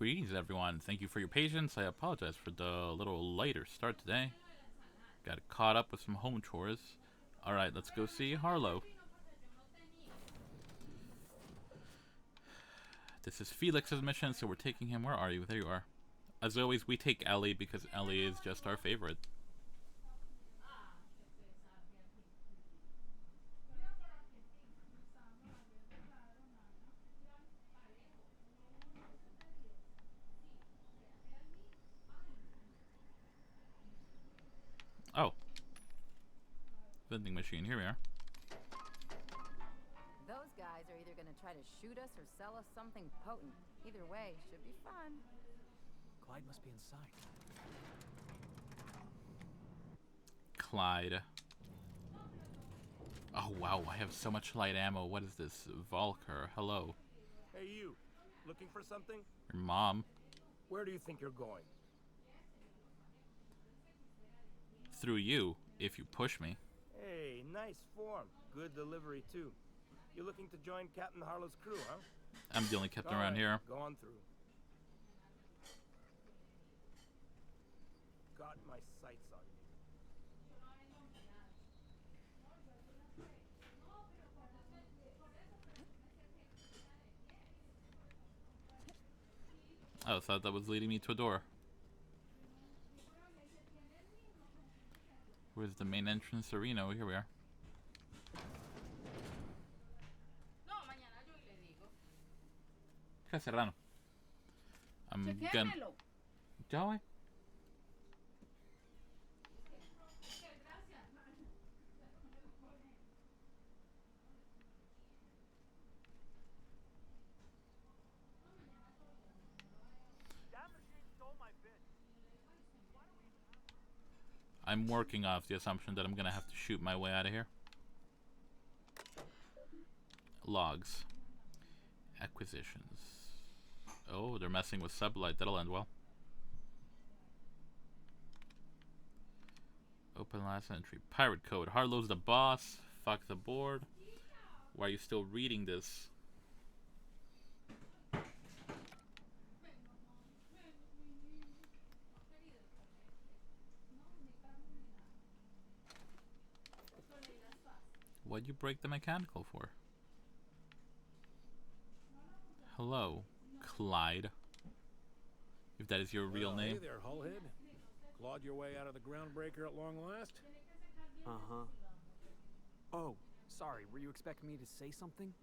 Greetings, everyone. Thank you for your patience. I apologize for the little later start today. Got caught up with some home chores. Alright, let's go see Harlow. This is Felix's mission, so we're taking him. Where are you? There you are. As always, we take Ellie because Ellie is just our favorite. Oh. Vending machine. Here we are. Those guys are either gonna try to shoot us or sell us something potent. Either way, should be fun. Clyde must be inside. Clyde. Oh, wow. I have so much light ammo. What is this? Volker. Hello. Hey, you. Looking for something? Your mom. Where do you think you're going? Through you, if you push me. Hey, nice form. Good delivery, too. You looking to join Captain Harlow's crew, huh? I'm the only captain All around right, here. Go on through. Got my sights on you. Oh, I thought that was leading me to a door. Where's the main entrance arena? Oh, here we are. Serrano. I'm gonna. Ya, güey. I'm working off the assumption that I'm gonna have to shoot my way out of here. Logs. Acquisitions. Oh, they're messing with sublight. That'll end well. Open last entry. Pirate code. Harlow's the boss. Fuck the board. Why are you still reading this? What'd you break the mechanical for? Hello, Clyde. If that is your real name. Hey there, Hullhead. Clawed your way out of the groundbreaker at long last? Uh-huh. Oh, sorry, were you expecting me to say something?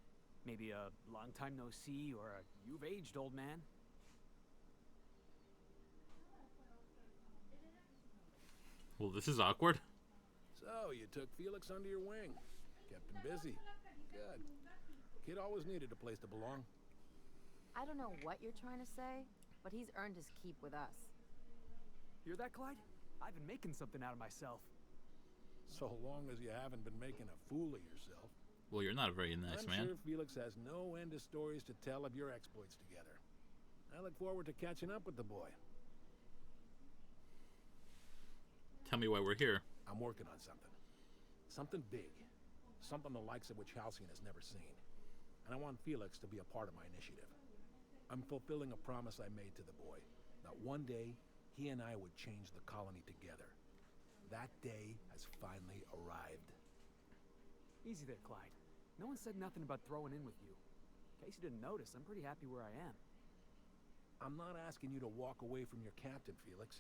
Maybe a long time no see or a you've aged, old man? Well, this is awkward. So, you took Felix under your wing. Kept him busy. Good. Kid always needed a place to belong. I don't know what you're trying to say, but he's earned his keep with us. Hear that, Clyde? I've been making something out of myself. So long as you haven't been making a fool of yourself. Well, you're not a very nice I'm man. sure Felix has no end of stories to tell of your exploits together. I look forward to catching up with the boy. Tell me why we're here. I'm working on something. Something big. Something the likes of which Halcyon has never seen. And I want Felix to be a part of my initiative. I'm fulfilling a promise I made to the boy. That one day, he and I would change the colony together. That day has finally arrived. Easy there, Clyde. No one said nothing about throwing in with you. In case you didn't notice, I'm pretty happy where I am. I'm not asking you to walk away from your captain, Felix.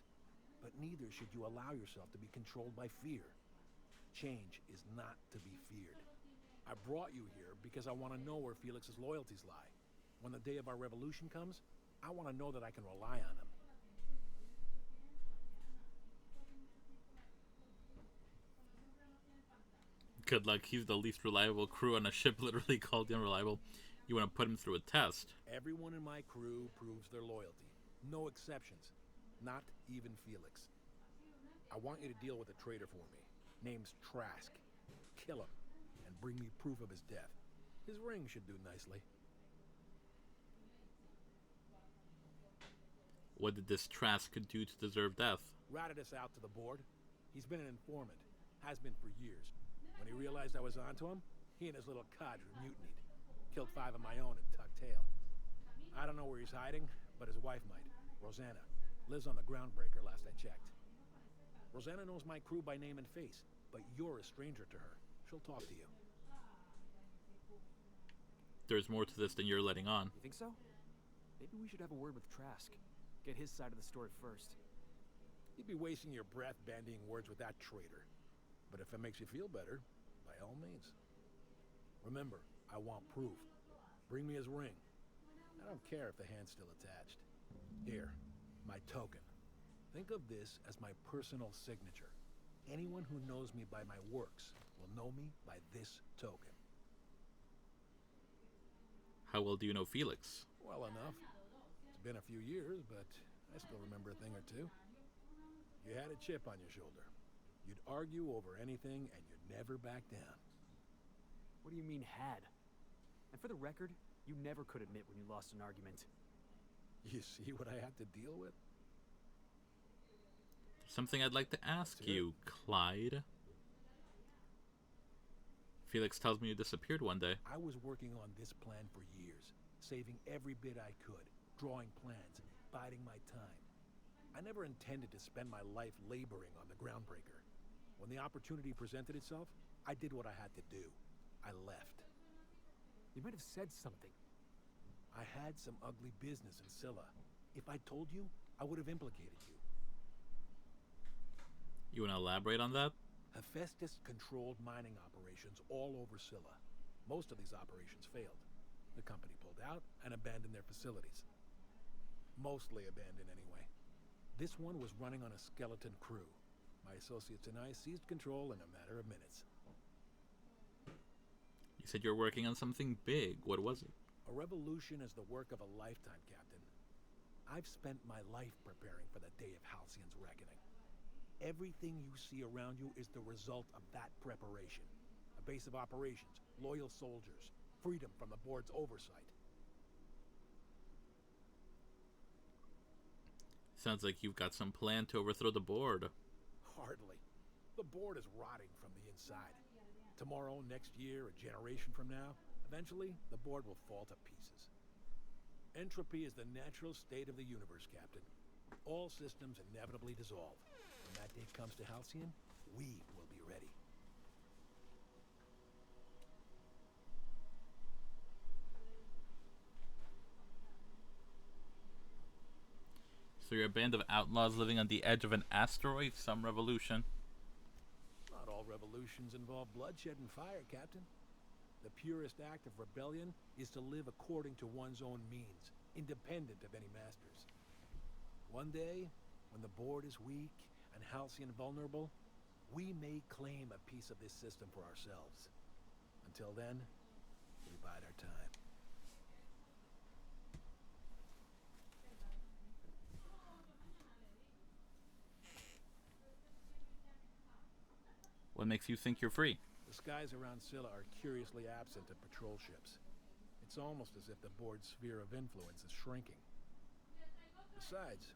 But neither should you allow yourself to be controlled by fear. Change is not to be feared. I brought you here because I want to know where Felix's loyalties lie. When the day of our revolution comes, I want to know that I can rely on him. Good luck. He's the least reliable crew on a ship literally called unreliable. You want to put him through a test. Everyone in my crew proves their loyalty. No exceptions. Not even Felix. I want you to deal with a traitor for me. Name's Trask. Kill him, and bring me proof of his death. His ring should do nicely. What did this Trask do to deserve death? Ratted us out to the board. He's been an informant. Has been for years. When he realized I was onto him, he and his little cadre mutinied. Killed 5 of my own and tucked tail. I don't know where he's hiding, but his wife might. Rosanna. Lives on the groundbreaker last I checked. Rosanna knows my crew by name and face, but you're a stranger to her. She'll talk to you. There's more to this than you're letting on. You think so? Maybe we should have a word with Trask. Get his side of the story first. You'd be wasting your breath bandying words with that traitor. But if it makes you feel better, by all means. Remember, I want proof. Bring me his ring. I don't care if the hand's still attached. Here, my token. Think of this as my personal signature. Anyone who knows me by my works will know me by this token. How well do you know Felix? Well enough. It's been a few years, but I still remember a thing or two. You had a chip on your shoulder. You'd argue over anything, and you'd never back down. What do you mean, had? And for the record, you never could admit when you lost an argument. You see what I had to deal with? Something I'd like to ask you, Clyde. Felix tells me you disappeared one day. I was working on this plan for years, saving every bit I could, drawing plans, biding my time. I never intended to spend my life laboring on the groundbreaker. When the opportunity presented itself, I did what I had to do. I left. You might have said something. I had some ugly business in Scylla. If I told you, I would have implicated you. You want to elaborate on that? Hephaestus controlled mining operations all over Scylla. Most of these operations failed. The company pulled out and abandoned their facilities. Mostly abandoned anyway. This one was running on a skeleton crew. My associates and I seized control in a matter of minutes. You said you were working on something big. What was it? A revolution is the work of a lifetime, Captain. I've spent my life preparing for the day of Halcyon's reckoning. Everything you see around you is the result of that preparation. A base of operations, loyal soldiers, freedom from the board's oversight. Sounds like you've got some plan to overthrow the board. Hardly. The board is rotting from the inside. Tomorrow, next year, a generation from now, eventually, the board will fall to pieces. Entropy is the natural state of the universe, Captain. All systems inevitably dissolve. When that day comes to Halcyon, we will be ready. So you're a band of outlaws living on the edge of an asteroid? Some revolution. Not all revolutions involve bloodshed and fire, Captain. The purest act of rebellion is to live according to one's own means, independent of any masters. One day, when the board is weak and Halcyon vulnerable, we may claim a piece of this system for ourselves. Until then, we bide our time. What makes you think you're free? The skies around Scylla are curiously absent of patrol ships. It's almost as if the board's sphere of influence is shrinking. Besides,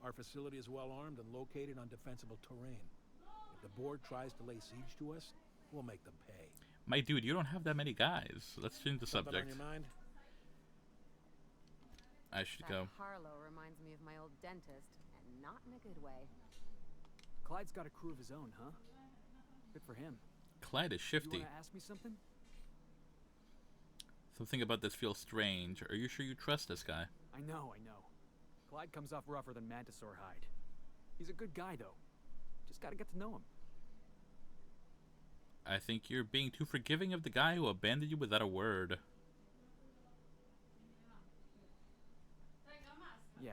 our facility is well armed and located on defensible terrain. If the board tries to lay siege to us, we'll make them pay. My dude, you don't have that many guys. Let's change the Something subject. on your mind? I should That go. Harlow reminds me of my old dentist, and not in a good way. Clyde's got a crew of his own, huh? Good for him. Clyde is You shifty. want to ask me something? Something about this feels strange. Are you sure you trust this guy? I know. Clyde comes off rougher than Mantisaur hide. He's a good guy, though. Just gotta get to know him. I think you're being too forgiving of the guy who abandoned you without a word. Yeah,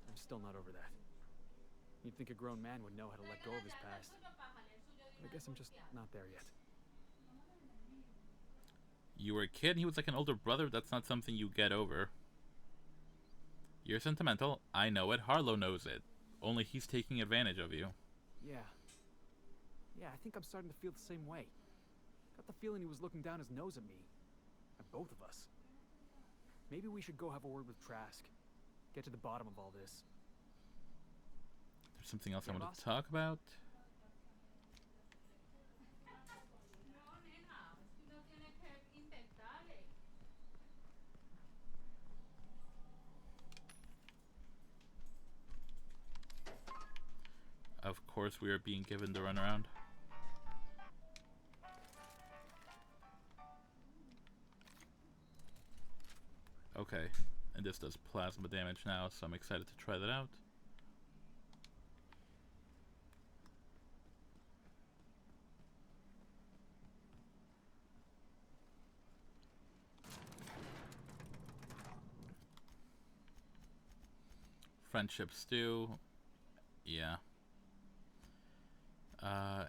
I'm still not over that. You'd think a grown man would know how to let go of his past. But I guess I'm just not there yet. You were a kid and he was like an older brother. That's not something you get over. You're sentimental. I know it. Harlow knows it. Only he's taking advantage of you. Yeah, I think I'm starting to feel the same way. Got the feeling he was looking down his nose at me. At both of us. Maybe we should go have a word with Trask. Get to the bottom of all this. There's something else I Yeah, want boss? to talk about. course, we are being given the runaround. Okay, and this does plasma damage now, so I'm excited to try that out. Friendship stew. Yeah.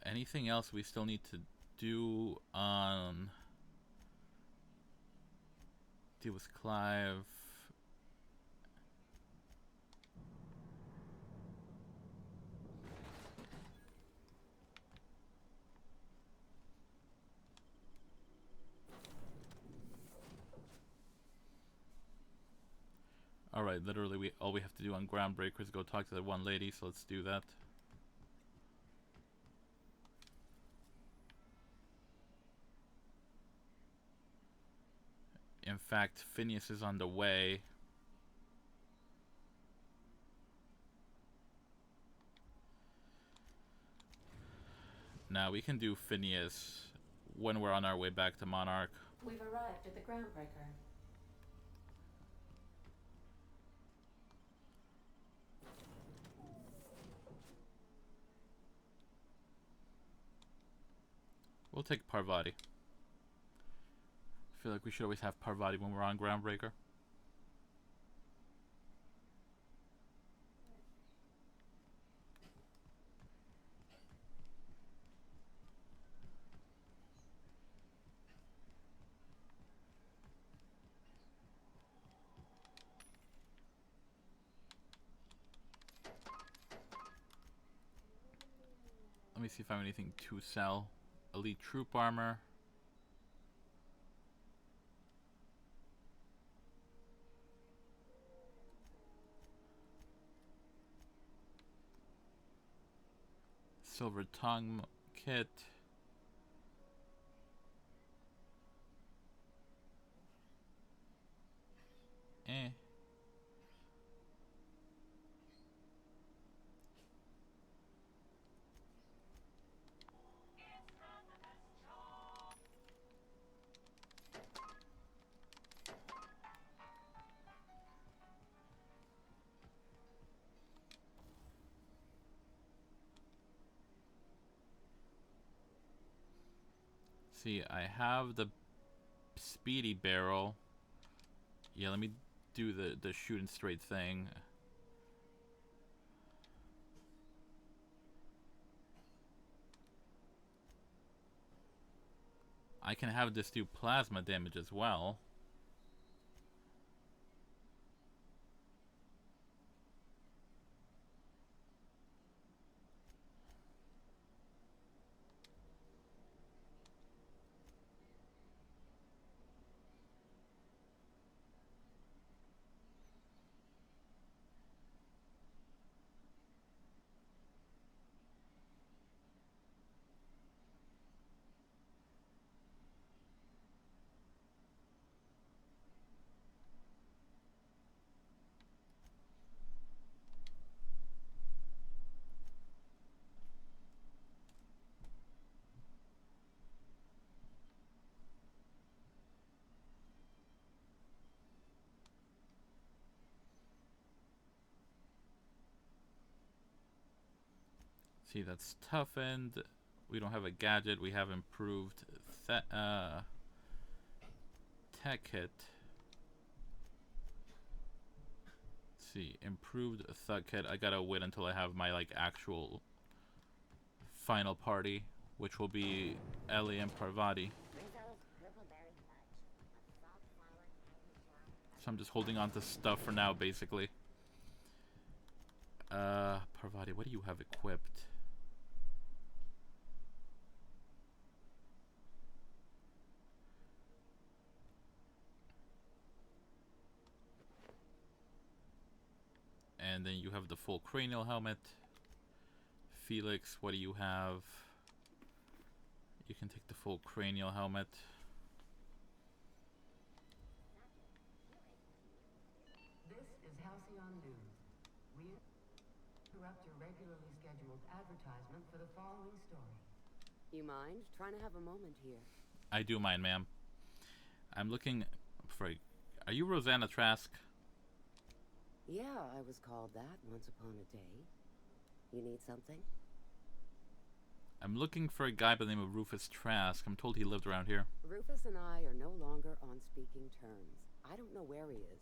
Anything else we still need to do on... deal with Clive? Alright, literally all we have to do on Groundbreaker is go talk to the one lady, so let's do that. In fact, Phineas is on the way. Now we can do Phineas when we're on our way back to Monarch. We've arrived at the Groundbreaker. We'll take Parvati. I feel like we should always have Parvati when we're on Groundbreaker. Let me see if I have anything to sell. Elite troop armor. Silver tongue kit. Eh. See, I have the speedy barrel. Yeah, let me do the shooting straight thing. I can have this do plasma damage as well. See, that's toughened. We don't have a gadget. We have improved tech kit. Let's see, improved thug kit. I gotta wait until I have my like actual final party, which will be Ellie and Parvati. So I'm just holding on to stuff for now, basically. Parvati, what do you have equipped? And then you have the full cranial helmet. Felix, what do you have? You can take the full cranial helmet. This is Halcyon News. We interrupt your regularly scheduled advertisement for the following story. You mind? Trying to have a moment here. I do mind, ma'am. I'm looking for Are you Rosanna Trask? Yeah, I was called that once upon a day. You need something? I'm looking for a guy by the name of Rufus Trask. I'm told he lived around here. Rufus and I are no longer on speaking terms. I don't know where he is.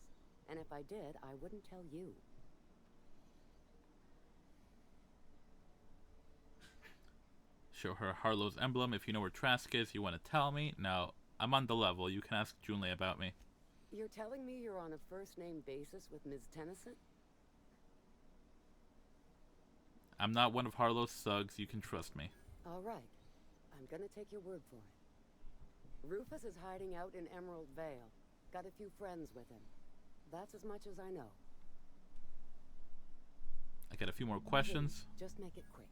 And if I did, I wouldn't tell you. Show her Harlow's emblem. If you know where Trask is, you want to tell me. Now, I'm on the level. You can ask Junlei about me. You're telling me you're on a first-name basis with Ms. Tennyson? I'm not one of Harlow's thugs. You can trust me. All right. I'm gonna take your word for it. Rufus is hiding out in Emerald Vale. Got a few friends with him. That's as much as I know. I got a few more questions. Just make it quick.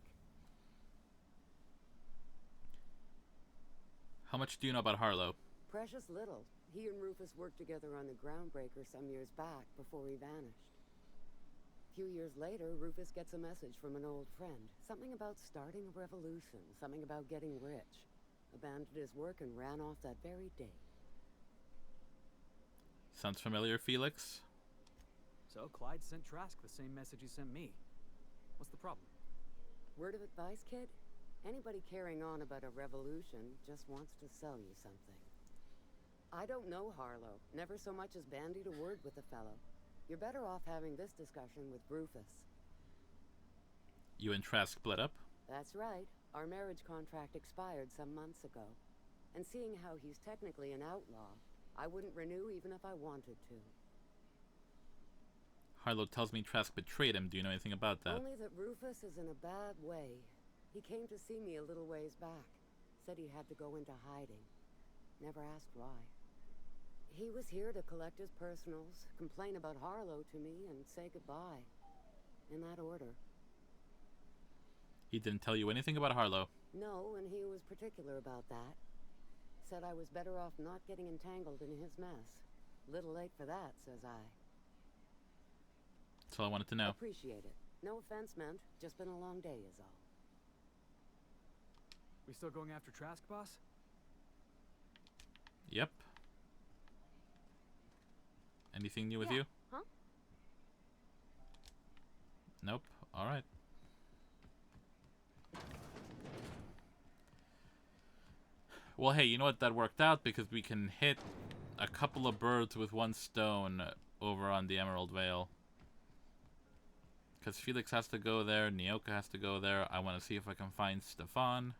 How much do you know about Harlow? Precious little. He and Rufus worked together on the Groundbreaker some years back before he vanished. A few years later, Rufus gets a message from an old friend. Something about starting a revolution, something about getting rich. Abandoned his work and ran off that very day. Sounds familiar, Felix? So Clyde sent Trask the same message he sent me. What's the problem? Word of advice, kid? Anybody carrying on about a revolution just wants to sell you something. I don't know Harlow. Never so much as bandied a word with the fellow. You're better off having this discussion with Rufus. You and Trask split up? That's right. Our marriage contract expired some months ago. And seeing how he's technically an outlaw, I wouldn't renew even if I wanted to. Harlow tells me Trask betrayed him. Do you know anything about that? Only that Rufus is in a bad way. He came to see me a little ways back. Said he had to go into hiding. Never asked why. He was here to collect his personals, complain about Harlow to me, and say goodbye. In that order. He didn't tell you anything about Harlow? No, and he was particular about that. Said I was better off not getting entangled in his mess. Little late for that, says I. That's all I wanted to know. Appreciate it. No offense meant. Just been a long day is all. We still going after Trask, boss? Yep. Anything new with Yeah. you? Huh? Nope. Alright. Well, hey, you know what? That worked out because we can hit a couple of birds with one stone over on the Emerald Vale. Because Felix has to go there, Nyoka has to go there. I want to see if I can find Stefan.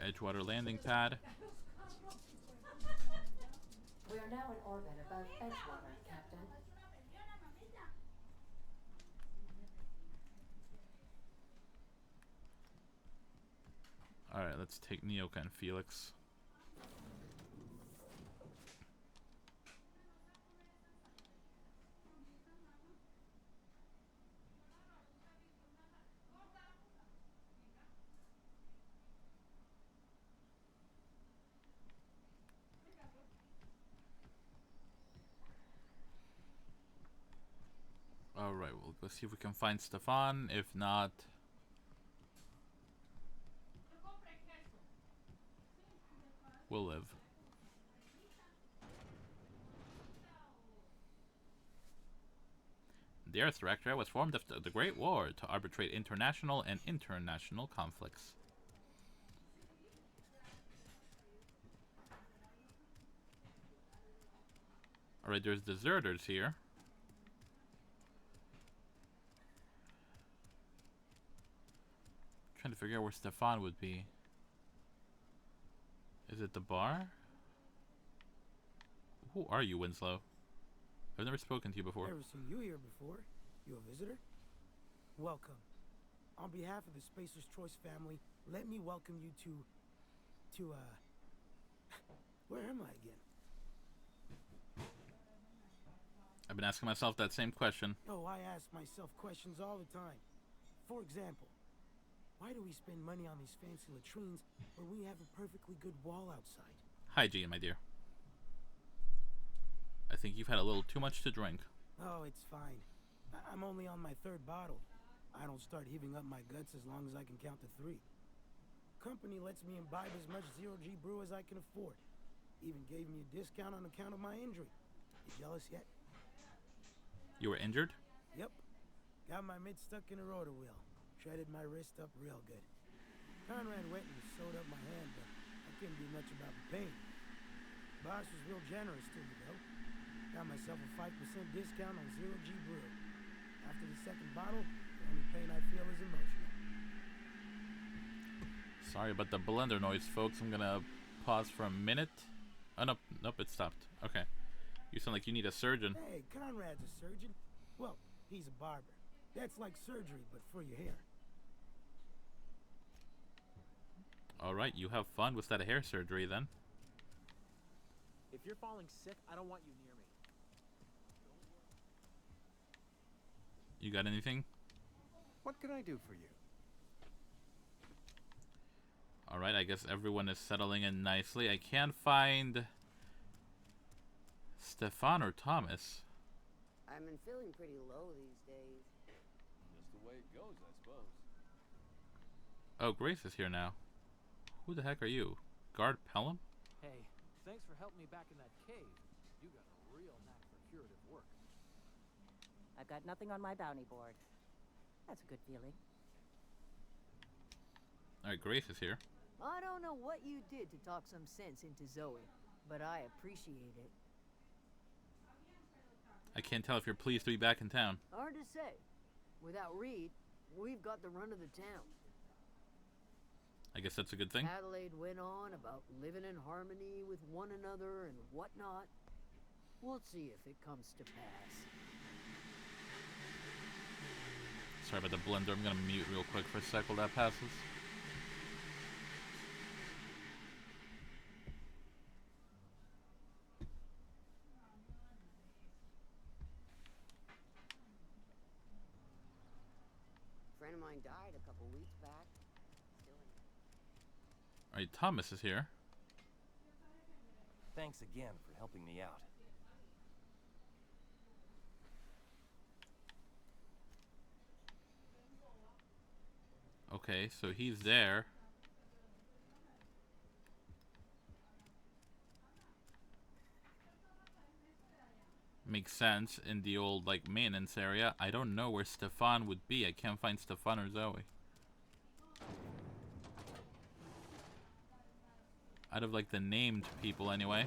Edgewater landing pad. We are now in orbit above Edgewater, Captain. Alright, let's take Nyoka and Felix. Alright, we'll go see if we can find Stefan. If not... we'll live. The Earth Directorate was formed after the Great War to arbitrate international and international conflicts. Alright, there's deserters here. Trying to figure out where Stefan would be. Is it the bar? Who are you, Winslow? I've never spoken to you before. Never seen you here before. You a visitor? Welcome. On behalf of the Spacer's Choice family, let me welcome you to to, where am I again? I've been asking myself that same question. Oh, I ask myself questions all the time. For example, why do we spend money on these fancy latrines when we have a perfectly good wall outside? Hygiene, my dear. I think you've had a little too much to drink. Oh, it's fine. I'm only on my 3rd bottle. I don't start heaving up my guts as long as I can count to 3. Company lets me imbibe as much 0G brew as I can afford. Even gave me a discount on account of my injury. You jealous yet? You were injured? Yep. Got my mid stuck in a rotor wheel. Shredded my wrist up real good. Conrad went and sewed up my hand, but I couldn't do much about the pain. Boss was real generous to me, though. Got myself a 5% discount on 0G brew. After the 2nd bottle, the only pain I feel is emotional. Sorry about the blender noise, folks. I'm gonna pause for a minute. Oh, nope, nope, it stopped. Okay. You sound like you need a surgeon. Hey, Conrad's a surgeon. Well, he's a barber. That's like surgery, but for your hair. Alright, you have fun with that hair surgery then. If you're falling sick, I don't want you near me. You got anything? What can I do for you? Alright, I guess everyone is settling in nicely. I can't find Stefan or Thomas. I've been feeling pretty low these days. Just the way it goes, I suppose. Oh, Grace is here now. Who the heck are you? Guard Pelham? Hey, thanks for helping me back in that cave. You got a real knack for curative work. I've got nothing on my bounty board. That's a good feeling. Alright, Grace is here. I don't know what you did to talk some sense into Zoe, but I appreciate it. I can't tell if you're pleased to be back in town. Hard to say. Without Reed, we've got the run of the town. I guess that's a good thing. Adelaide went on about living in harmony with one another and whatnot. We'll see if it comes to pass. Sorry about the blender. I'm gonna mute real quick for a sec while that passes. A friend of mine died a couple weeks back. Still in. Alright, Thomas is here. Thanks again for helping me out. Okay, so he's there. Makes sense in the old, like, maintenance area. I don't know where Stefan would be. I can't find Stefan or Zoe. Out of, like, the named people, anyway.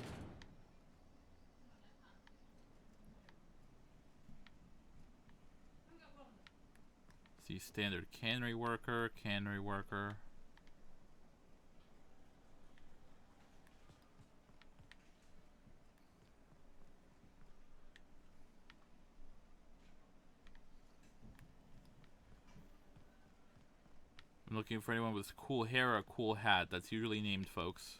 See, standard cannery worker, cannery worker. I'm looking for anyone with cool hair or a cool hat. That's usually named, folks.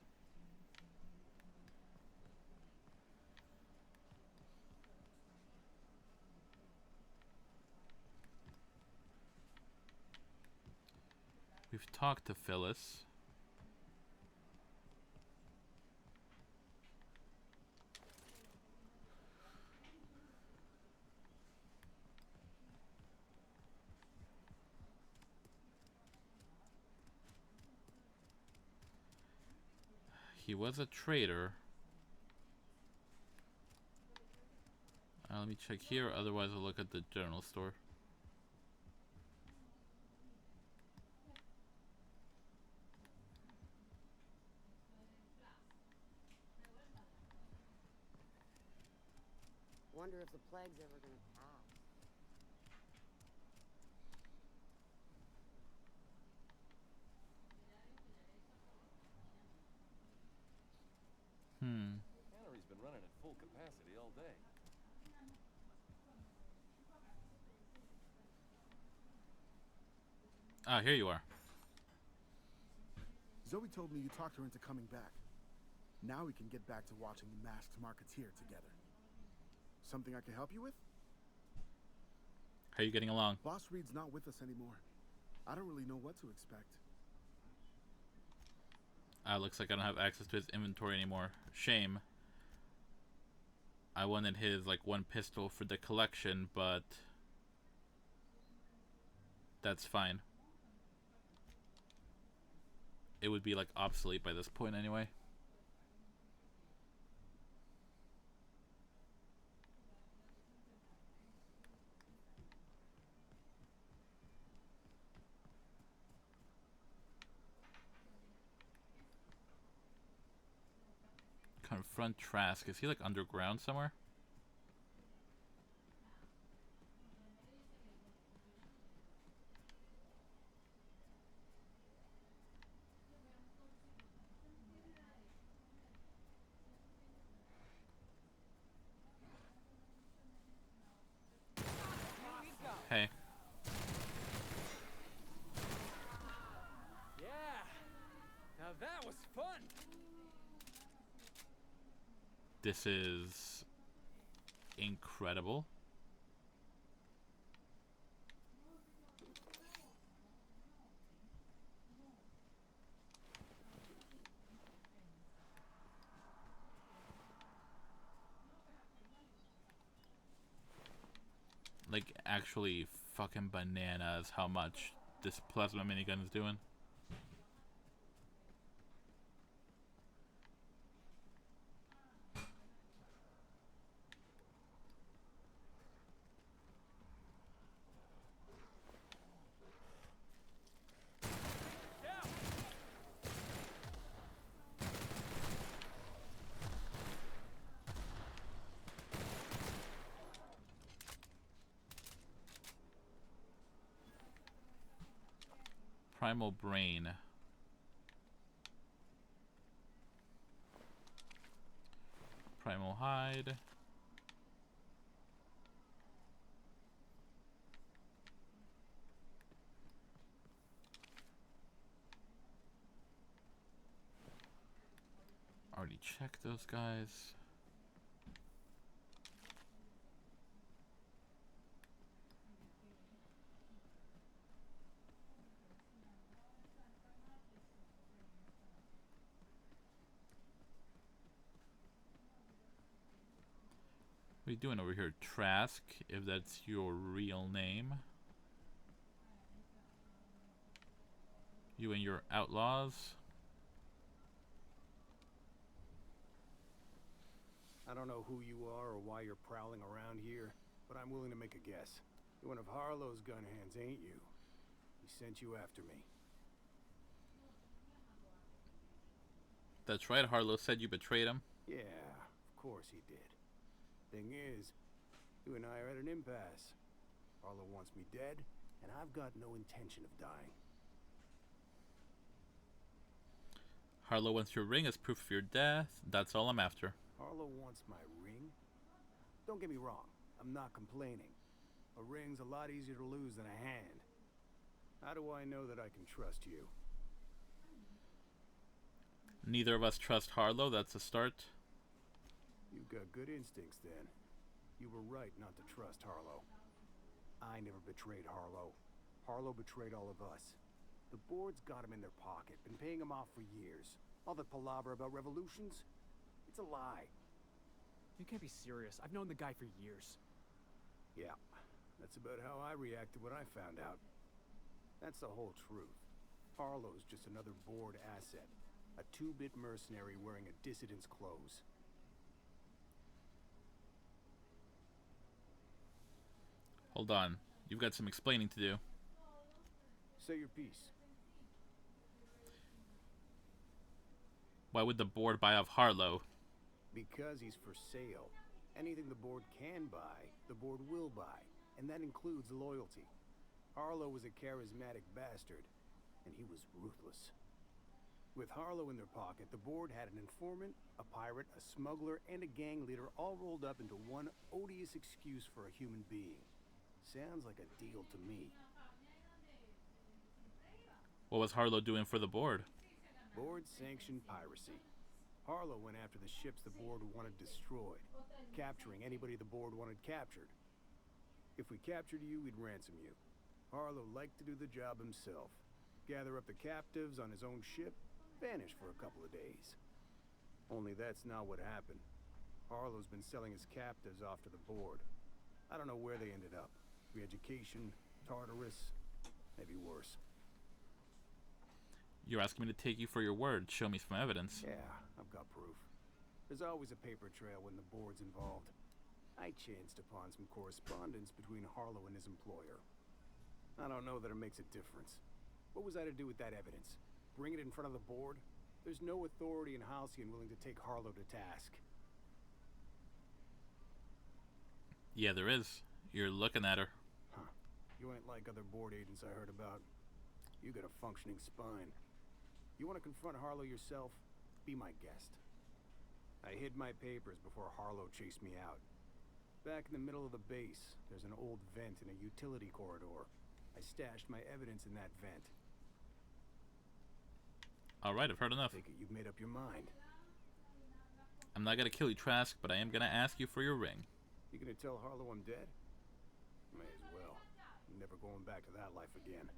We've talked to Phyllis. He was a trader. Let me check here, otherwise I'll look at the general store. Wonder if the plague's ever gonna pass. Cannery's been running at full capacity all day. Ah, here you are. Zoe told me you talked her into coming back. Now we can get back to watching the masked marketeer together. Something I can help you with? How are you getting along? Boss Reed's not with us anymore. I don't really know what to expect. Looks like I don't have access to his inventory anymore. Shame. I wanted his, like, one pistol for the collection, but that's fine. It would be, like, obsolete by this point anyway. Confront Trask. Is he, like, underground somewhere? Hey. Yeah. Now that was fun. This is incredible. Like, actually fucking bananas how much this plasma minigun is doing. Primal Brain. Primal Hide. Already checked those guys. What are you doing over here, Trask, if that's your real name? You and your outlaws? I don't know who you are or why you're prowling around here, but I'm willing to make a guess. You're one of Harlow's gun hands, ain't you? He sent you after me. That's right, Harlow said you betrayed him. Yeah, of course he did. Thing is, you and I are at an impasse. Harlow wants me dead, and I've got no intention of dying. Harlow wants your ring as proof of your death. That's all I'm after. Harlow wants my ring? Don't get me wrong, I'm not complaining. A ring's a lot easier to lose than a hand. How do I know that I can trust you? Neither of us trust Harlow, that's a start. You've got good instincts then. You were right not to trust Harlow. I never betrayed Harlow. Harlow betrayed all of us. The board's got him in their pocket, been paying him off for years. All that palaver about revolutions? It's a lie. You can't be serious. I've known the guy for years. Yeah, that's about how I reacted when I found out. That's the whole truth. Harlow's just another board asset. A two-bit mercenary wearing a dissident's clothes. Hold on. You've got some explaining to do. Say your piece. Why would the board buy off Harlow? Because he's for sale. Anything the board can buy, the board will buy. And that includes loyalty. Harlow was a charismatic bastard, and he was ruthless. With Harlow in their pocket, the board had an informant, a pirate, a smuggler, and a gang leader all rolled up into one odious excuse for a human being. Sounds like a deal to me. What was Harlow doing for the board? Board-sanctioned piracy. Harlow went after the ships the board wanted destroyed, capturing anybody the board wanted captured. If we captured you, we'd ransom you. Harlow liked to do the job himself. Gather up the captives on his own ship, vanish for a couple of days. Only that's not what happened. Harlow's been selling his captives off to the board. I don't know where they ended up. Re-education, Tartarus, maybe worse. You're asking me to take you for your word. Show me some evidence. Yeah, I've got proof. There's always a paper trail when the board's involved. I chanced upon some correspondence between Harlow and his employer. I don't know that it makes a difference. What was I to do with that evidence? Bring it in front of the board? There's no authority in Halcyon willing to take Harlow to task. Yeah, there is. You're looking at her. Huh. You ain't like other board agents I heard about. You got a functioning spine. You want to confront Harlow yourself? Be my guest. I hid my papers before Harlow chased me out. Back in the middle of the base, there's an old vent in a utility corridor. I stashed my evidence in that vent. Alright, I've heard enough. Take it you've made up your mind. I'm not gonna kill you, Trask, but I am gonna ask you for your ring. You gonna tell Harlow I'm dead? May as well. I'm never going back to that life again.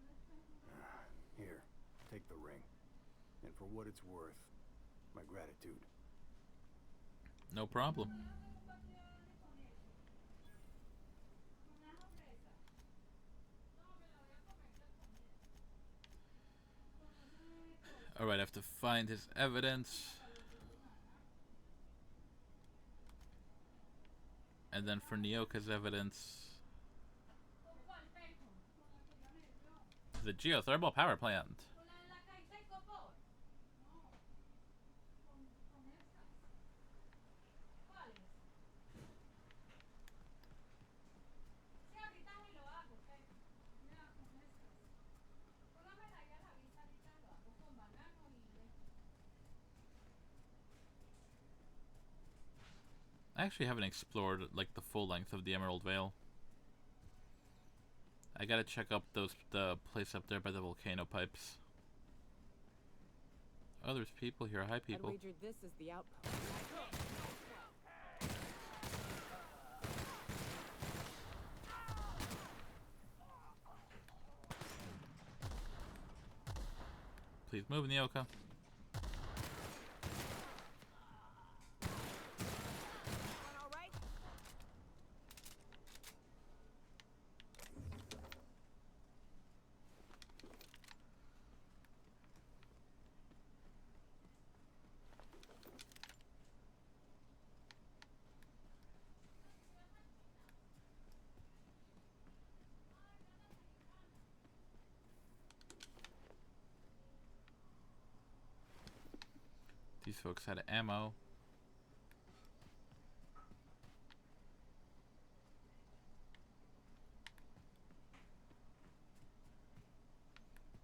Here, take the ring. And for what it's worth, my gratitude. No problem. Alright, I have to find his evidence. And then for Nyoka's evidence, the geothermal power plant. I actually haven't explored like the full length of the Emerald Vale. I gotta check up the place up there by the volcano pipes. Oh, there's people here. Hi, people. I'd wager this is the outpost. Please move, Nyoka. These folks had ammo.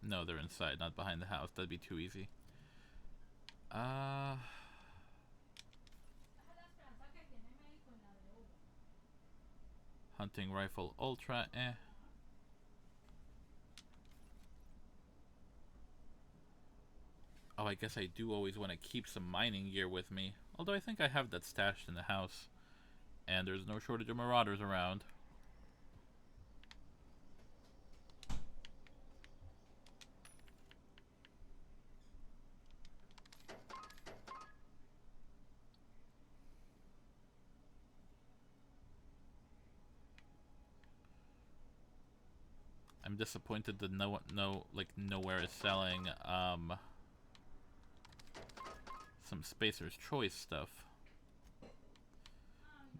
No, they're inside, not behind the house. That'd be too easy. Hunting rifle ultra, eh. Oh, I guess I do always want to keep some mining gear with me. Although I think I have that stashed in the house. And there's no shortage of marauders around. I'm disappointed that nowhere is selling some Spacer's Choice stuff. What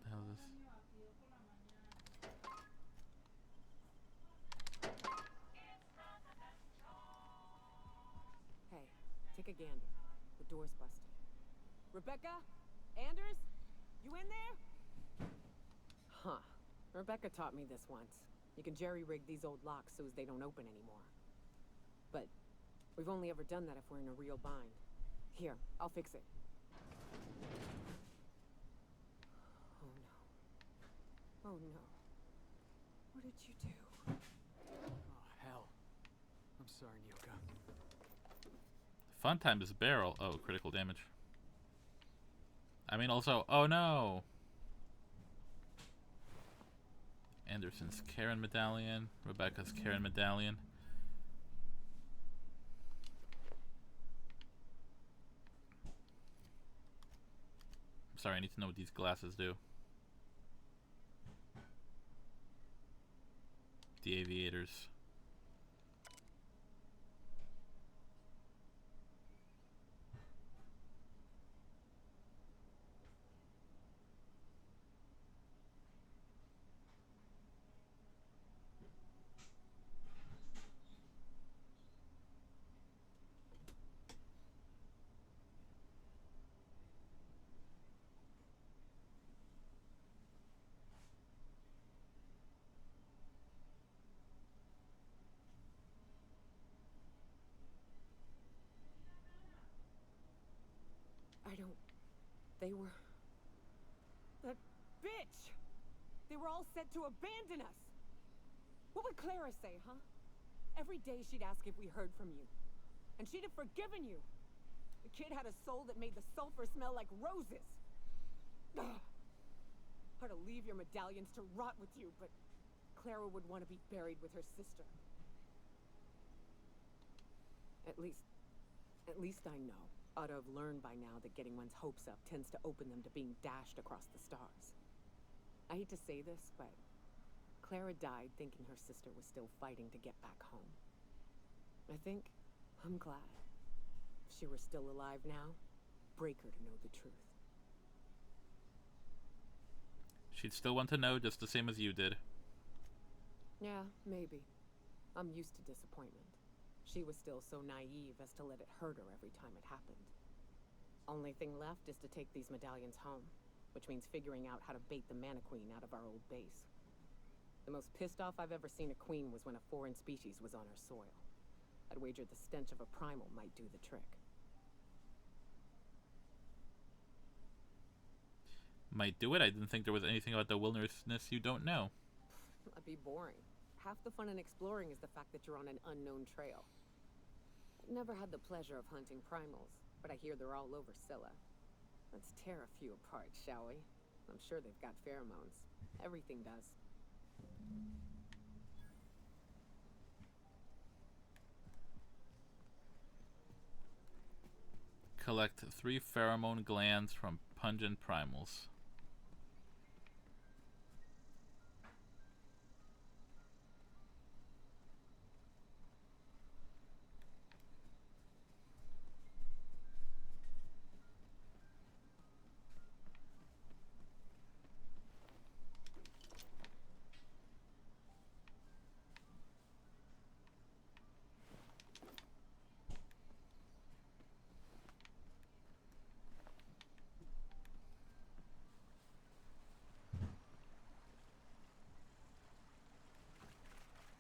the hell is this? Hey, take a gander. The door's busted. Rebecca? Anders? You in there? Huh. Rebecca taught me this once. You can jerry-rig these old locks so as they don't open anymore. But we've only ever done that if we're in a real bind. Here, I'll fix it. Oh no. Oh no. What did you do? Oh, hell. I'm sorry, Nyoka. Fun time is barrel. Oh, critical damage. I mean, also, oh no! Anderson's Karen medallion. Rebecca's Karen medallion. Sorry, I need to know what these glasses do. The aviators. I don't... They were... That bitch! They were all set to abandon us! What would Clara say, huh? Every day she'd ask if we heard from you. And she'd have forgiven you. The kid had a soul that made the sulfur smell like roses. Ugh. Hard to leave your medallions to rot with you, but Clara would want to be buried with her sister. At least I know. Ought to have learned by now that getting one's hopes up tends to open them to being dashed across the stars. I hate to say this, but Clara died thinking her sister was still fighting to get back home. I'm glad. If she were still alive now, break her to know the truth. She'd still want to know just the same as you did. Yeah, maybe. I'm used to disappointment. She was still so naive as to let it hurt her every time it happened. Only thing left is to take these medallions home, which means figuring out how to bait the Mana Queen out of our old base. The most pissed off I've ever seen a queen was when a foreign species was on her soil. I'd wager the stench of a primal might do the trick. Might do it. I didn't think there was anything about the wilderness you don't know. That'd be boring. Half the fun in exploring is the fact that you're on an unknown trail. I've never had the pleasure of hunting primals, but I hear they're all over Scylla. Let's tear a few apart, shall we? I'm sure they've got pheromones. Everything does. Collect 3 pheromone glands from pungent primals.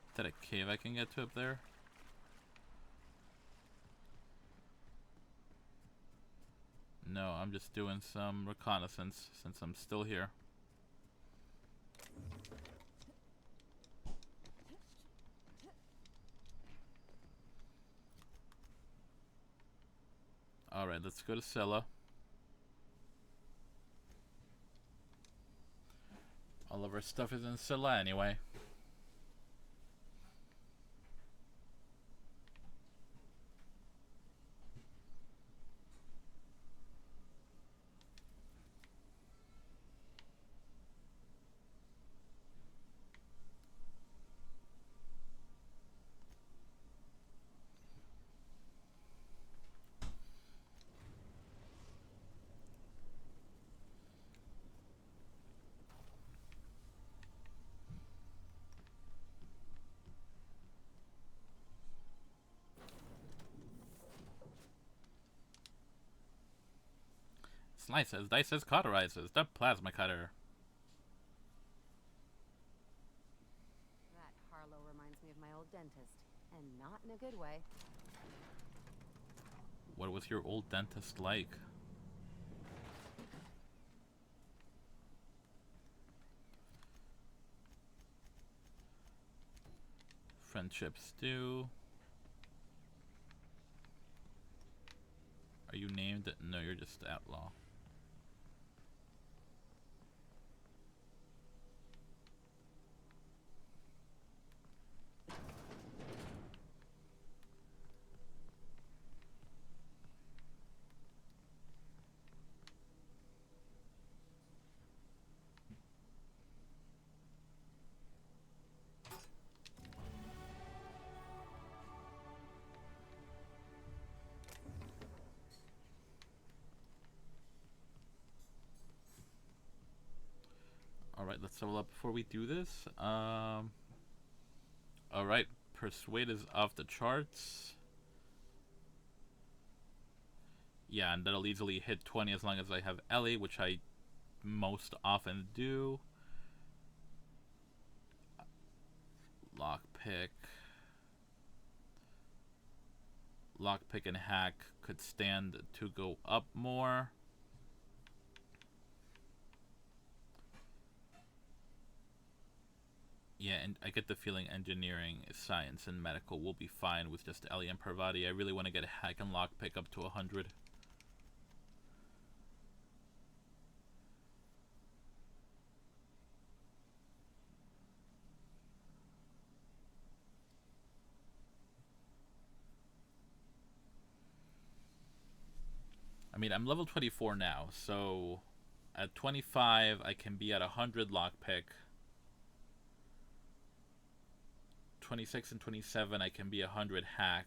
Is that a cave I can get to up there? No, I'm just doing some reconnaissance since I'm still here. Alright, let's go to Scylla. All of our stuff is in Scylla anyway. Slices, dices, cauterizes. The plasma cutter. That Harlow reminds me of my old dentist, and not in a good way. What was your old dentist like? Friendship stew. Are you named? No, you're just outlaw. Alright, let's level up before we do this. Alright, Persuade is off the charts. Yeah, and that'll easily hit 20 as long as I have Ellie, which I most often do. Lockpick. Lockpick and hack could stand to go up more. Yeah, and I get the feeling engineering, science, and medical will be fine with just Ellie and Parvati. I really want to get hack and lockpick up to 100. I mean, I'm level 24 now, so at 25 I can be at 100 lockpick. 26 and 27 I can be 100 hack.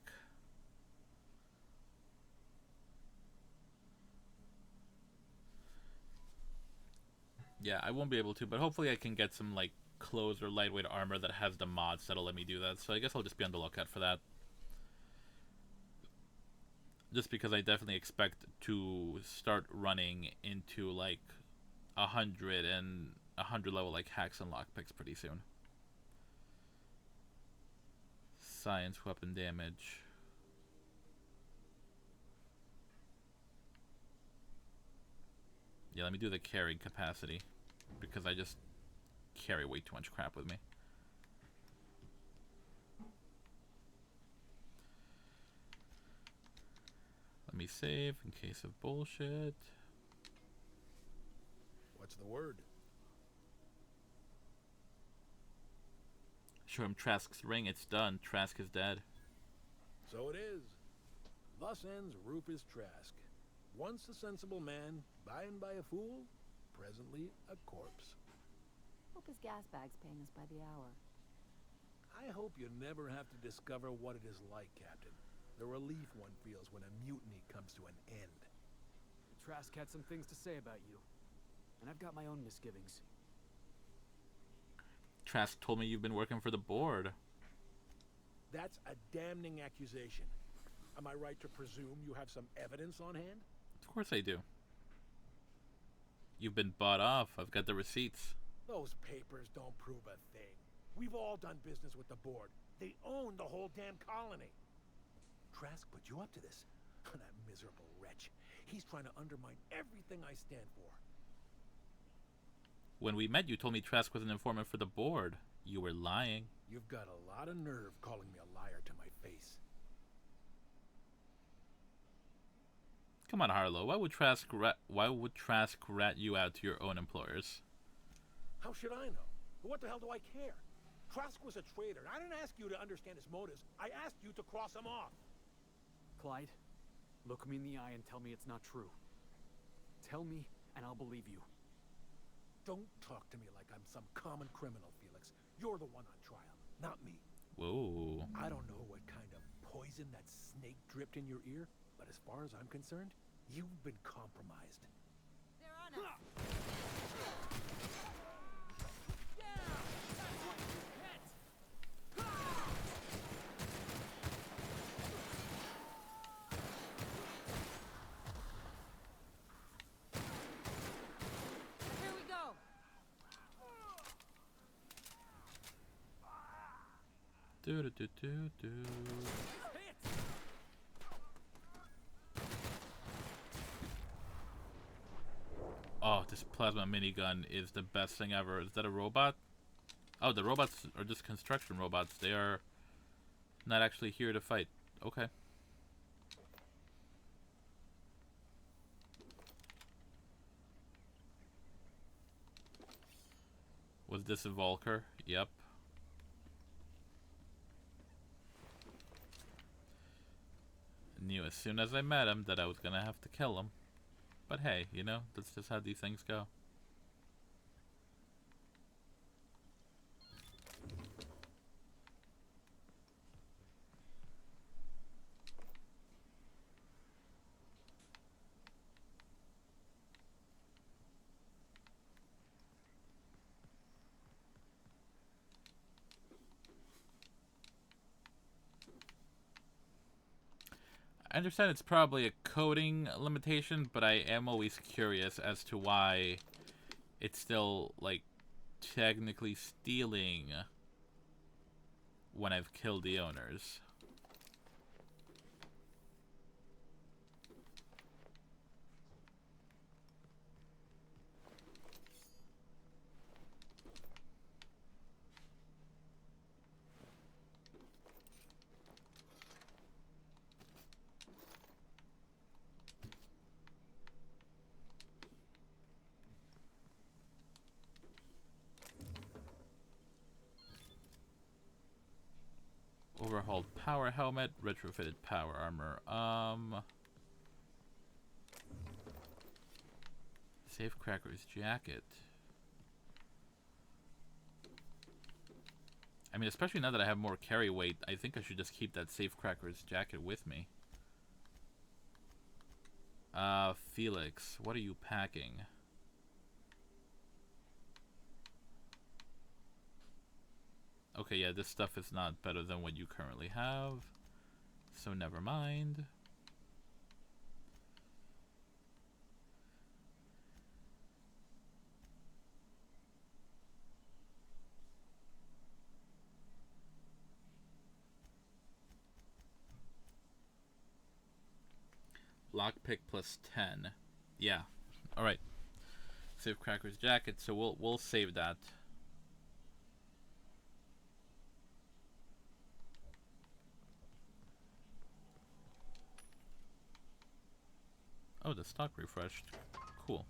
Yeah, I won't be able to, but hopefully I can get some like clothes or lightweight armor that has the mods that'll let me do that. So I guess I'll just be on the lookout for that. Just because I definitely expect to start running into like 100 and 100 level like hacks and lockpicks pretty soon. Science weapon damage. Yeah, let me do the carrying capacity because I just carry way too much crap with me. Let me save in case of bullshit. What's the word? Show him Trask's ring. It's done. Trask is dead. So it is. Thus ends Rufus Trask. Once a sensible man, by and by a fool, presently a corpse. Hope his gas bag's paying us by the hour. I hope you never have to discover what it is like, Captain. The relief one feels when a mutiny comes to an end. Trask had some things to say about you, and I've got my own misgivings. Trask told me you've been working for the board. That's a damning accusation. Am I right to presume you have some evidence on hand? Of course I do. You've been bought off. I've got the receipts. Those papers don't prove a thing. We've all done business with the board. They own the whole damn colony. Trask put you up to this. That miserable wretch. He's trying to undermine everything I stand for. When we met, you told me Trask was an informant for the board. You were lying. You've got a lot of nerve calling me a liar to my face. Come on, Harlow. Why would Trask rat you out to your own employers? How should I know? What the hell do I care? Trask was a traitor, and I didn't ask you to understand his motives. I asked you to cross him off. Clyde, look me in the eye and tell me it's not true. Tell me, and I'll believe you. Don't talk to me like I'm some common criminal, Felix. You're the one on trial, not me. Whoa. I don't know what kind of poison that snake dripped in your ear, but as far as I'm concerned, you've been compromised. They're on us. Here we go. Do do do do do. Oh, this plasma minigun is the best thing ever. Is that a robot? Oh, the robots are just construction robots. They are not actually here to fight. Okay. Was this a Volker? Yep. Knew as soon as I met him that I was gonna have to kill him. But hey, you know, that's just how these things go. I understand it's probably a coding limitation, but I am always curious as to why it's still, like, technically stealing when I've killed the owners. Overhauled power helmet, retrofitted power armor. Safecracker's jacket. I mean, especially now that I have more carry weight, I think I should just keep that Safecracker's jacket with me. Felix, what are you packing? Okay, yeah, this stuff is not better than what you currently have, so never mind. Lockpick plus 10. Yeah. Alright. Safecracker's jacket, so we'll save that. Oh, the stock refreshed. Cool.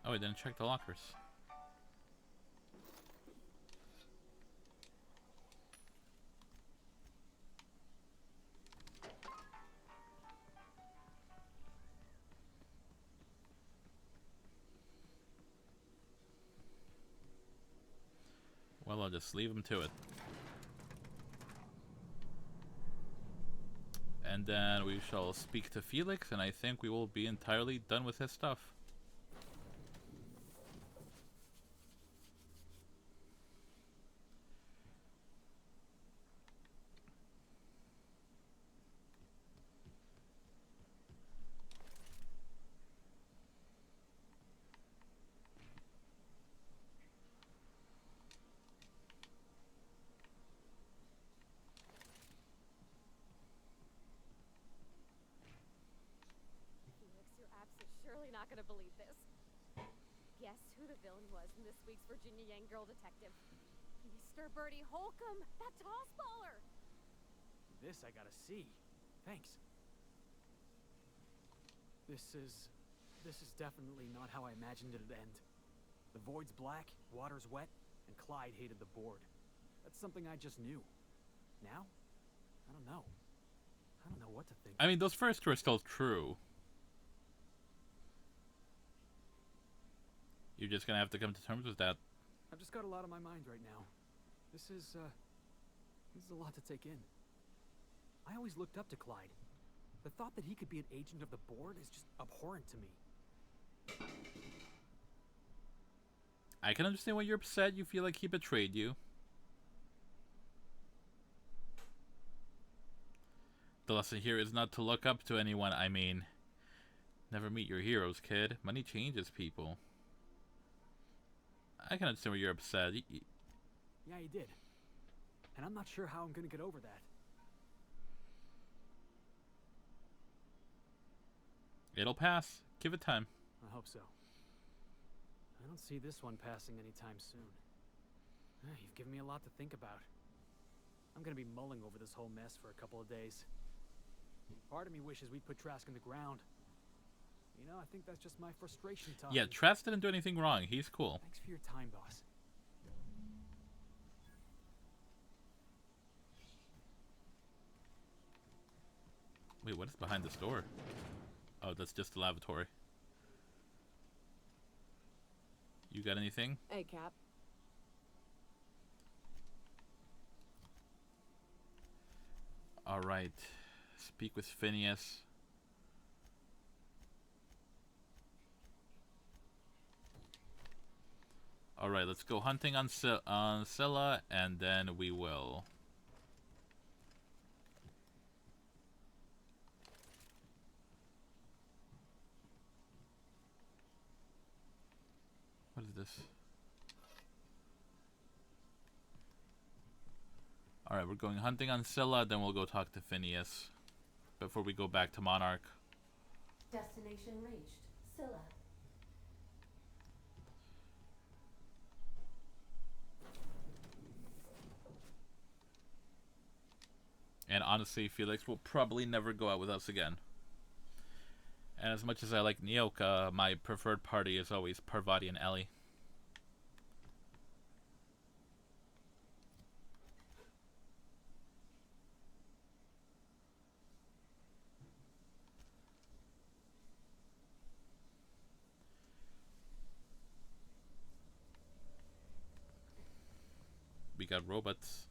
Oh, I didn't check the lockers. Well, I'll just leave him to it. And then we shall speak to Felix, and I think we will be entirely done with his stuff. Surely not gonna believe this. Guess who the villain was in this week's Virginia Young Girl Detective? Mr. Bertie Holcomb, that toss baller! This I gotta see. Thanks. This is definitely not how I imagined it'd end. The void's black, water's wet, and Clyde hated the board. That's something I just knew. Now? I don't know. I don't know what to think. I mean, those first two are still true. You're just gonna have to come to terms with that. I've just got a lot on my mind right now. This is a lot to take in. I always looked up to Clyde. The thought that he could be an agent of the board is just abhorrent to me. I can understand why you're upset. You feel like he betrayed you. The lesson here is not to look up to anyone. I mean, never meet your heroes, kid. Money changes people. I can understand why you're upset. Yeah, he did. And I'm not sure how I'm gonna get over that. It'll pass. Give it time. I hope so. I don't see this one passing anytime soon. You've given me a lot to think about. I'm gonna be mulling over this whole mess for a couple of days. Part of me wishes we'd put Trask in the ground. You know, I think that's just my frustration talking. Yeah, Trask didn't do anything wrong. He's cool. Thanks for your time, boss. Wait, what is behind this door? Oh, that's just the lavatory. You got anything? Hey, Cap. All right. Speak with Phineas. All right, let's go hunting on Scylla, and then we will. What is this? Alright, we're going hunting on Scylla, then we'll go talk to Phineas before we go back to Monarch. Destination reached. Scylla. And honestly, Felix will probably never go out with us again. And as much as I like Nyoka, my preferred party is always Parvati and Ellie. We got robots.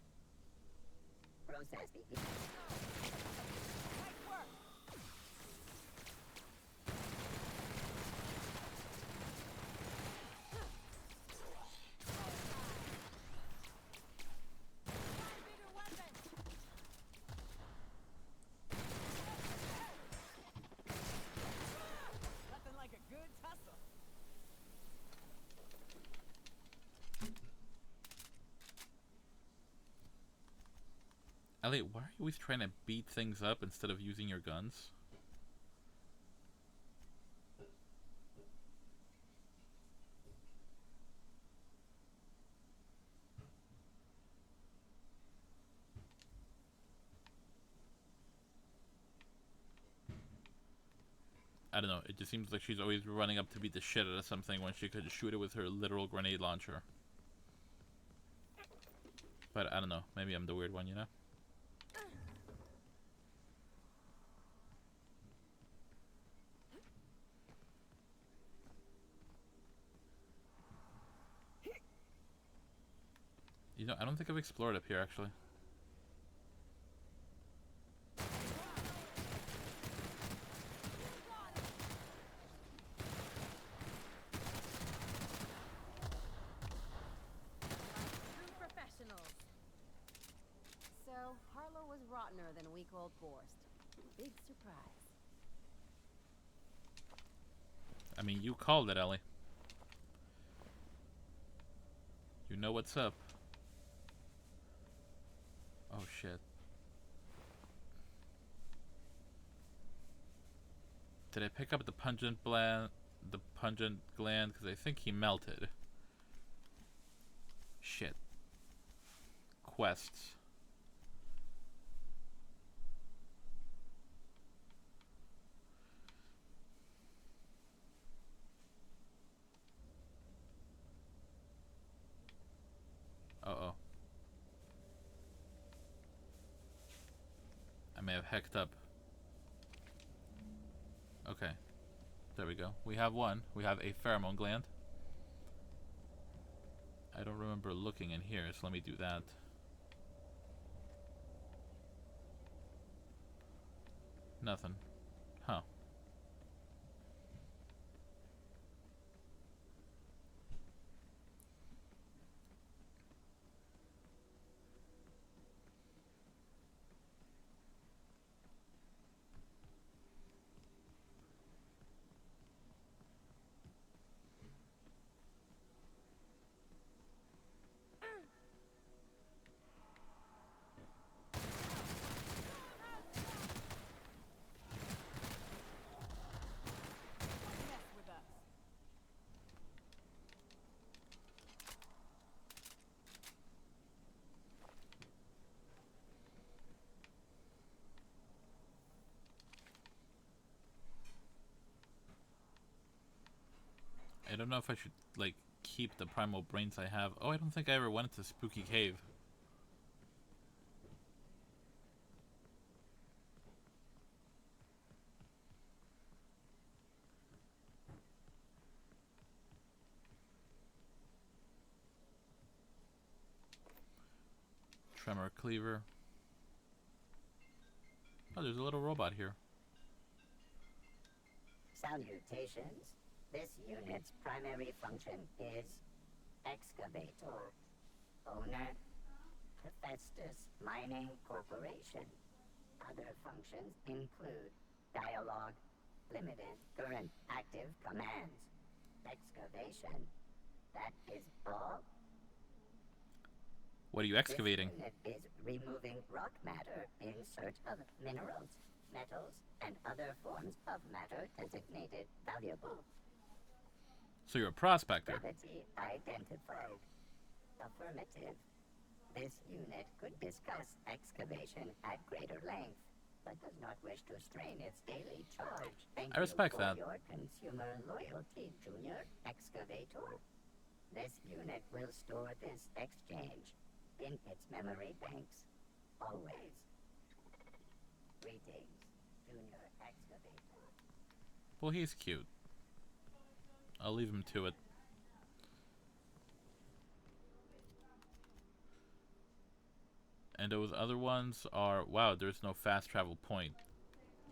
Nothing like a good tussle. Elliot, why are you always trying to beat things up instead of using your guns? I don't know, it just seems like she's always running up to beat the shit out of something when she could just shoot it with her literal grenade launcher. But I don't know, maybe I'm the weird one, you know? You know, I don't think I've explored up here, actually. True professionals. So, Harlow was rottener than a week-old Forrest. Big surprise. I mean, you called it, Ellie. You know what's up. Oh shit. Did I pick up the pungent gland? Because I think he melted. Shit. Quests. Uh-oh. I may have hecked up. Okay. There we go. We have one. We have a pheromone gland. I don't remember looking in here, so let me do that. Nothing. Huh. I don't know if I should, like, keep the primal brains I have. Oh, I don't think I ever went to Spooky Cave. Tremor Cleaver. Oh, there's a little robot here. Salutations. This unit's primary function is excavator. Owner, Hephaestus Mining Corporation. Other functions include dialogue, limited current active commands, excavation. That is all. What are you excavating? This unit is removing rock matter in search of minerals, metals, and other forms of matter designated valuable. So you're a prospector. Gravity identified. Affirmative. This unit could discuss excavation at greater length, but does not wish to strain its daily charge. Thank I respect you for that. your consumer loyalty, Junior Excavator. This unit will store this exchange in its memory banks. Always. Greetings, Junior Excavator. Well, he's cute. I'll leave him to it. And those other ones are... Wow, there's no fast travel point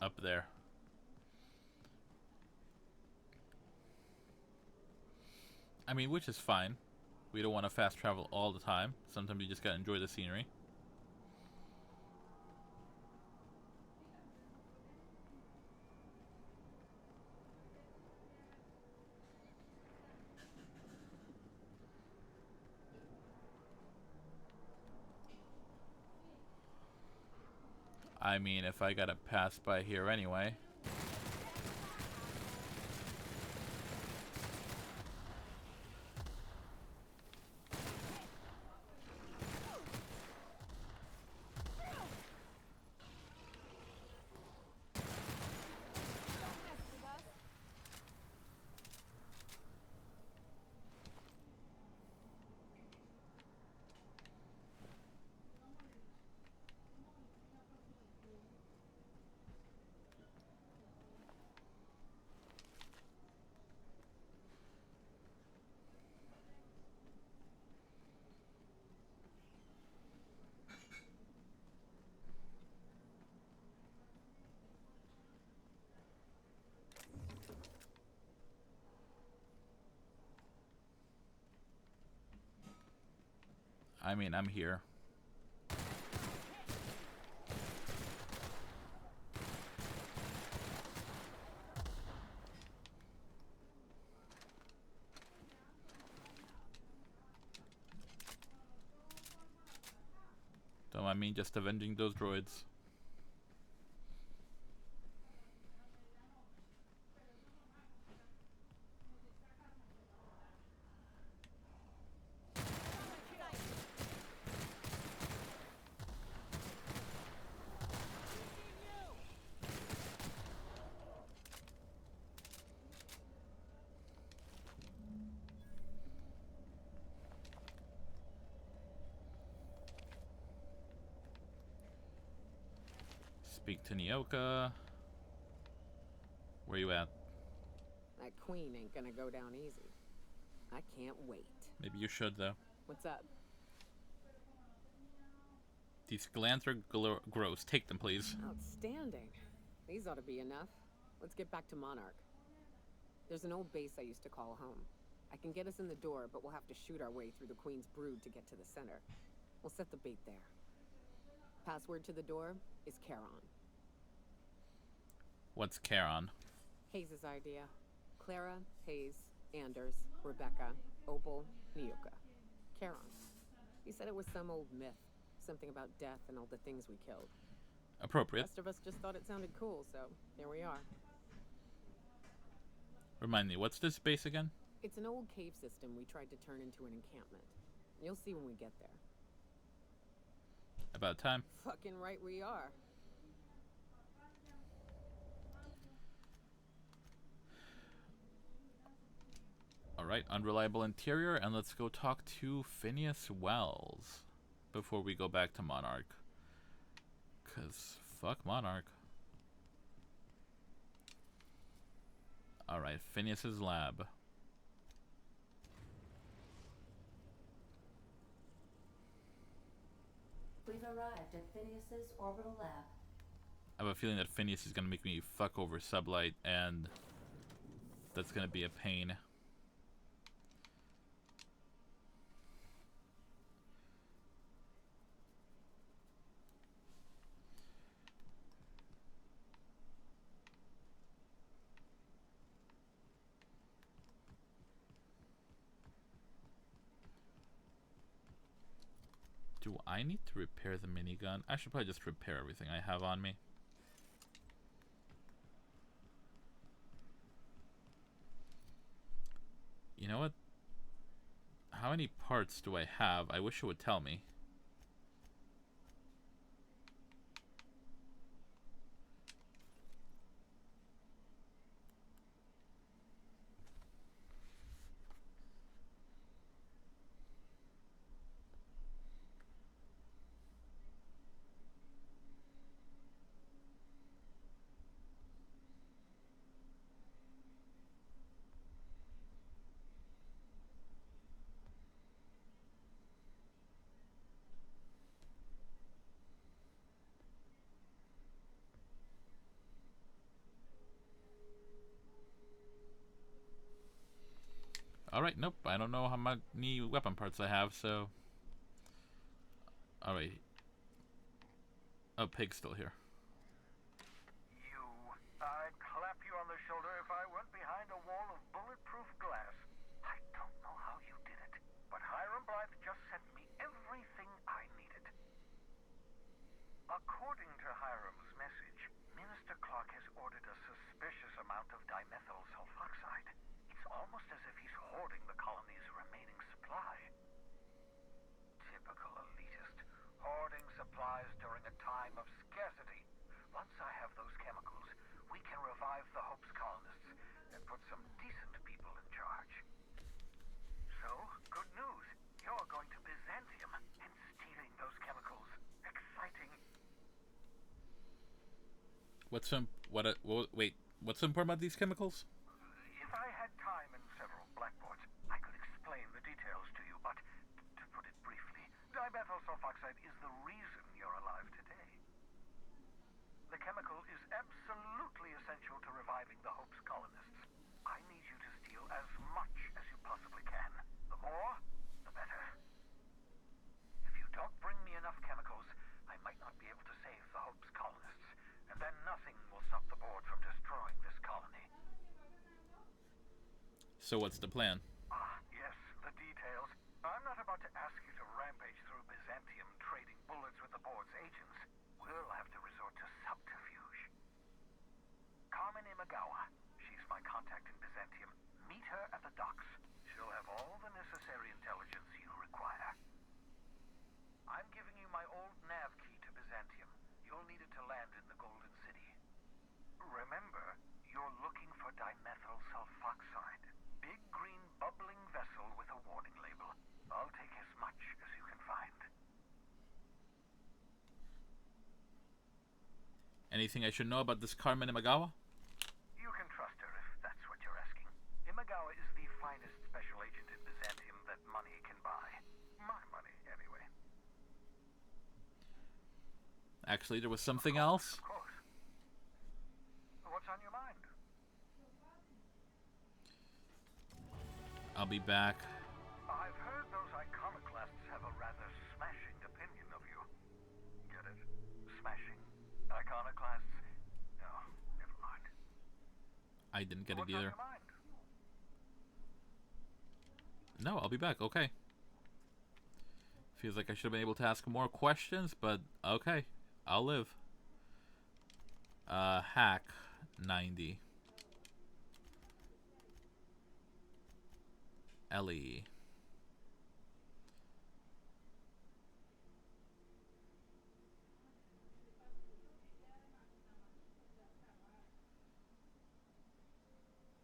up there. I mean, which is fine. We don't want to fast travel all the time. Sometimes you just gotta enjoy the scenery. I mean, if I gotta pass by here anyway. I mean, I'm here. Don't mind me just avenging those droids. Speak to Nyoka. Where you at? That queen ain't gonna go down easy. I can't wait. Maybe you should, though. What's up? These glands are gross. Take them, please. Outstanding. These ought to be enough. Let's get back to Monarch. There's an old base I used to call home. I can get us in the door, but we'll have to shoot our way through the Queen's brood to get to the center. We'll set the bait there. Password to the door is Charon. What's Charon? Hayes' idea. Clara, Hayes, Anders, Rebecca, Opal, Nyoka. Charon. He said it was some old myth. Something about death and all the things we killed. Appropriate. The rest of us just thought it sounded cool, so here we are. Remind me, what's this base again? It's an old cave system we tried to turn into an encampment. You'll see when we get there. About time. Fucking right we are. Alright, unreliable interior, and let's go talk to Phineas Wells before we go back to Monarch. Cause fuck Monarch. Alright, Phineas's lab. We've arrived at Phineas's orbital lab. I have a feeling that Phineas is gonna make me fuck over Sublight, and that's gonna be a pain. Do I need to repair the minigun? I should probably just repair everything I have on me. You know what? How many parts do I have? I wish it would tell me. Alright, nope. I don't know how many weapon parts I have, so... Alright. Oh, Pig's still here. I'd clap you on the shoulder if I weren't behind a wall of bulletproof glass. I don't know how you did it, but Hiram Blythe just sent me everything I needed. According to Hiram's message, Minister Clark has ordered a suspicious amount of dimethyl sulfoxide. It's almost as if he's hoarding the colony's remaining supply. Typical elitist, hoarding supplies during a time of scarcity. Once I have those chemicals, we can revive the Hope's colonists and put some decent people in charge. So, good news. You're going to Byzantium and stealing those chemicals. Exciting. What's what's important about these chemicals? If I had time and several blackboards, I could explain the details to you, but to put it briefly, dimethyl sulfoxide is the reason you're alive today. The chemical is absolutely essential to reviving the Hope's colonists. I need you to steal as much as you possibly can. The more, the better. If you don't bring me enough chemicals, I might not be able to save the Hope's colonists, and then nothing will stop the board from destroying this colony. So what's the plan? Yes, the details. I'm not about to ask you to rampage through Byzantium trading bullets with the board's agents. We'll have to resort to subterfuge. Carmen Imagawa. She's my contact in Byzantium. Meet her at the docks. She'll have all the necessary intelligence you require. I'm giving you my old nav key to Byzantium. You'll need it to land in the Golden City. Remember, you're looking for dimethyl sulfoxide. Big green bubbling vessel with a warning label. I'll take as much as you can find. Anything I should know about this Carmen Imagawa? You can trust her if that's what you're asking. Imagawa is the finest special agent in Byzantium that money can buy. My money, anyway. Actually, there was something else. Of course. What's on your mind? I'll be back. I've heard those iconoclasts have a rather smashing opinion of you. Get it? Smashing. Iconoclasts? No, never mind. I didn't get it What's either. on your mind? No, I'll be back. Okay. Feels like I should have been able to ask more questions, but okay. I'll live. Hack 90. Ellie.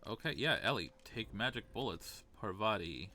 Okay, yeah, Ellie, take magic bullets. Parvati.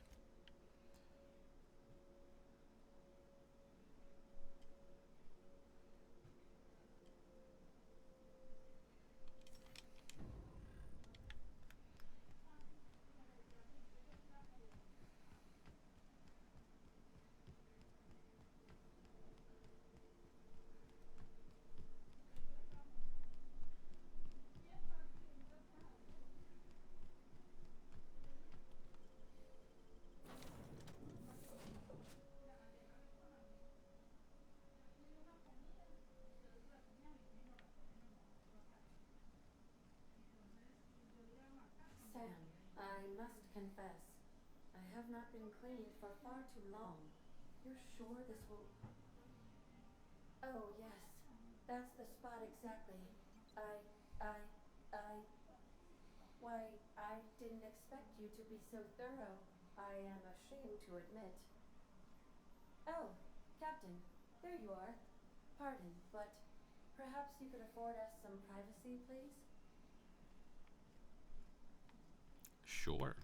Sam, I must confess, I have not been cleaned for far too long. You're sure this will... Oh, yes. That's the spot exactly. I... Why, I didn't expect you to be so thorough. I am ashamed to admit. Oh, Captain, there you are. Pardon, but perhaps you could afford us some privacy, please? Sure.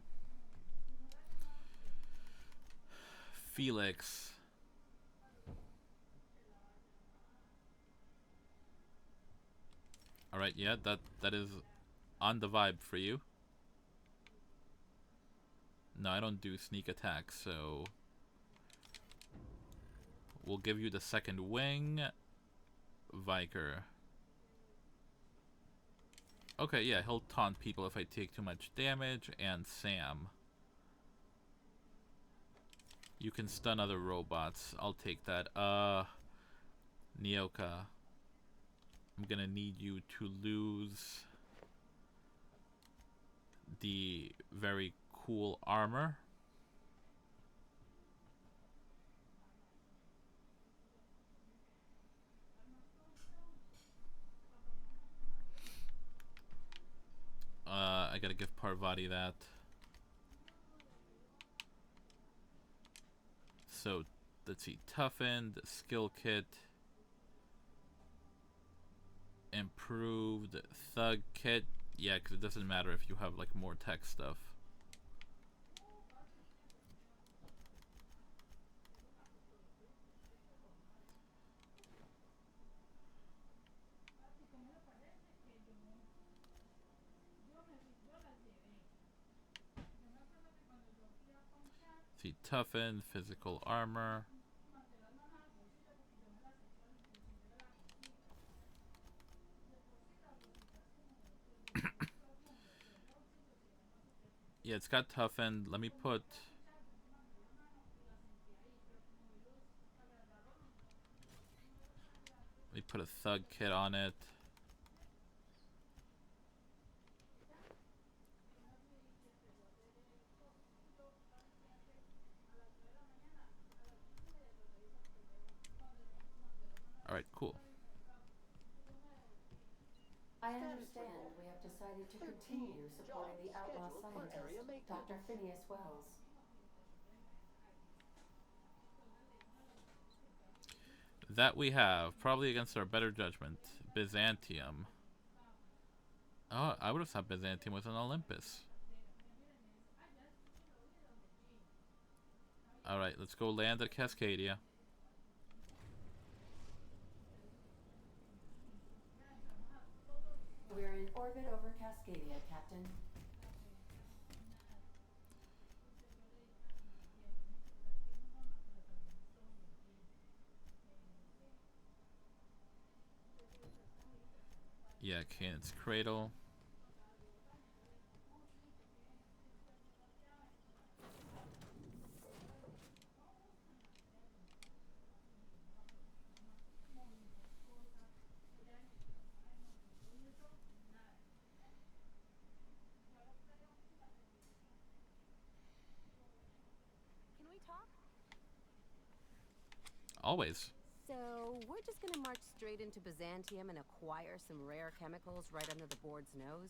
Felix. Alright, yeah, that is on the vibe for you. No, I don't do sneak attacks, so we'll give you the second wing. Viker. Okay, yeah, he'll taunt people if I take too much damage, and Sam. You can stun other robots. I'll take that. Nyoka. I'm gonna need you to lose the very cool armor. I gotta give Parvati that. So, let's see. Toughened, skill kit. Improved thug kit. Yeah, because it doesn't matter if you have like more tech stuff. See, toughened, physical armor. Yeah, it's got toughened. Let me put... Let me put a thug kit on it. Alright, cool. I understand we have decided to continue supporting the outlaw scientist, Dr. Phineas Wells. That we have, probably against our better judgment. Byzantium. Oh, I would have thought Byzantium was on Olympus. Alright, let's go land at Cascadia. We're in orbit over Cascadia, Captain. Yeah, Canaan's Cradle. Can we talk? Always. So, we're just gonna march straight into Byzantium and acquire some rare chemicals right under the board's nose?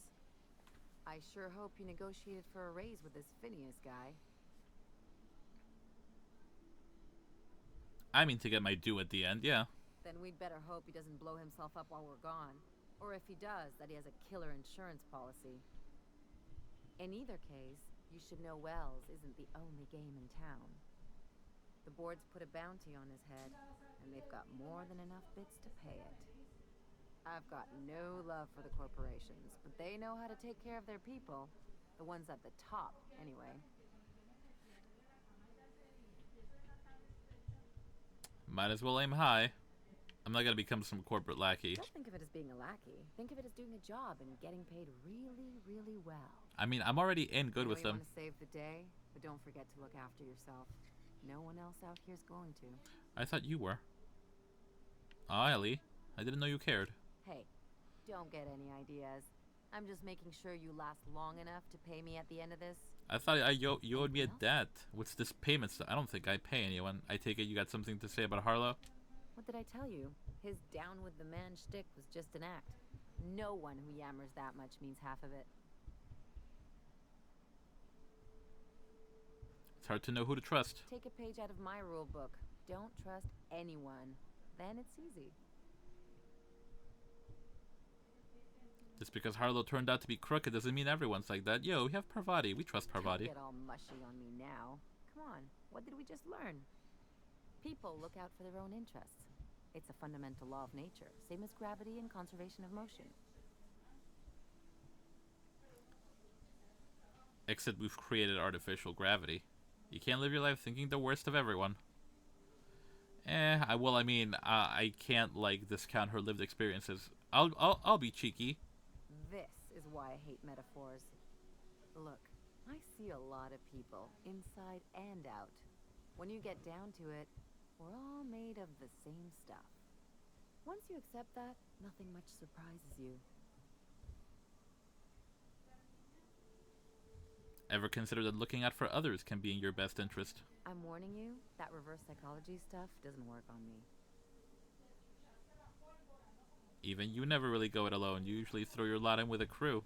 I sure hope you negotiated for a raise with this Phineas guy. I mean to get my due at the end, yeah. Then we'd better hope he doesn't blow himself up while we're gone. Or if he does, that he has a killer insurance policy. In either case, You should know Wells isn't the only game in town. The board's put a bounty on his head, and they've got more than enough bits to pay it. I've got no love for the corporations, but they know how to take care of their people. The ones at the top, anyway. Might as well aim high. I'm not gonna become some corporate lackey. Don't think of it as being a lackey. Think of it as doing a job and getting paid really, really well. I mean, I'm already in good with them. You want to save the day, but don't forget to look after yourself. No one else out here's going to. I thought you were. Oh, Ellie. I didn't know you cared. Hey, don't get any ideas. I'm just making sure you last long enough to pay me at the end of this. I thought you owed me a debt. What's this payment stuff? I don't think I pay anyone. I take it you got something to say about Harlow? What did I tell you? His down with the man shtick was just an act. No one who yammers that much means half of it. It's hard to know who to trust. Take a page out of my rule book. Don't trust anyone. Then it's easy. Just because Harlow turned out to be crooked doesn't mean everyone's like that. Yo, we have Parvati. We trust Parvati. Don't get all mushy on me now. Come on, what did we just learn? People look out for their own interests. It's a fundamental law of nature, same as gravity and conservation of motion. Except we've created artificial gravity. You can't live your life thinking the worst of everyone. I can't discount her lived experiences. I'll be cheeky. This is why I hate metaphors. Look, I see a lot of people, inside and out. When you get down to it, we're all made of the same stuff. Once you accept that, nothing much surprises you. Ever consider that looking out for others can be in your best interest? I'm warning you, that reverse psychology stuff doesn't work on me. Even you never really go it alone. You usually throw your lot in with a crew.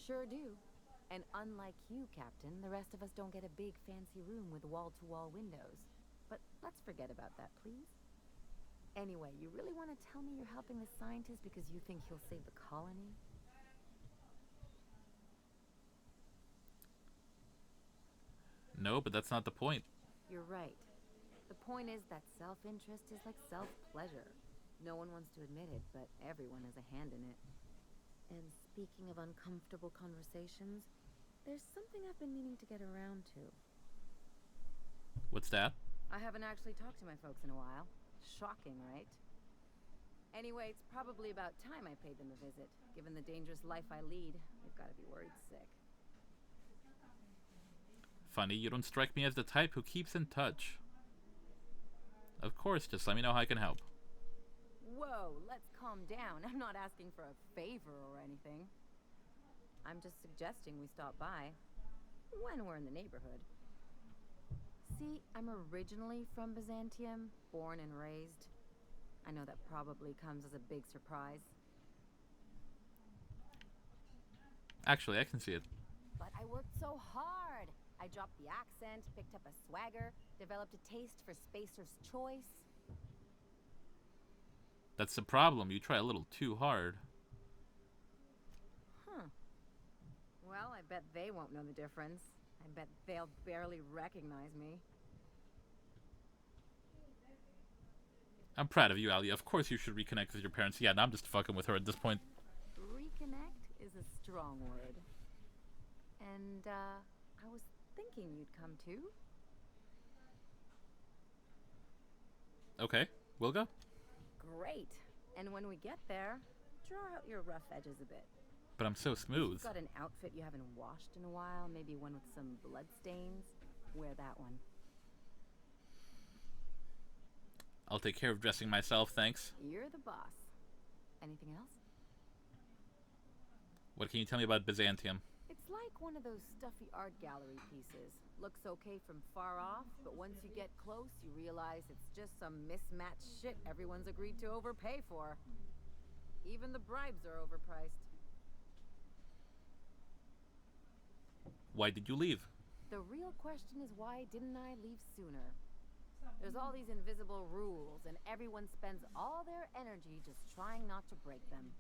Sure do. And unlike you, Captain, the rest of us don't get a big fancy room with wall-to-wall windows. But let's forget about that, please. Anyway, you really want to tell me you're helping the scientist because you think he'll save the colony? No, but that's not the point. You're right. The point is that self-interest is like self-pleasure. No one wants to admit it, but everyone has a hand in it. And speaking of uncomfortable conversations, there's something I've been meaning to get around to. What's that? I haven't actually talked to my folks in a while. Shocking, right? Anyway, it's probably about time I paid them a visit. Given the dangerous life I lead, they've got to be worried sick. Funny, you don't strike me as the type who keeps in touch. Of course, just let me know how I can help. Whoa, let's calm down. I'm not asking for a favor or anything. I'm just suggesting we stop by when we're in the neighborhood. See, I'm originally from Byzantium, born and raised. I know that probably comes as a big surprise. Actually, I can see it. But I worked so hard. I dropped the accent, picked up a swagger, developed a taste for Spacer's Choice. That's the problem. You try a little too hard. Huh. Well, I bet they won't know the difference. I bet they'll barely recognize me. I'm proud of you, Ali. Of course you should reconnect with your parents. Yeah, I'm just fucking with her at this point. Reconnect is a strong word. And, I was thinking you'd come too. Okay, we'll go. Great. And when we get there, draw out your rough edges a bit. But I'm so smooth. If you've got an outfit you haven't washed in a while, maybe one with some blood stains, wear that one. I'll take care of dressing myself, thanks. You're the boss. Anything else? What can you tell me about Byzantium? It's like one of those stuffy art gallery pieces. Looks okay from far off, but once you get close, you realize it's just some mismatched shit everyone's agreed to overpay for. Even the bribes are overpriced. Why did you leave? The real question is, why didn't I leave sooner? There's all these invisible rules, and everyone spends all their energy just trying not to break them.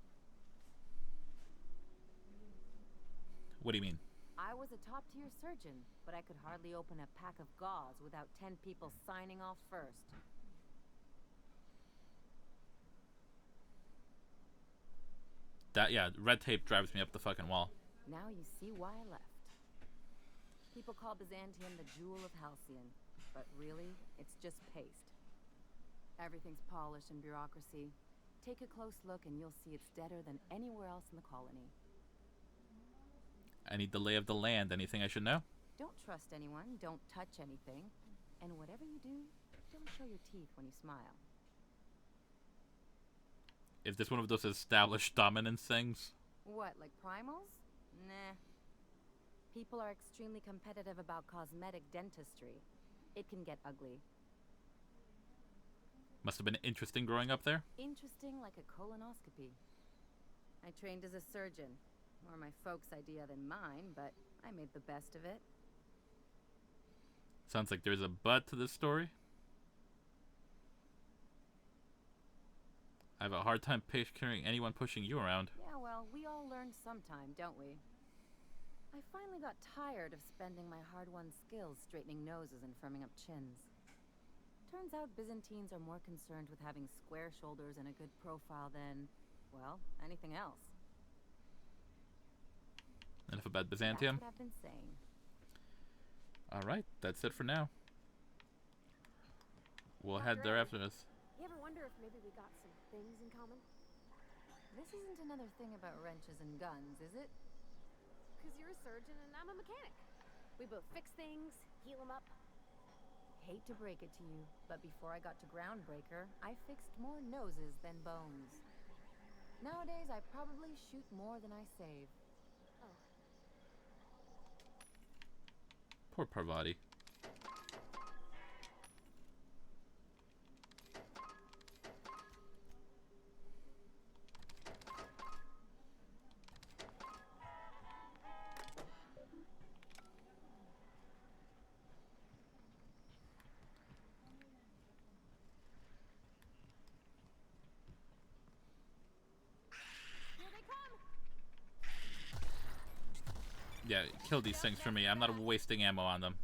What do you mean? I was a top-tier surgeon, but I could hardly open a pack of gauze without 10 people signing off first. Yeah, red tape drives me up the fucking wall. Now you see why I left. People call Byzantium the jewel of Halcyon, but really, it's just paste. Everything's polished and bureaucracy. Take a close look and you'll see it's deader than anywhere else in the colony. I need the lay of the land. Anything I should know? Don't trust anyone, don't touch anything, and whatever you do, don't show your teeth when you smile. Is this one of those established dominance things? What, like primals? Nah. People are extremely competitive about cosmetic dentistry. It can get ugly. Must have been interesting growing up there. Interesting like a colonoscopy. I trained as a surgeon. More my folks' idea than mine, but I made the best of it. Sounds like there's a but to this story. I have a hard time picturing anyone pushing you around. Yeah, well, we all learn sometime, don't we? I finally got tired of spending my hard-won skills straightening noses and firming up chins. Turns out Byzantines are more concerned with having square shoulders and a good profile than, well, anything else. Enough about Byzantium. That's what I've been saying. Alright, that's it for now. We'll head there after this. You ever wonder if maybe we got some things in common? This isn't another thing about wrenches and guns, is it? Because you're a surgeon and I'm a mechanic. We both fix things, heal them up. Hate to break it to you, but before I got to Groundbreaker, I fixed more noses than bones. Nowadays, I probably shoot more than I save. Oh. Poor Parvati. Yeah, kill these things for me. I'm not wasting ammo on them.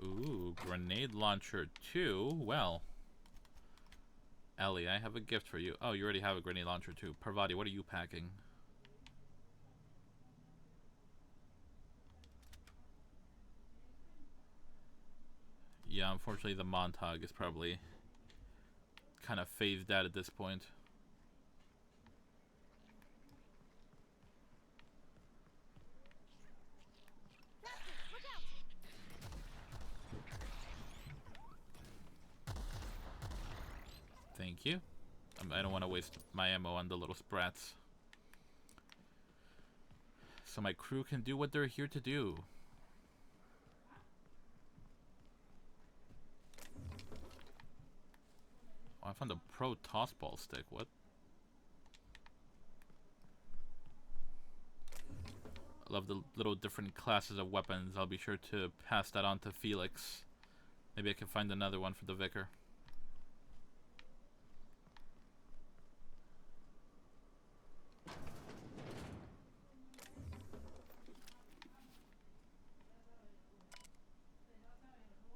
Ooh, grenade launcher 2. Well. Ellie, I have a gift for you. Oh, you already have a grenade launcher 2. Parvati, what are you packing? Yeah, unfortunately the Montag is probably kind of phased out at this point. Thank you. I don't want to waste my ammo on the little sprats. So my crew can do what they're here to do. Oh, I found a pro tossball stick. What? I love the little different classes of weapons. I'll be sure to pass that on to Felix. Maybe I can find another one for the vicar.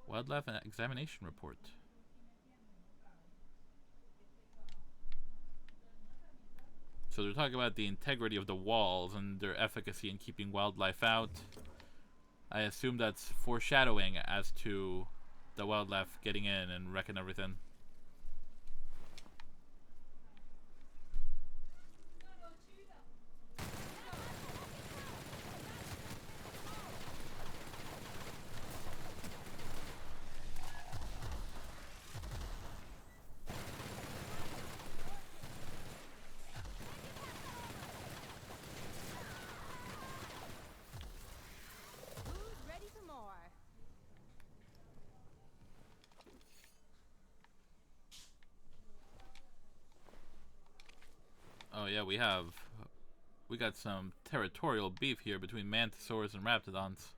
Wildlife examination report. So they're talking about the integrity of the walls and their efficacy in keeping wildlife out. I assume that's foreshadowing as to the wildlife getting in and wrecking everything. Oh yeah, we got some territorial beef here between mantisaurs and raptidons.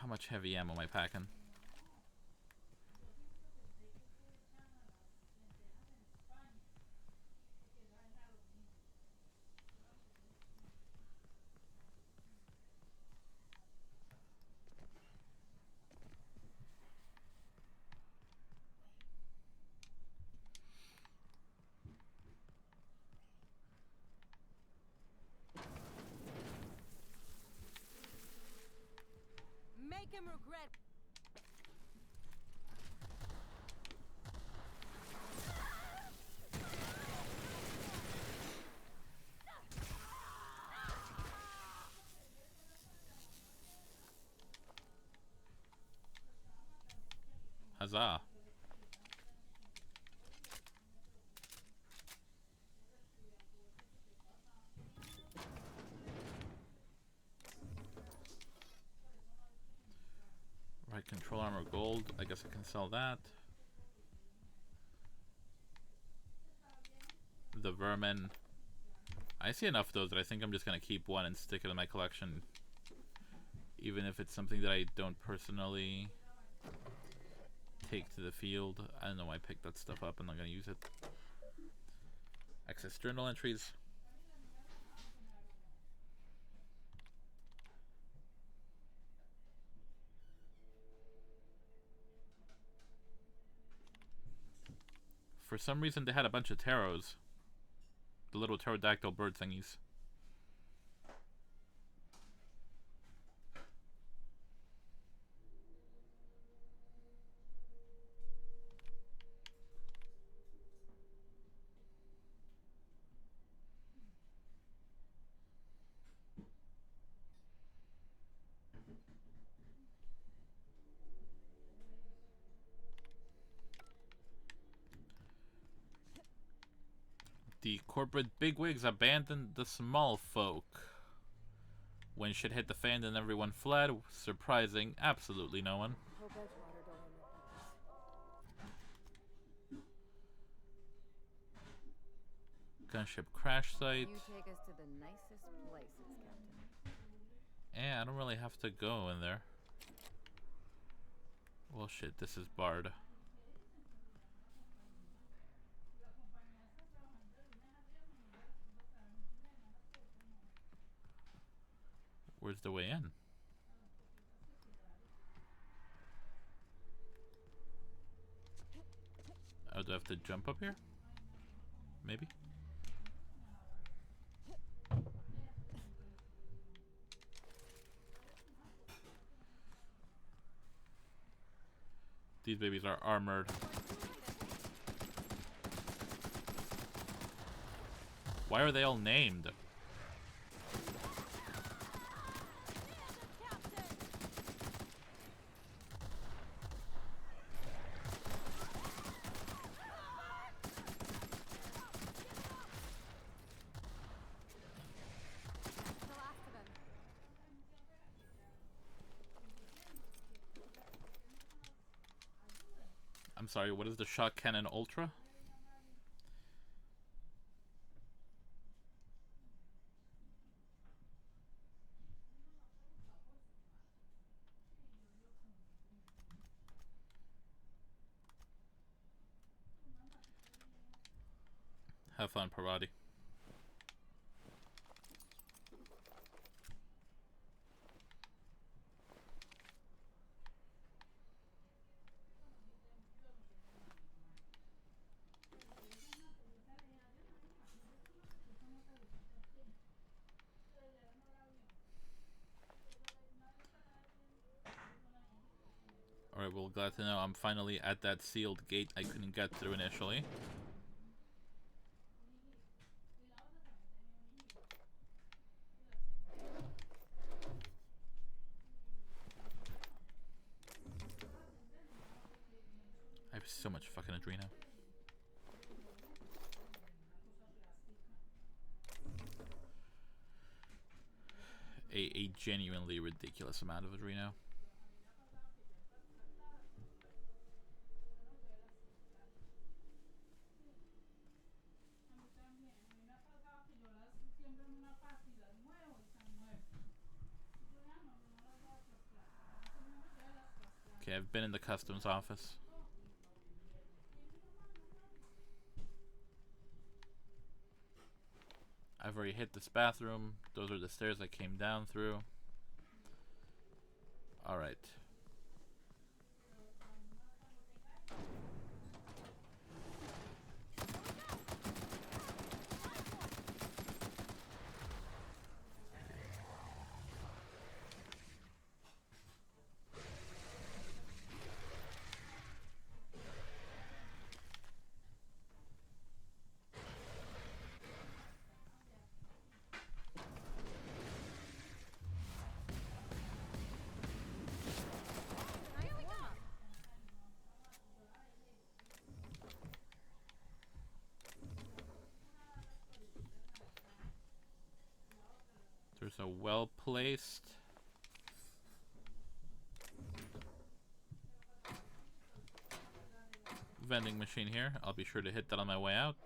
How much heavy ammo am I packing? Make him regret. Huzzah. Right, control armor gold. I guess I can sell that. The vermin. I see enough of those that I think I'm just gonna keep one and stick it in my collection. Even if it's something that I don't personally take to the field. I don't know why I picked that stuff up. I'm not gonna use it. Access journal entries. For some reason they had a bunch of taros. The little pterodactyl bird thingies. The corporate bigwigs abandoned the small folk. When shit hit the fan and everyone fled, surprising absolutely no one. Hope Edgewater don't end up like this. Gunship crash site. You take us to the nicest places, Captain. I don't really have to go in there. Well, shit, this is barred. Where's the way in? Oh, do I have to jump up here? Maybe? These babies are armored. Why are they all named? I'm sorry, what is the Shock Cannon Ultra? Have fun, Parvati. Alright, well, glad to know I'm finally at that sealed gate I couldn't get through initially. I have so much fucking Adreno. A genuinely ridiculous amount of Adreno. I've been in the customs office. I've already hit this bathroom. Those are the stairs I came down through. Alright. There's a well-placed vending machine here. I'll be sure to hit that on my way out.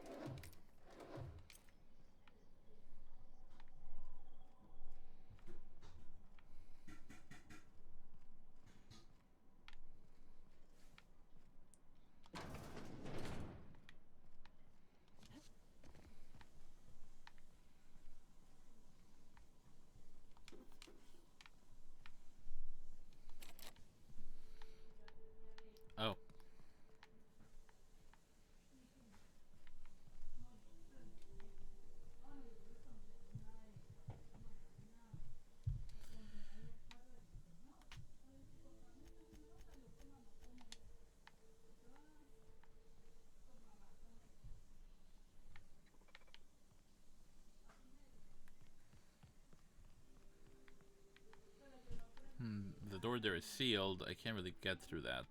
Oh. The door there is sealed. I can't really get through that.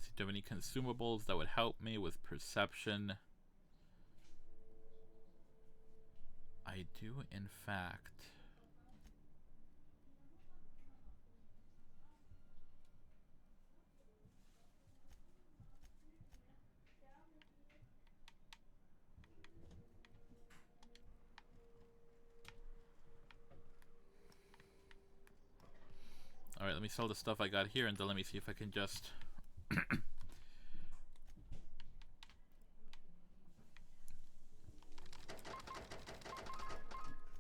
See, do I have any consumables that would help me with perception? I do, in fact. Alright, let me sell the stuff I got here and then let me see if I can just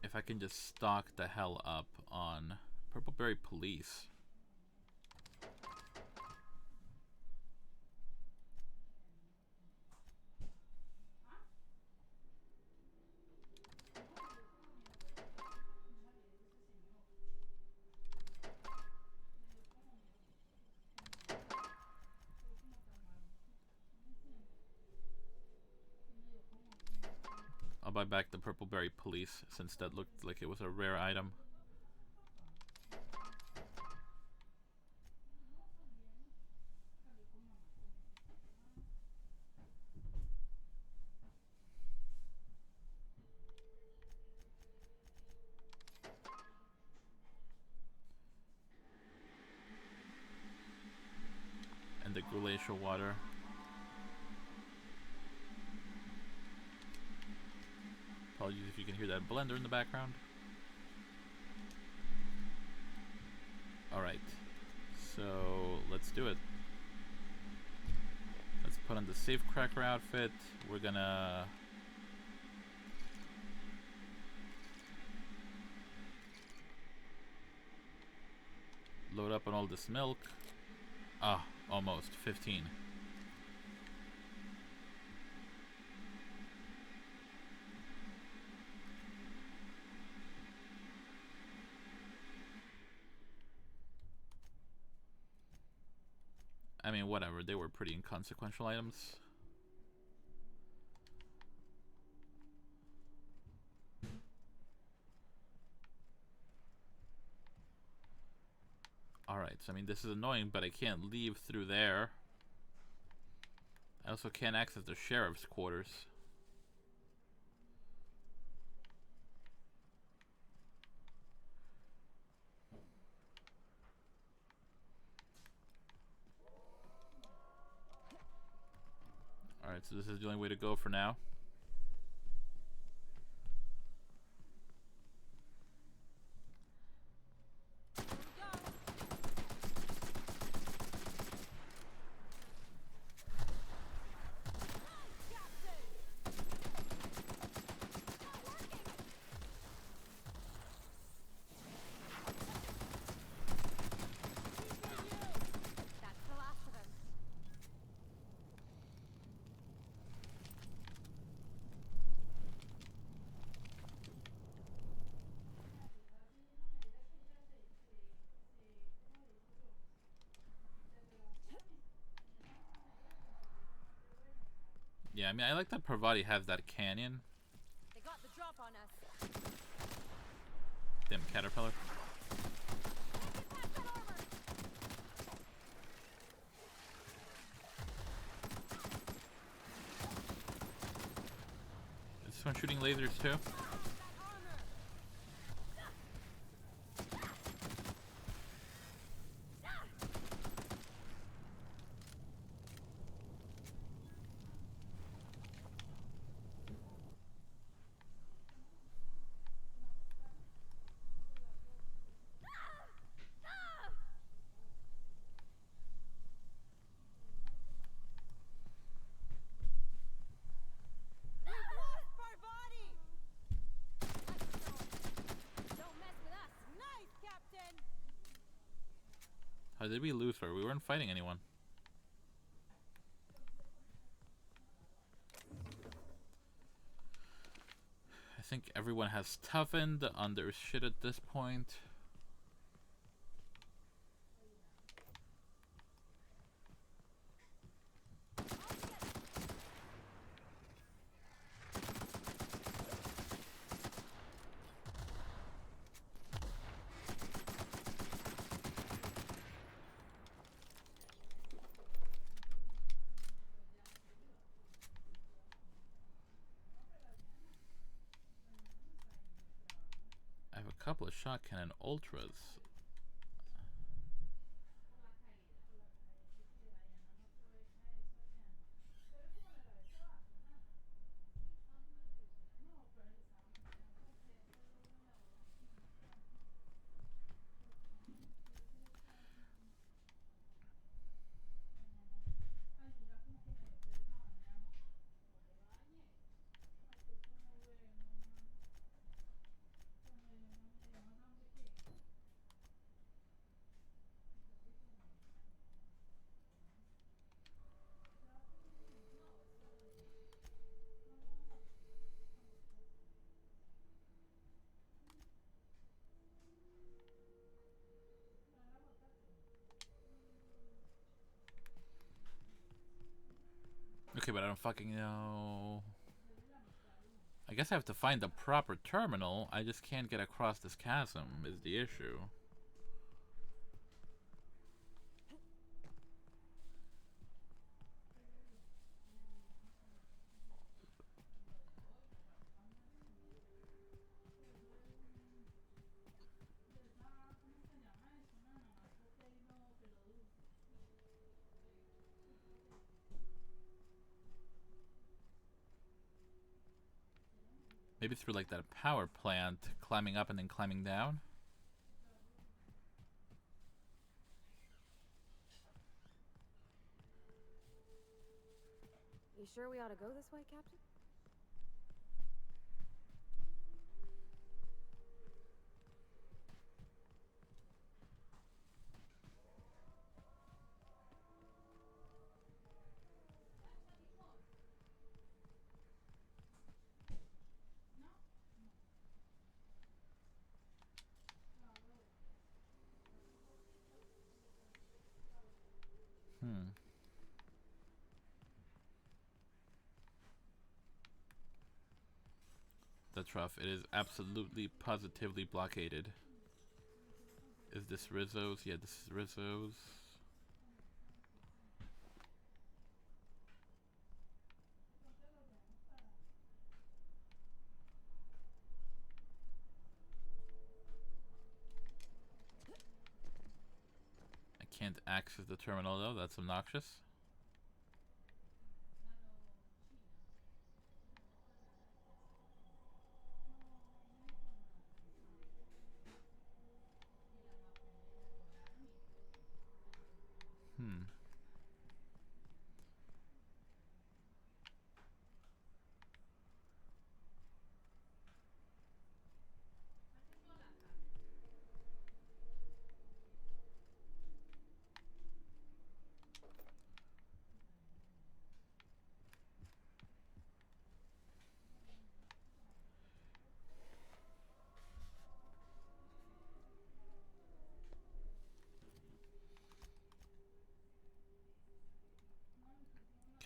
if I can just stock the hell up on Purpleberry Police. I'll buy back the Purpleberry Police since that looked like it was a rare item. And the glacial water. Apologies if you can hear that blender in the background. Alright, so let's do it. Let's put on the safecracker outfit. We're gonna load up on all this milk. Ah, almost 15. I mean, whatever, they were pretty inconsequential items. Alright, so I mean, this is annoying, but I can't leave through there. I also can't access the sheriff's quarters. Alright, so this is the only way to go for now. That's the last of them. Yeah, I mean, I like that Parvati has that canyon. They got the drop on us. Damn caterpillar. Is this one shooting lasers too? How did we lose her? We weren't fighting anyone. I think everyone has toughened on their shit at this point. I have a couple of shot cannon ultras. Okay, but I don't fucking know. I guess I have to find the proper terminal. I just can't get across this chasm is the issue. Maybe through like that power plant, climbing up and then climbing down. You sure we ought to go this way, Captain? That's rough. It is absolutely, positively blockaded. Is this Rizzo's? Yeah, this is Rizzo's. I can't access the terminal though. That's obnoxious.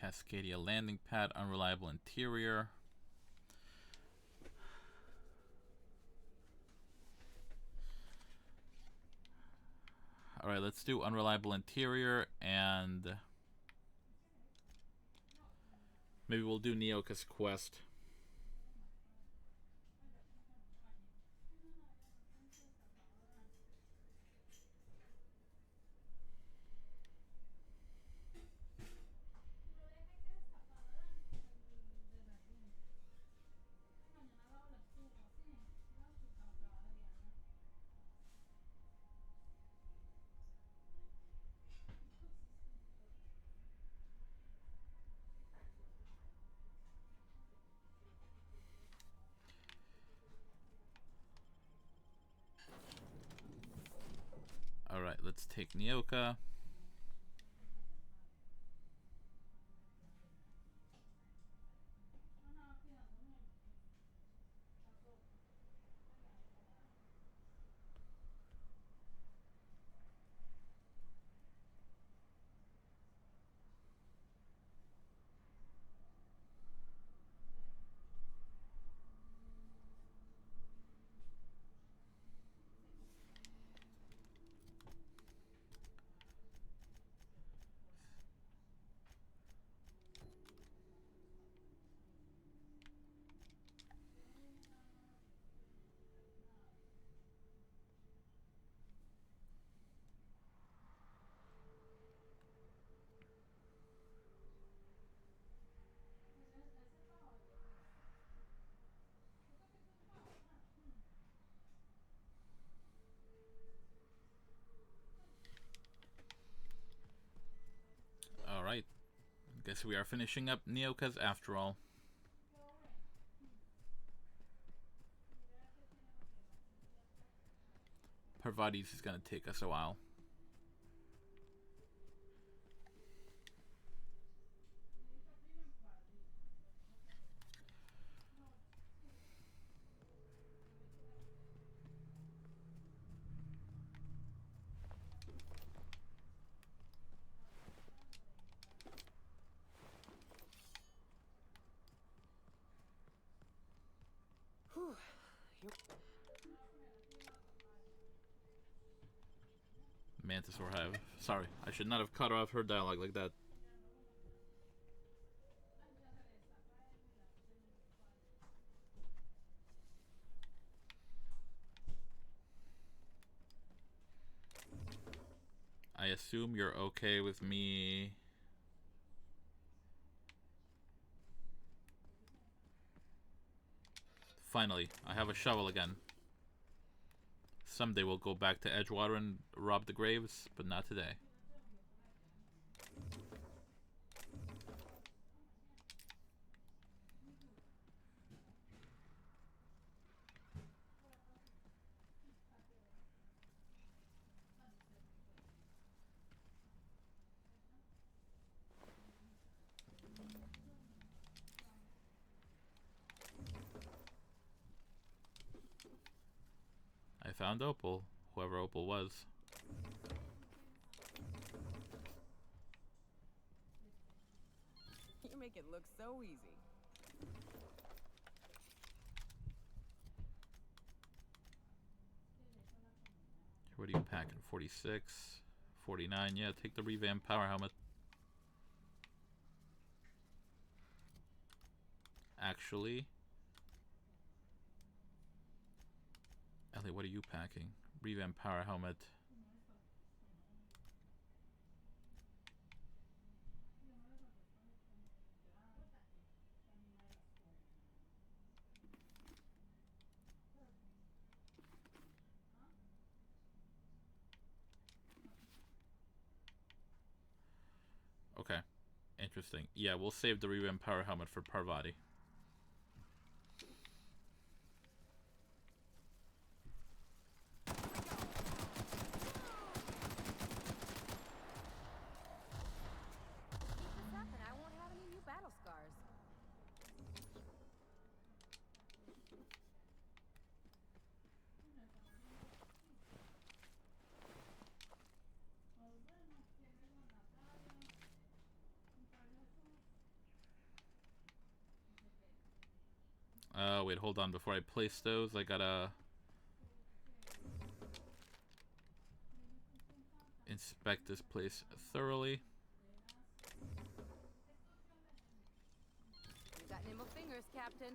Cascadia landing pad, unreliable interior. Alright, let's do unreliable interior, and maybe we'll do Nyoka's quest. Alright, let's take Nyoka. Alright. Guess we are finishing up Nyoka's after all. Parvati's is gonna take us a while. Whew. Mantisaur Hive. Sorry, I should not have cut off her dialogue like that. I assume you're okay with me. Finally, I have a shovel again. Someday we'll go back to Edgewater and rob the graves, but not today. I found Opal, whoever Opal was. You make it look so easy. What are you packing? 46, 49. Yeah, take the revamped power helmet. Actually, Ellie, what are you packing? Revamped power helmet. Okay, interesting. Yeah, we'll save the revamped power helmet for Parvati. Wait, hold on. Before I place those, I gotta inspect this place thoroughly. You got nimble fingers, Captain.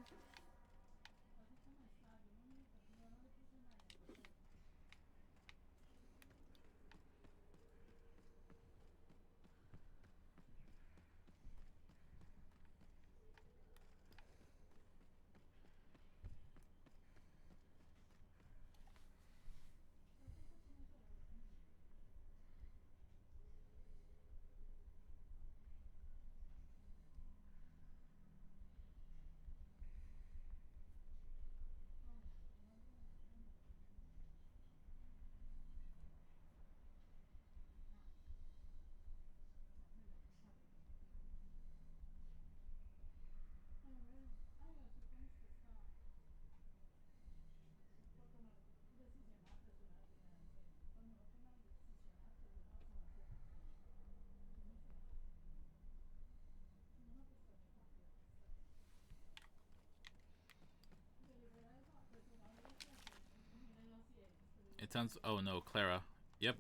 It sounds... Oh no, Clara. Yep.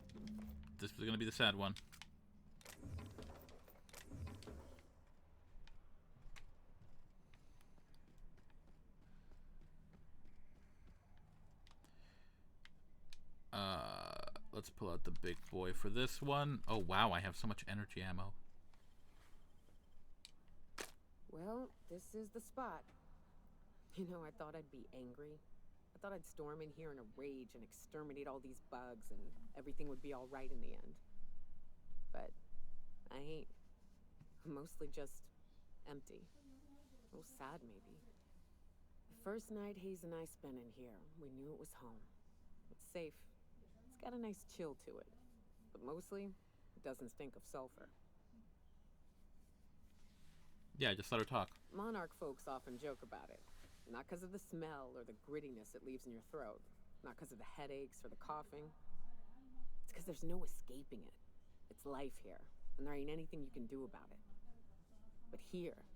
This is gonna be the sad one. Let's pull out the big boy for this one. Oh wow, I have so much energy ammo. Well, this is the spot. You know, I thought I'd be angry. I thought I'd storm in here in a rage and exterminate all these bugs and everything would be all right in the end. But I ain't. I'm mostly just empty. A little sad, maybe. The first night Hayes and I spent in here, we knew it was home. It's safe. It's got a nice chill to it. But mostly, it doesn't stink of sulfur. Yeah, just let her talk. Monarch folks often joke about it. Not because of the smell or the grittiness it leaves in your throat. Not because of the headaches or the coughing. It's because there's no escaping it. It's life here, and there ain't anything you can do about it. But here,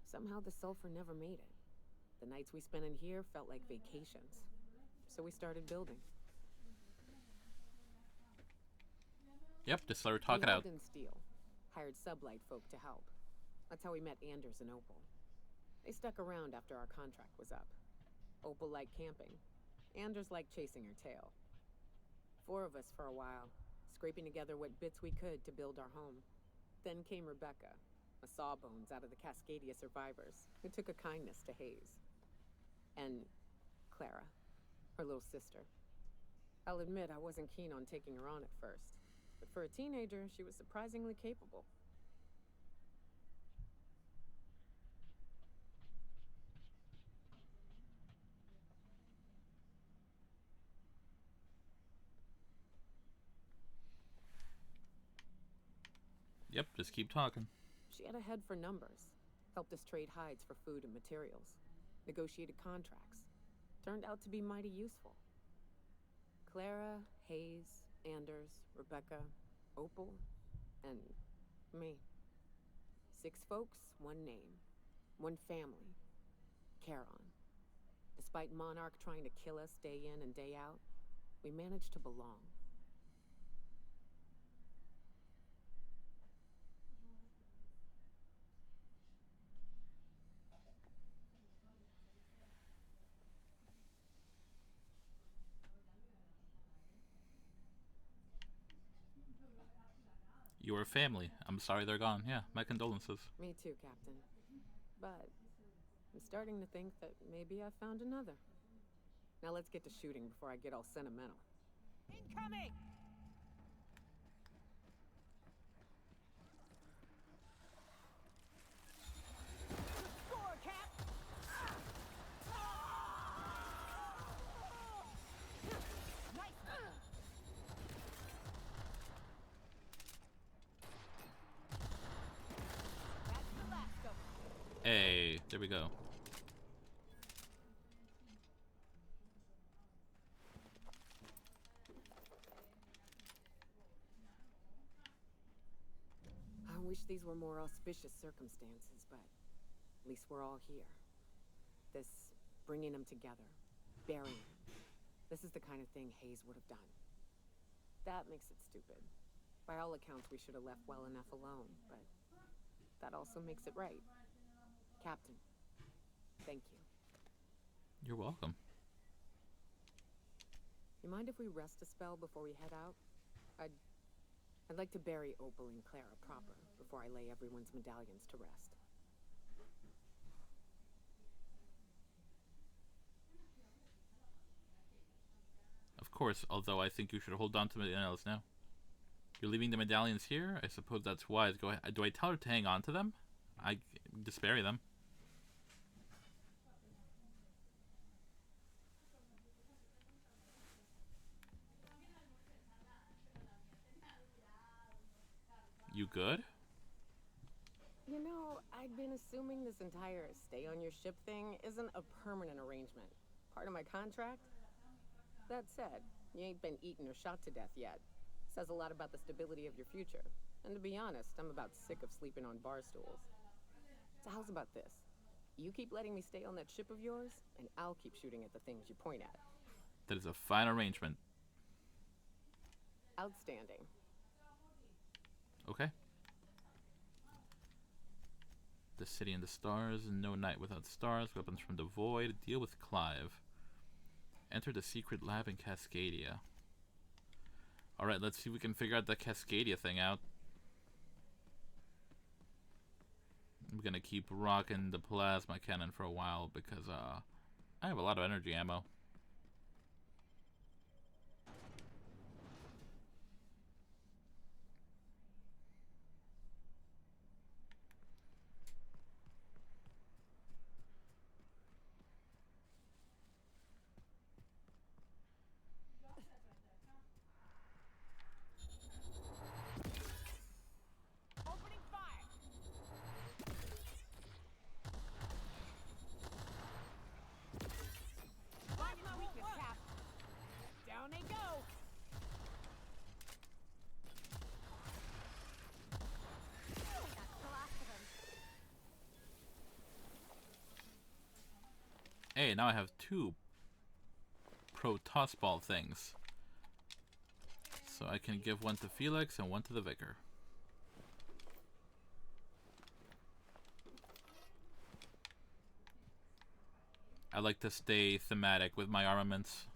somehow the sulfur never made it. The nights we spent in here felt like vacations. So we started building. Yep, just let her talk it out. We hauled in steel. Hired sublight folk to help. That's how we met Anders and Opal. They stuck around after our contract was up. Opal liked camping. Anders liked chasing her tail. 4 of us for a while, scraping together what bits we could to build our home. Then came Rebecca, a sawbones out of the Cascadia survivors, who took a kindness to Hayes. And Clara, her little sister. I'll admit I wasn't keen on taking her on at first, but for a teenager, she was surprisingly capable. Yep, just keep talking. She had a head for numbers, helped us trade hides for food and materials, negotiated contracts. Turned out to be mighty useful. Clara, Hayes, Anders, Rebecca, Opal, and me. 6 folks, 1 name, 1 family. Charon. Despite Monarch trying to kill us day in and day out, we managed to belong. You were family. I'm sorry they're gone. Yeah, my condolences. Me too, Captain. But I'm starting to think that maybe I found another. Now let's get to shooting before I get all sentimental. Incoming! Score, Cap! Nice! That's the last of them. Hey, there we go. I wish these were more auspicious circumstances, but at least we're all here. This bringing them together, burying them. This is the kind of thing Hayes would have done. That makes it stupid. By all accounts, we should have left well enough alone, but that also makes it right. Captain, thank you. You're welcome. You mind if we rest a spell before we head out? I'd like to bury Opal and Clara proper before I lay everyone's medallions to rest. Of course, although I think you should hold on to the medallions now. You're leaving the medallions here? I suppose that's wise. Go ahead. Do I tell her to hang on to them? I just bury them. You good? You know, I'd been assuming this entire stay on your ship thing isn't a permanent arrangement. Part of my contract? That said, you ain't been eaten or shot to death yet. Says a lot about the stability of your future. And to be honest, I'm about sick of sleeping on bar stools. So how's about this? You keep letting me stay on that ship of yours, and I'll keep shooting at the things you point at. That is a fine arrangement. Outstanding. Okay. The City and the Stars, No Night Without Stars, Weapons from the Void, Deal with Clive. Enter the secret lab in Cascadia. Alright, let's see if we can figure out that Cascadia thing out. I'm gonna keep rocking the plasma cannon for a while because I have a lot of energy ammo. Down they go! Hey, now I have 2 pro toss ball things. So I can give one to Felix and one to the Vicar. I like to stay thematic with my armaments.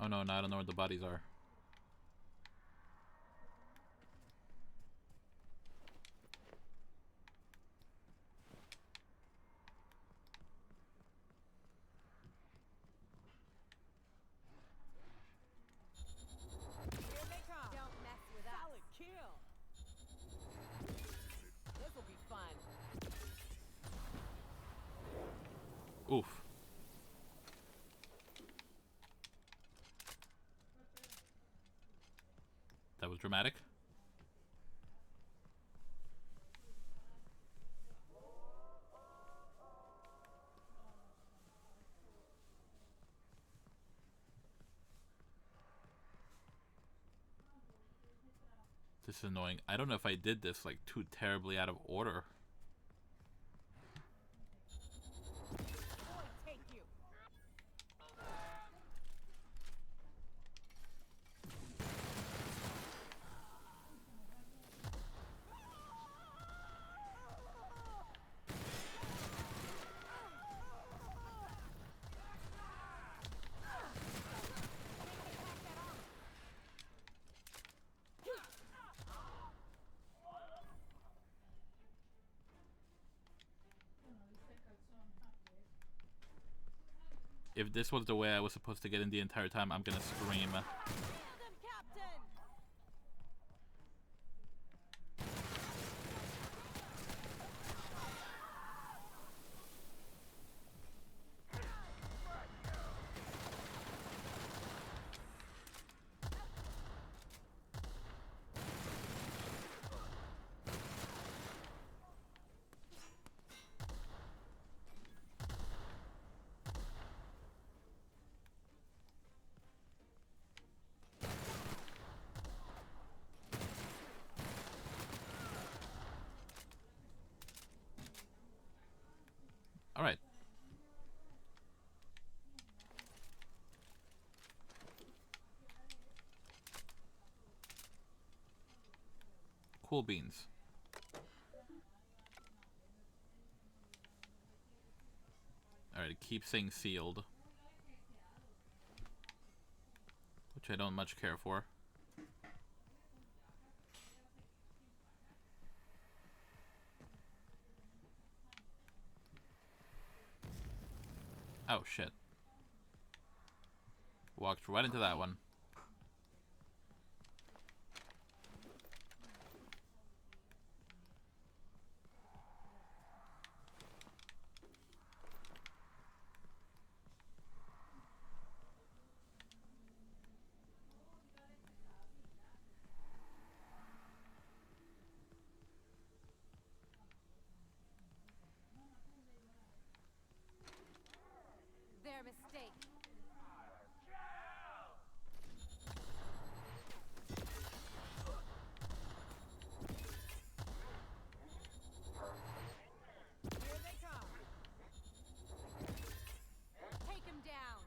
Oh no, now I don't know where the bodies are. Here they come! Don't mess with us. Solid kill! This'll be fun. Oof. That was dramatic. This is annoying. I don't know if I did this like too terribly out of order. Take you. if this was the way I was supposed to get in the entire time, I'm gonna scream. Alright. Cool beans. Alright, keep saying sealed. Which I don't much care for. Oh shit. Walked right into that one. Their mistake. Here they come. Take him down.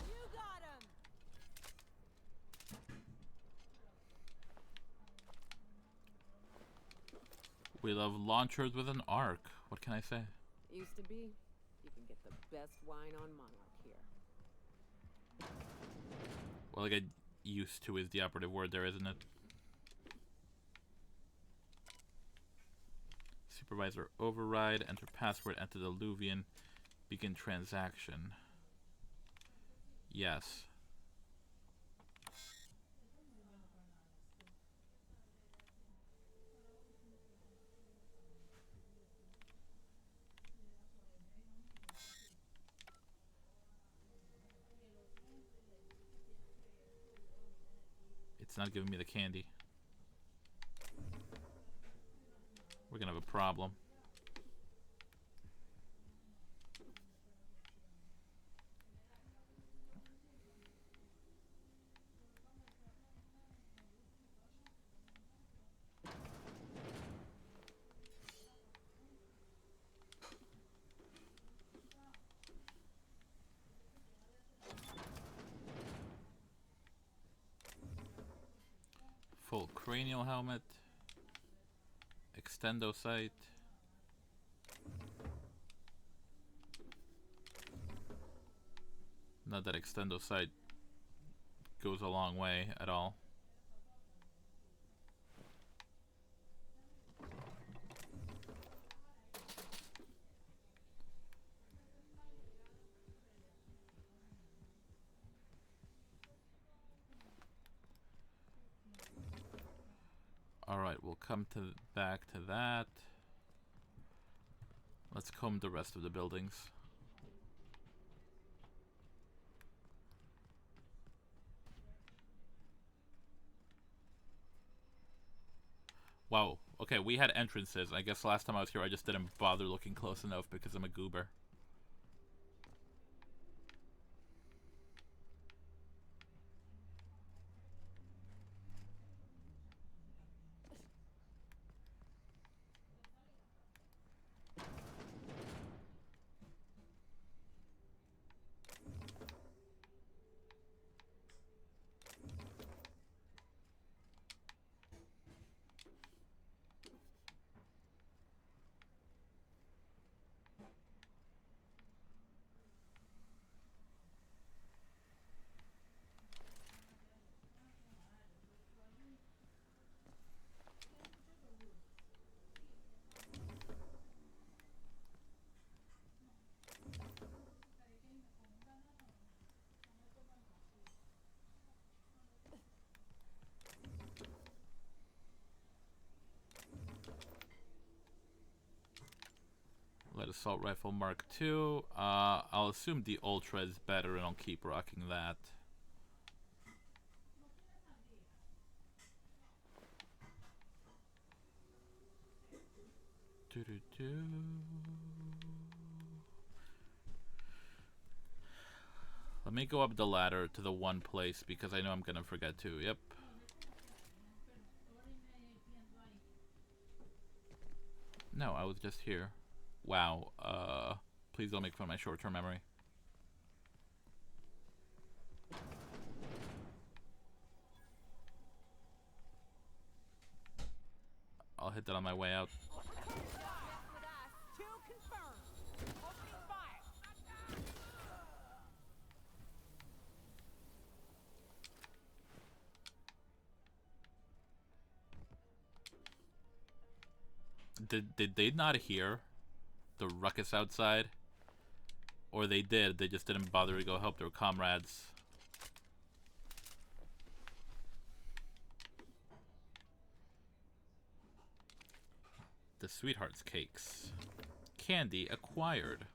You got him. We love launchers with an arc. What can I say? Used to be. You can get the best wine on Monarch here. Well, get used to is the operative word there, isn't it? Supervisor override, enter password, enter the Luvian, begin transaction. Yes. It's not giving me the candy. We're gonna have a problem. Full cranial helmet. Extendo sight. Not that extendo sight goes a long way at all. Alright, we'll come back to that. Let's comb the rest of the buildings. Wow. Okay, we had entrances. I guess last time I was here I just didn't bother looking close enough because I'm a goober. Light Assault Rifle Mark II. I'll assume the Ultra is better, and I'll keep rocking that. Let me go up the ladder to the one place because I know I'm gonna forget to. Yep. No, I was just here. Wow. Please don't make fun of my short-term memory. I'll hit that on my way out. Did they not hear the ruckus outside? Or they did, they just didn't bother to go help their comrades. The Sweetheart's Cakes. Candy acquired.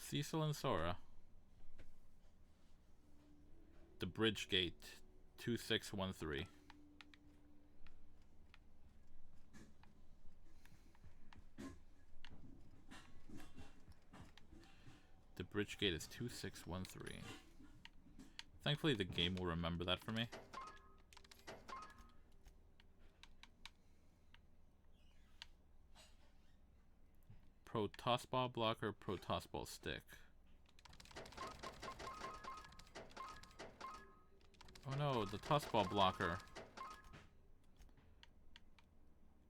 Cecil and Sora. The Bridge Gate 2613. The Bridge Gate is 2613. Thankfully the game will remember that for me. Pro Tossball Blocker, Pro Tossball Stick. Oh no, the Tossball Blocker.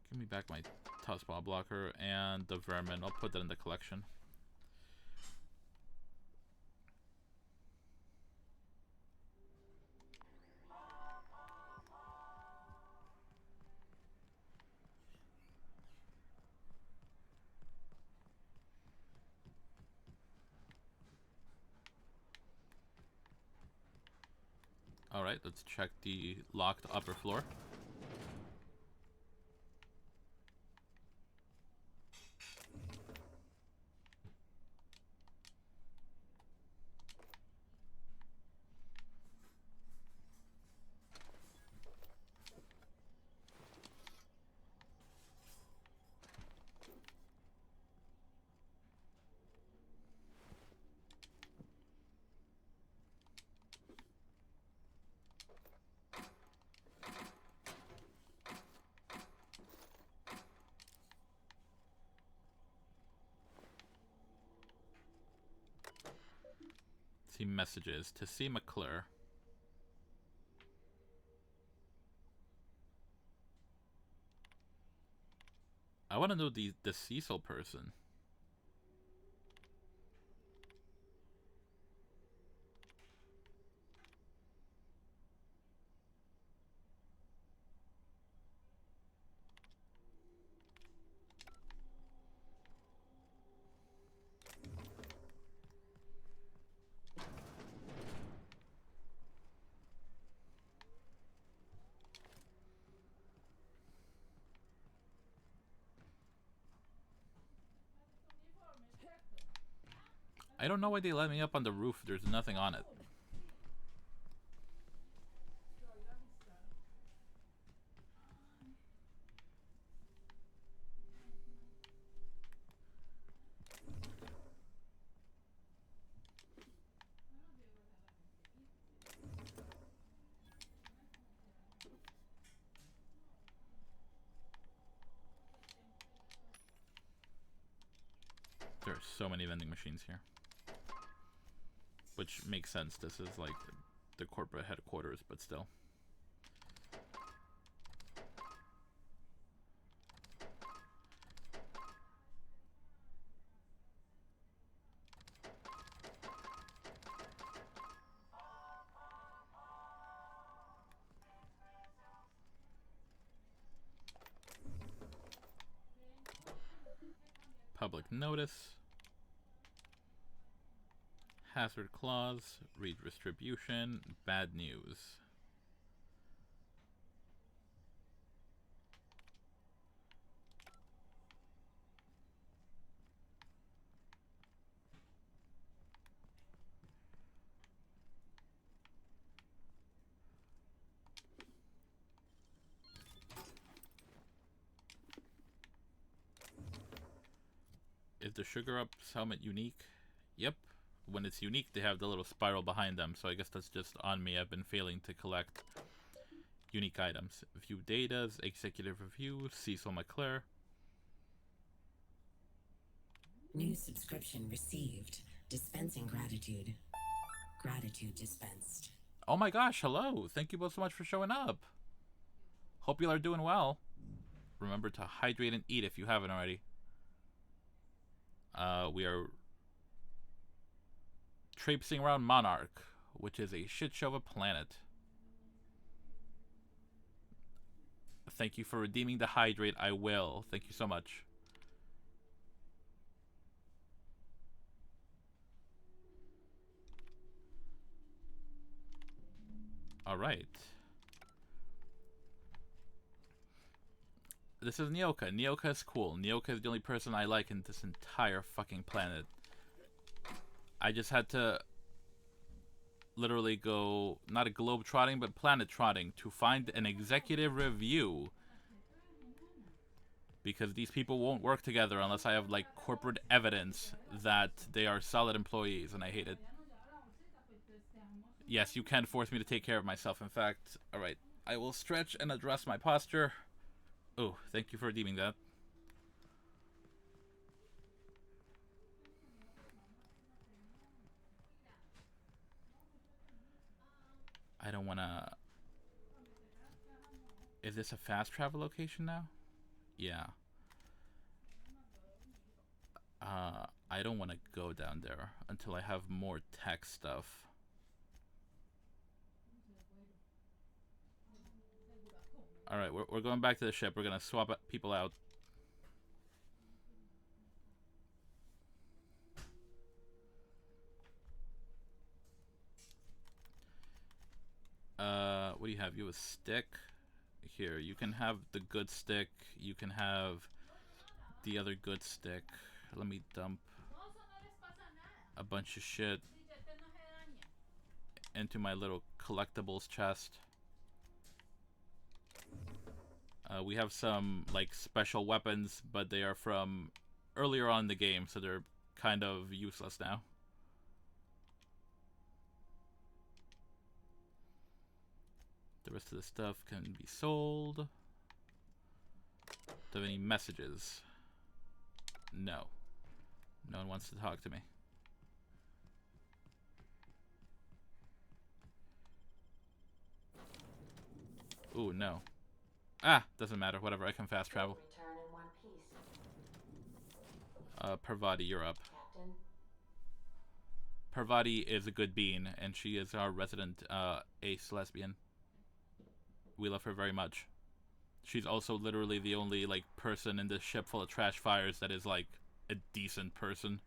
Give me back my Tossball Blocker and the Vermin. I'll put that in the collection. Alright, let's check the locked upper floor. See messages to see McClure. I want to know the Cecil person. I don't know why they let me up on the roof. There's nothing on it. There are so many vending machines here. Which makes sense. This is like the corporate headquarters, but still. public notice. Hazard clause, read distribution, bad news. Is the Sugar Up's helmet unique? Yep. When it's unique, they have the little spiral behind them, so I guess that's just on me. I've been failing to collect unique items. View datas, executive review, Cecil McClure. New subscription received. Dispensing gratitude. Gratitude dispensed. Oh my gosh, hello. Thank you both so much for showing up. Hope you are doing well. Remember to hydrate and eat if you haven't already. We are traipsing around Monarch, which is a shit show of a planet. Thank you for redeeming the hydrate. I will. Thank you so much. Alright. This is Nyoka. Nyoka is cool. Nyoka is the only person I like in this entire fucking planet. I just had to literally go, not a globe trotting, but planet trotting to find an executive review. Because these people won't work together unless I have, like, corporate evidence that they are solid employees, and I hate it. Yes, you can force me to take care of myself. In fact, alright, I will stretch and address my posture. Oh, thank you for redeeming that. I don't wanna... Is this a fast travel location now? Yeah. I don't want to go down there until I have more tech stuff. Alright, we're going back to the ship. We're gonna swap people out. What do you have? You have a stick? Here, you can have the good stick. You can have the other good stick. Let me dump a bunch of shit into my little collectibles chest. We have some, like, special weapons, but they are from earlier on in the game, so they're kind of useless now. The rest of the stuff can be sold. Do you have any messages? No. No one wants to talk to me. Ooh, no. Ah, doesn't matter. Whatever, I can fast travel. Return in one piece. Parvati, you're up. Captain. Parvati is a good bean, and she is our resident ace lesbian. We love her very much. She's also literally the only, like, person in this ship full of trash fires that is, like, a decent person.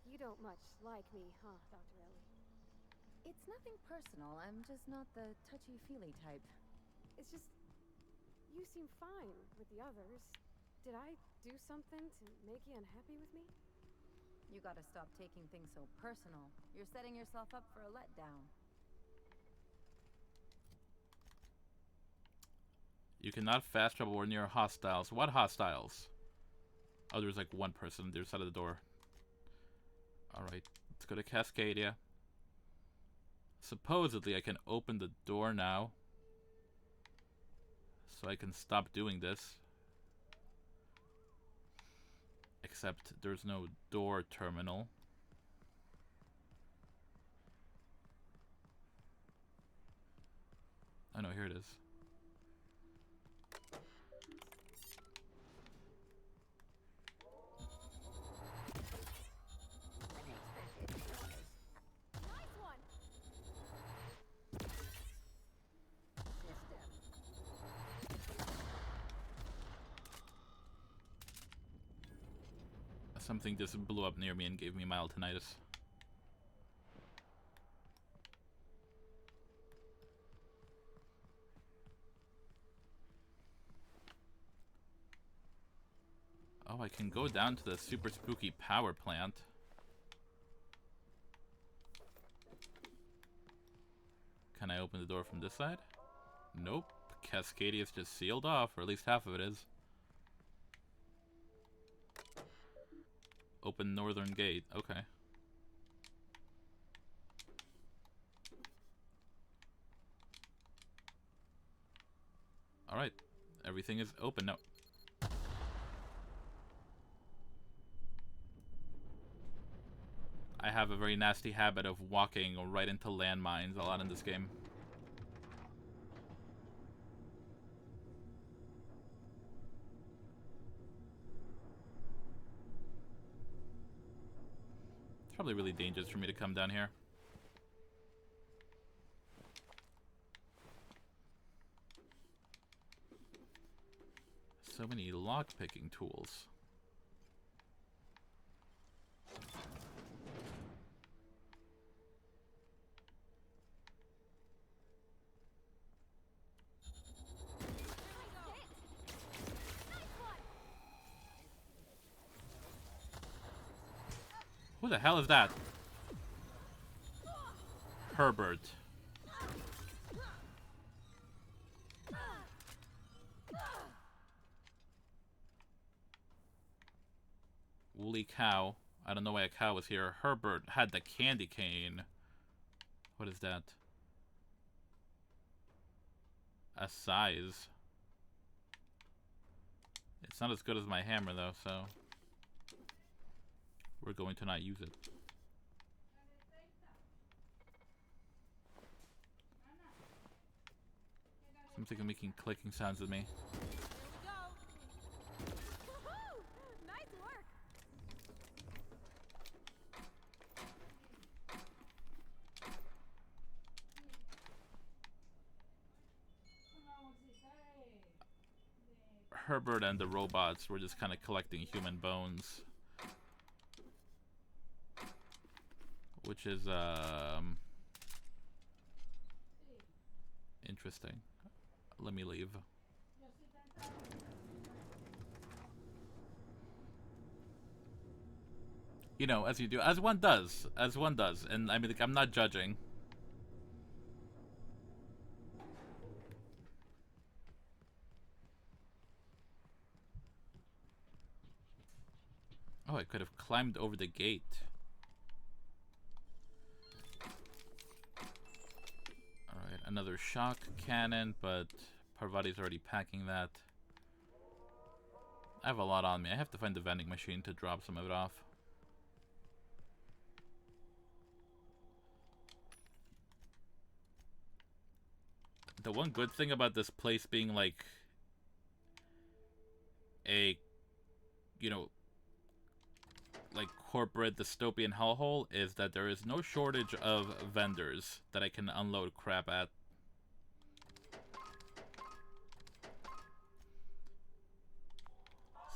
You don't much like me, huh, Dr. Ellie? It's nothing personal. I'm just not the touchy-feely type. It's just... you seem fine with the others. Did I do something to make you unhappy with me? You gotta stop taking things so personal. You're setting yourself up for a letdown. You cannot fast travel or near hostiles. What hostiles? Oh, there's like one person on the other side of the door. Alright, let's go to Cascadia. Supposedly I can open the door now. So I can stop doing this. Except there's no door terminal. Oh no, here it is. Nice one! Something just blew up near me and gave me mild tinnitus. Oh, I can go down to the super spooky power plant. Can I open the door from this side? Nope. Cascadia is just sealed off, or at least half of it is. Open northern gate. Okay. Alright. Everything is open now. I have a very nasty habit of walking right into landmines a lot in this game. It's probably really dangerous for me to come down here. So many lock-picking tools. Who the hell is that? Herbert. Woolly cow. I don't know why a cow was here. Herbert had the candy cane. What is that? A size. It's not as good as my hammer though, so we're going to not use it. Something making clicking sounds with me. Nice work. Herbert and the robots were just kind of collecting human bones. Which is, interesting. Let me leave. You know, as you do, as one does, and I mean, like, I'm not judging. Oh, I could have climbed over the gate. Alright, another shock cannon, but Parvati's already packing that. I have a lot on me. I have to find the vending machine to drop some of it off. The one good thing about this place being like a, you know, like corporate dystopian hellhole is that there is no shortage of vendors that I can unload crap at.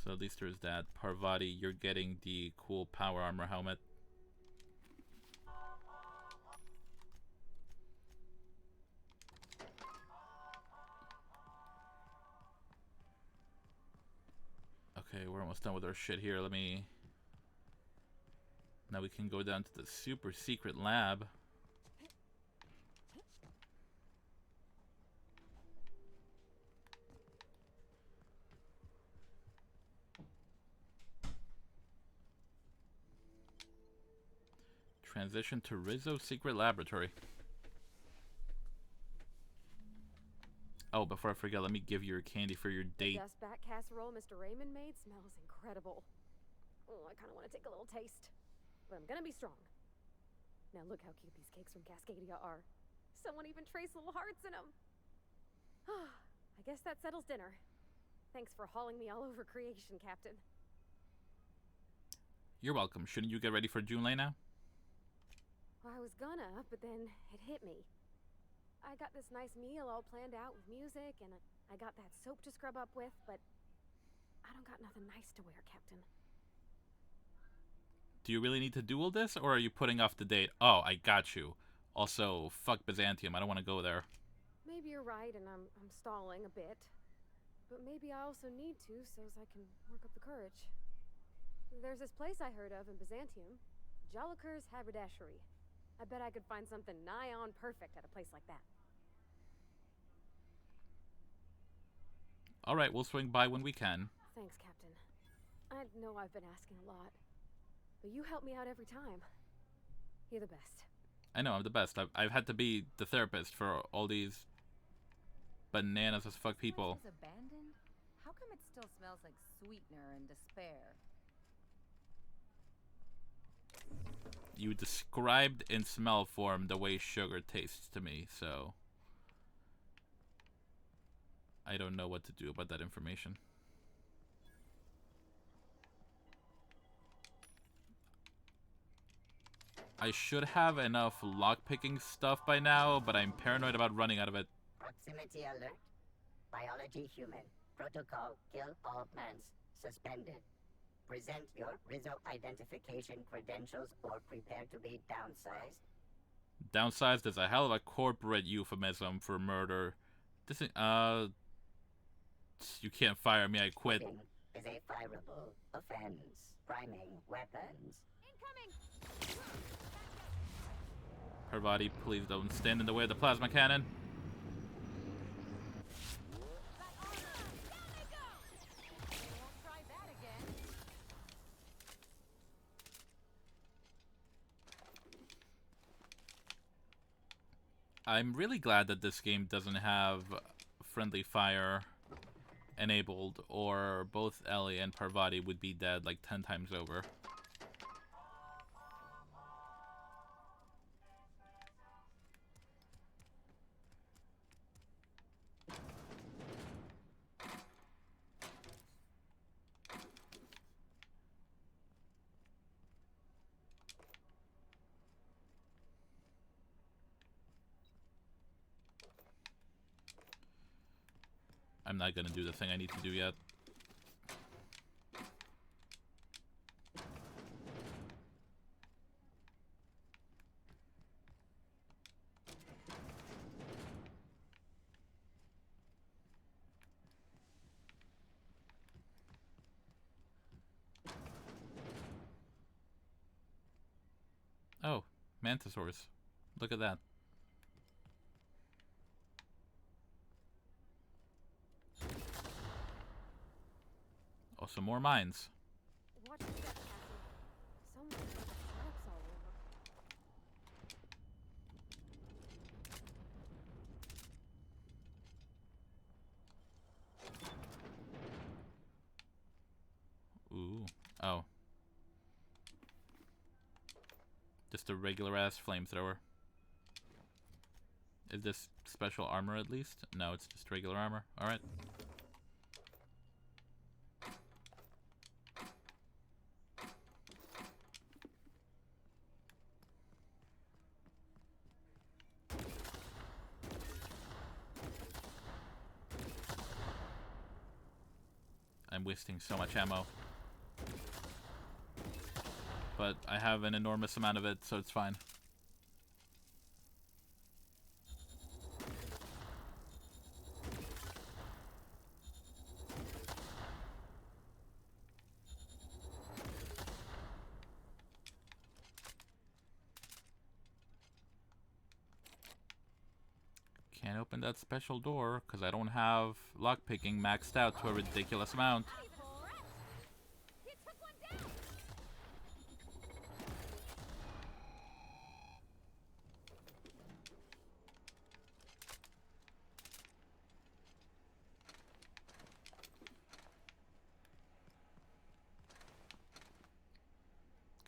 So at least there's that. Parvati, you're getting the cool power armor helmet. Okay, we're almost done with our shit here. Let me... Now we can go down to the super secret lab. Transition to Rizzo's secret laboratory. Oh, before I forget, let me give you your candy for your date. The dust bat casserole Mr. Raymond made smells incredible. Oh, I kind of want to take a little taste. But I'm gonna be strong. Now look how cute these cakes from Cascadia are. Someone even traced little hearts in them. I guess that settles dinner. Thanks for hauling me all over creation, Captain. You're welcome. Shouldn't you get ready for Junlei now? Well, I was gonna, but then it hit me. I got this nice meal all planned out with music, and I got that soap to scrub up with, but I don't got nothing nice to wear, Captain. Do you really need to do all this, or are you putting off the date? Oh, I got you. Also, fuck Byzantium. I don't want to go there. Maybe you're right, and I'm stalling a bit. But maybe I also need to, so as I can work up the courage. There's this place I heard of in Byzantium, Jolicoeur's Haberdashery. I bet I could find something nigh on perfect at a place like that. All right, we'll swing by when we can. Thanks, Captain. I know I've been asking a lot, but you help me out every time. You're the best. I know, I'm the best. I've had to be the therapist for all these bananas as fuck people. Is abandoned? How come it still smells like sweetener and despair? You described in smell form the way sugar tastes to me, so I don't know what to do about that information. I should have enough lockpicking stuff by now, but I'm paranoid about running out of it. Proximity alert. Biology human. Protocol kill all plants. Suspended. Present your Rizzo identification credentials or prepare to be downsized. Downsized is a hell of a corporate euphemism for murder. This is, you can't fire me, I quit. Shooting is a fireable offense. Priming weapons. Parvati, please don't stand in the way of the plasma cannon. I'm really glad that this game doesn't have friendly fire enabled, or both Ellie and Parvati would be dead like 10 times over. I'm not gonna do the thing I need to do yet. Oh, mantisaurs. Look at that. Oh, some more mines. Watch your step, Captain. Someone's got traps all over. Ooh. Oh. Just a regular ass flamethrower. Is this special armor at least? No, it's just regular armor. Alright. I'm wasting so much ammo. But I have an enormous amount of it, so it's fine. Can't open that special door because I don't have lockpicking maxed out to a ridiculous amount.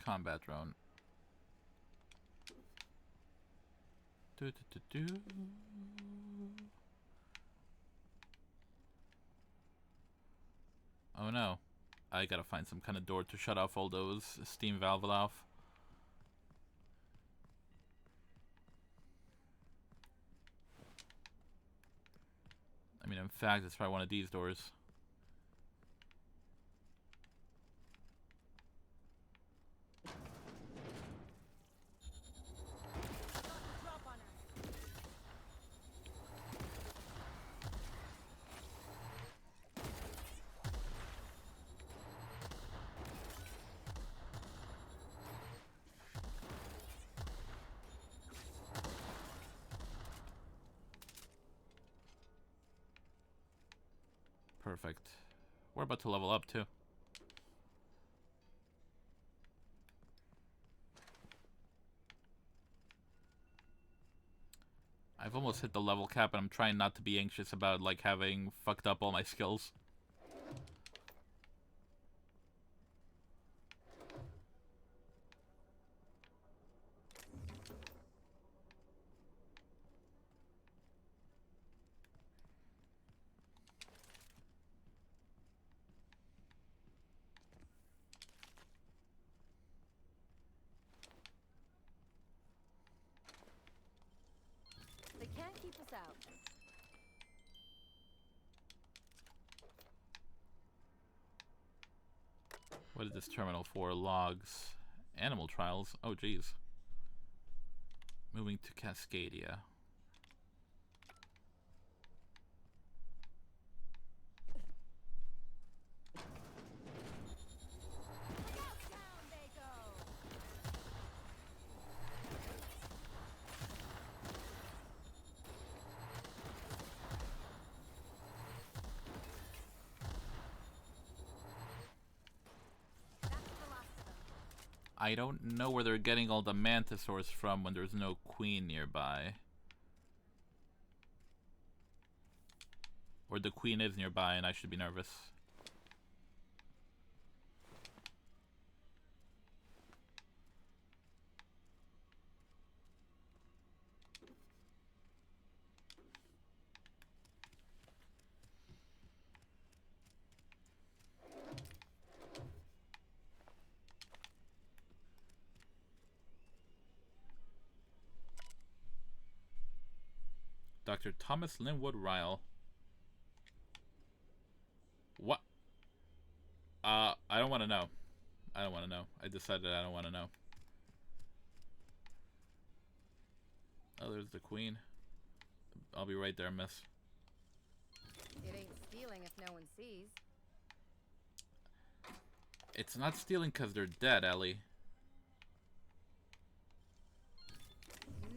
Combat drone. Do, do, do, do. Oh no. I gotta find some kind of door to shut off all those steam valve off. I mean, in fact, it's probably one of these doors. Perfect. We're about to level up, too. I've almost hit the level cap, and I'm trying not to be anxious about, like, having fucked up all my skills. They can't keep us out. What is this terminal for? Logs. Animal trials? Oh, geez. Moving to Cascadia. I don't know where they're getting all the mantisaurs from when there's no queen nearby. Or the queen is nearby and I should be nervous. Dr. Thomas Linwood Ryle. What? I don't want to know. I don't want to know. I decided I don't want to know. Oh, there's the queen. I'll be right there, miss. It ain't stealing if no one sees. It's not stealing because they're dead, Ellie.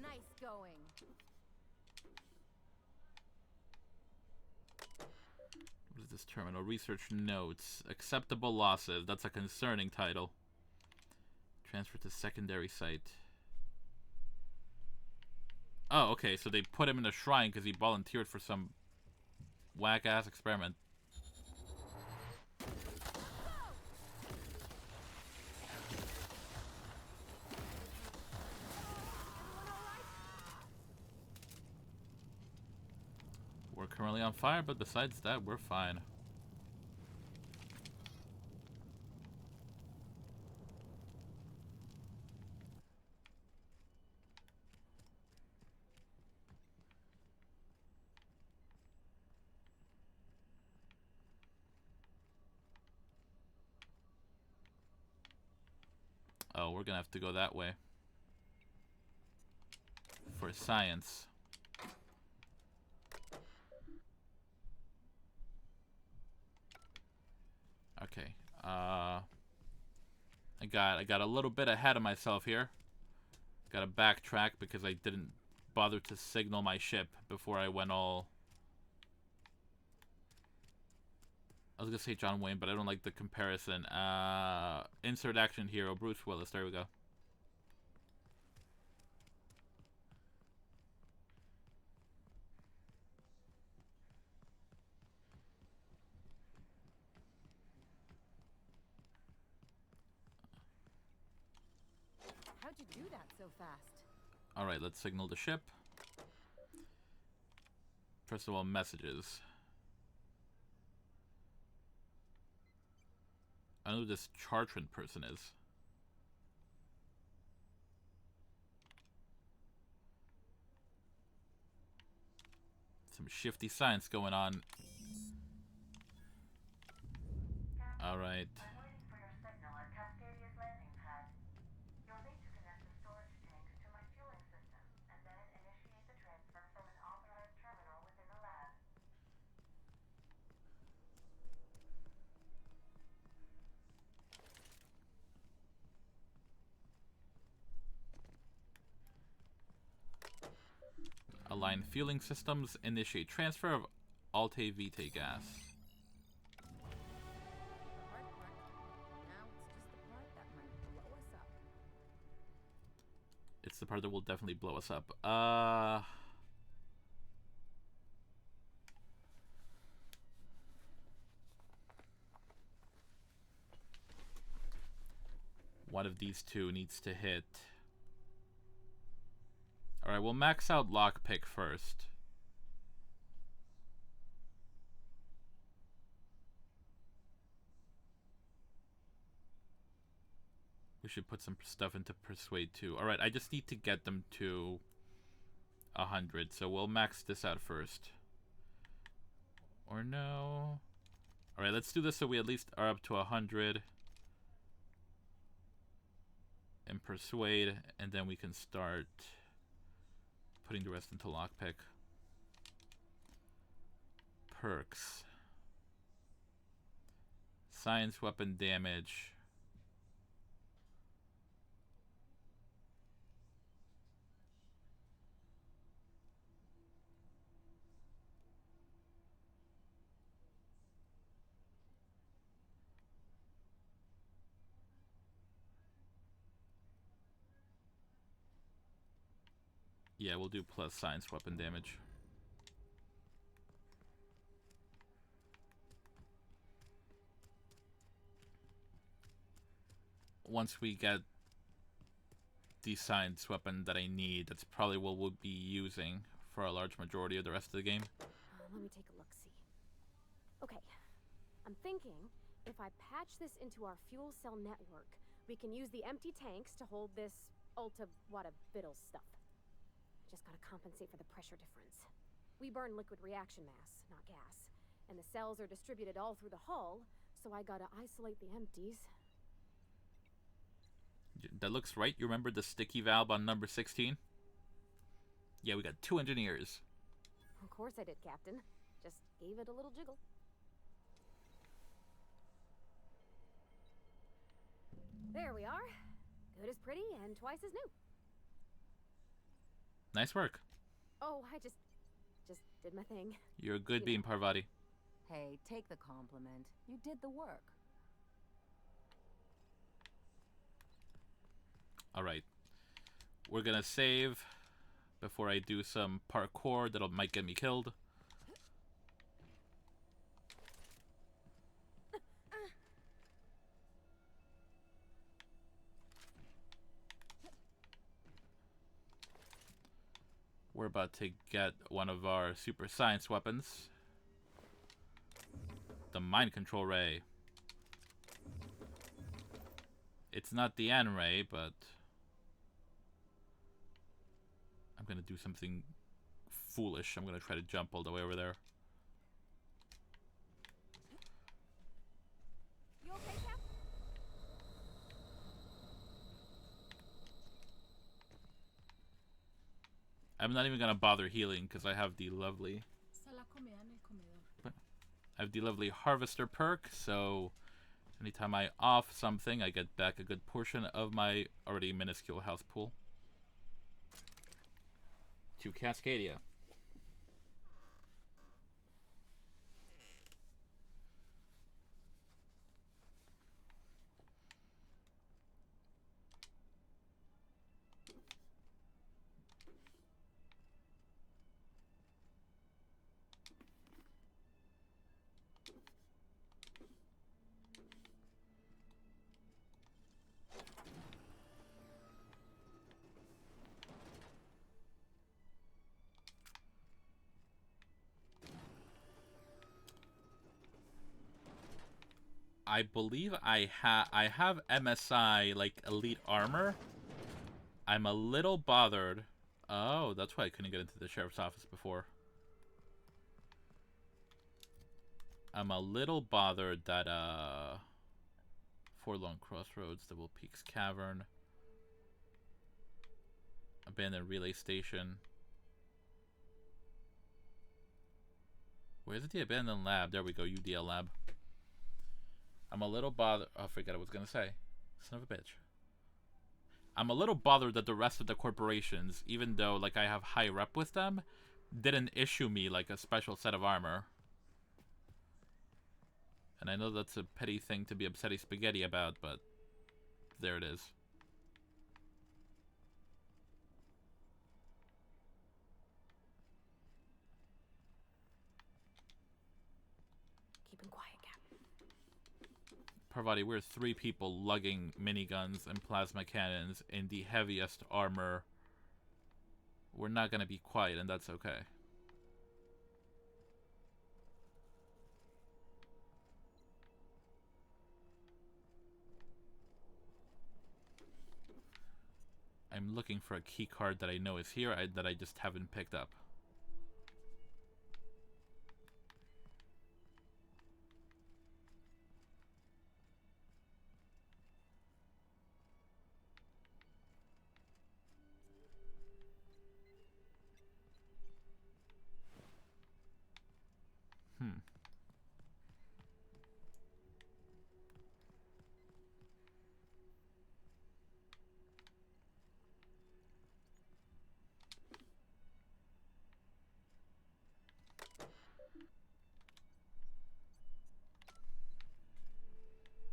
Nice going. What is this terminal? Research notes. Acceptable losses. That's a concerning title. Transfer to secondary site. Oh, okay, so they put him in a shrine because he volunteered for some whack-ass experiment. We're currently on fire, but besides that, we're fine. Oh, we're gonna have to go that way. For science. Okay. I got a little bit ahead of myself here. Gotta backtrack because I didn't bother to signal my ship before I went all... I was gonna say John Wayne, but I don't like the comparison. Insert action hero, Bruce Willis. There we go. How'd you do that so fast? Alright, let's signal the ship. First of all, messages. I know who this Chartrand person is. Some shifty science going on. Alright. I'm waiting for your signal at Cascadia's landing pad. You'll need to connect the storage tanks to my fueling system, and then initiate the transfer from an authorized terminal within the lab. Align fueling systems. Initiate transfer of Alte Vitae gas. That's the part that will definitely blow us up. One of these two needs to hit. Alright, we'll max out lockpick first. We should put some stuff into persuade too. Alright, I just need to get them to 100, so we'll max this out first. Or no. Alright, let's do this so we at least are up to 100. And persuade, and then we can start putting the rest into lockpick. Perks. Science weapon damage. Yeah, we'll do plus science weapon damage. Once we get the science weapon that I need, that's probably what we'll be using for a large majority of the rest of the game. Let me take a look-see. Okay, I'm thinking if I patch this into our fuel cell network, we can use the empty tanks to hold this ulta-wada-biddle stuff. Just gotta compensate for the pressure difference. We burn liquid reaction mass, not gas. And the cells are distributed all through the hull, so I gotta isolate the empties. That looks right. You remember the sticky valve on number 16? Yeah, we got 2 engineers. Of course I did, Captain. Just gave it a little jiggle. There we are. Good as pretty and twice as new. Nice work. Oh, I just did my thing. You're a good beam, Parvati. Hey, take the compliment. You did the work. Alright. We're gonna save before I do some parkour that might get me killed. We're about to get one of our super science weapons. The mind control ray. It's not the N ray, but I'm gonna do something foolish. I'm gonna try to jump all the way over there. You okay, Cap? I'm not even gonna bother healing because I have the lovely harvester perk, so anytime I off something, I get back a good portion of my already minuscule health pool. To Cascadia. I believe I have MSI, like, elite armor. I'm a little bothered. Oh, that's why I couldn't get into the sheriff's office before. I'm a little bothered that, Forlorn Crossroads, Double Peaks Cavern, Abandoned Relay Station. Where's the abandoned lab? There we go, UDL lab. I'm a little bothered. Oh, I forgot what I was gonna say. Son of a bitch. I'm a little bothered that the rest of the corporations, even though like I have high rep with them, didn't issue me like a special set of armor. And I know that's a petty thing to be upsetty spaghetti about, but there it is. Parvati, we're 3 people lugging miniguns and plasma cannons in the heaviest armor. We're not gonna be quiet, and that's okay. I'm looking for a key card that I know is here, that I just haven't picked up.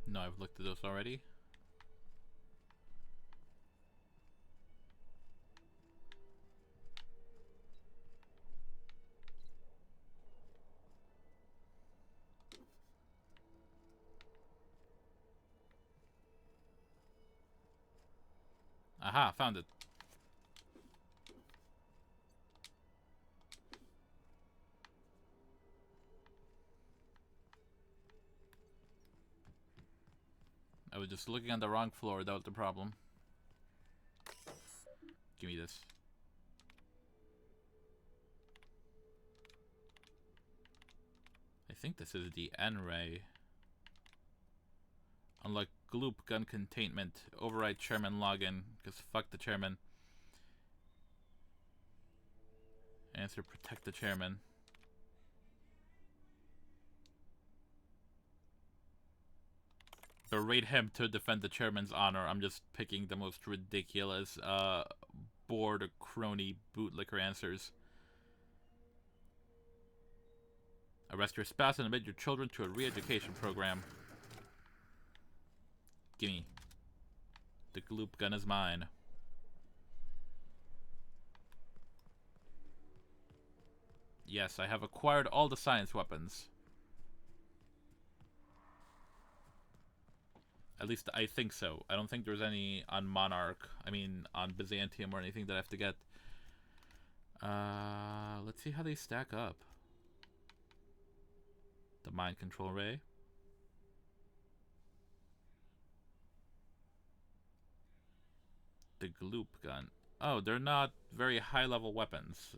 No, I've looked at those already. Aha, found it. I was just looking on the wrong floor, that was the problem. Give me this. I think this is the N-ray. Unlock gloop gun containment. Override chairman login, because fuck the chairman. Answer protect the chairman. Berate him to defend the chairman's honor. I'm just picking the most ridiculous bored crony bootlicker answers. Arrest your spouse and admit your children to a re-education program. Gimme. The gloop gun is mine. Yes, I have acquired all the science weapons. At least I think so. I don't think there's any on Monarch. I mean, on Byzantium or anything that I have to get. Let's see how they stack up. The mind control ray. The gloop gun. Oh, they're not very high level weapons.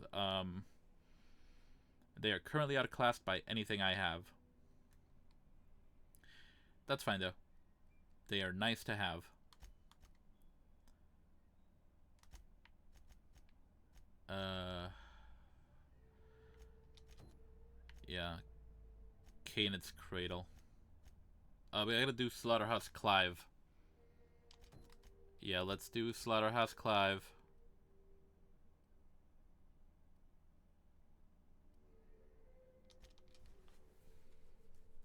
They are currently outclassed by anything I have. That's fine though. They are nice to have. Yeah. Canid's Cradle. We gotta do Slaughterhouse Clive. Yeah, let's do Slaughterhouse Clive.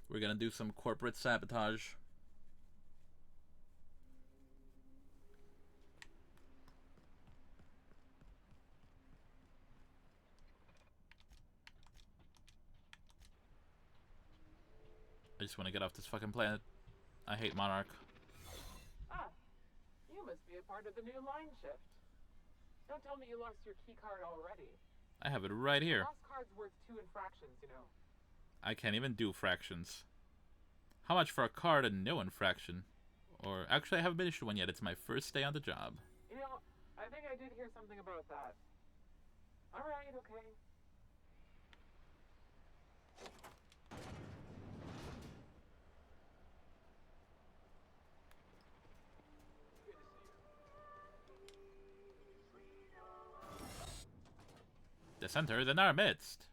We're gonna do some corporate sabotage. I just want to get off this fucking planet. I hate Monarch. Ah, you must be a part of the new line shift. Don't tell me you lost your key card already. I have it right here. Lost card's worth 2 infractions, you know. I can't even do fractions. How much for a card and no infraction? Or actually, I haven't been issued one yet. It's my first day on the job. You know, I think I did hear something about that. Alright, okay. The center is in our midst.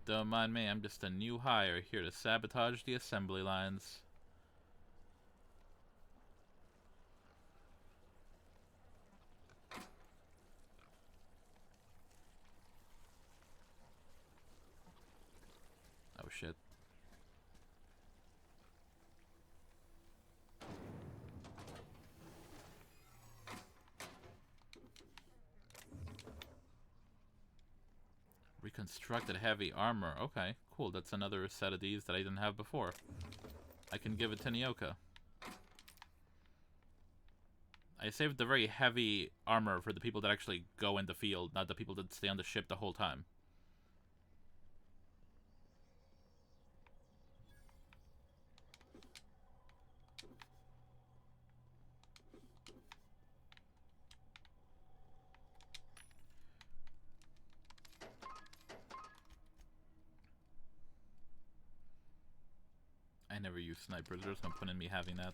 Don't mind me, I'm just a new hire here to sabotage the assembly lines. shit. Reconstructed heavy armor. Okay, cool. That's another set of these that I didn't have before. I can give it to Nyoka. I saved the very heavy armor for the people that actually go in the field, not the people that stay on the ship the whole time. I never use snipers. There's no point in me having that.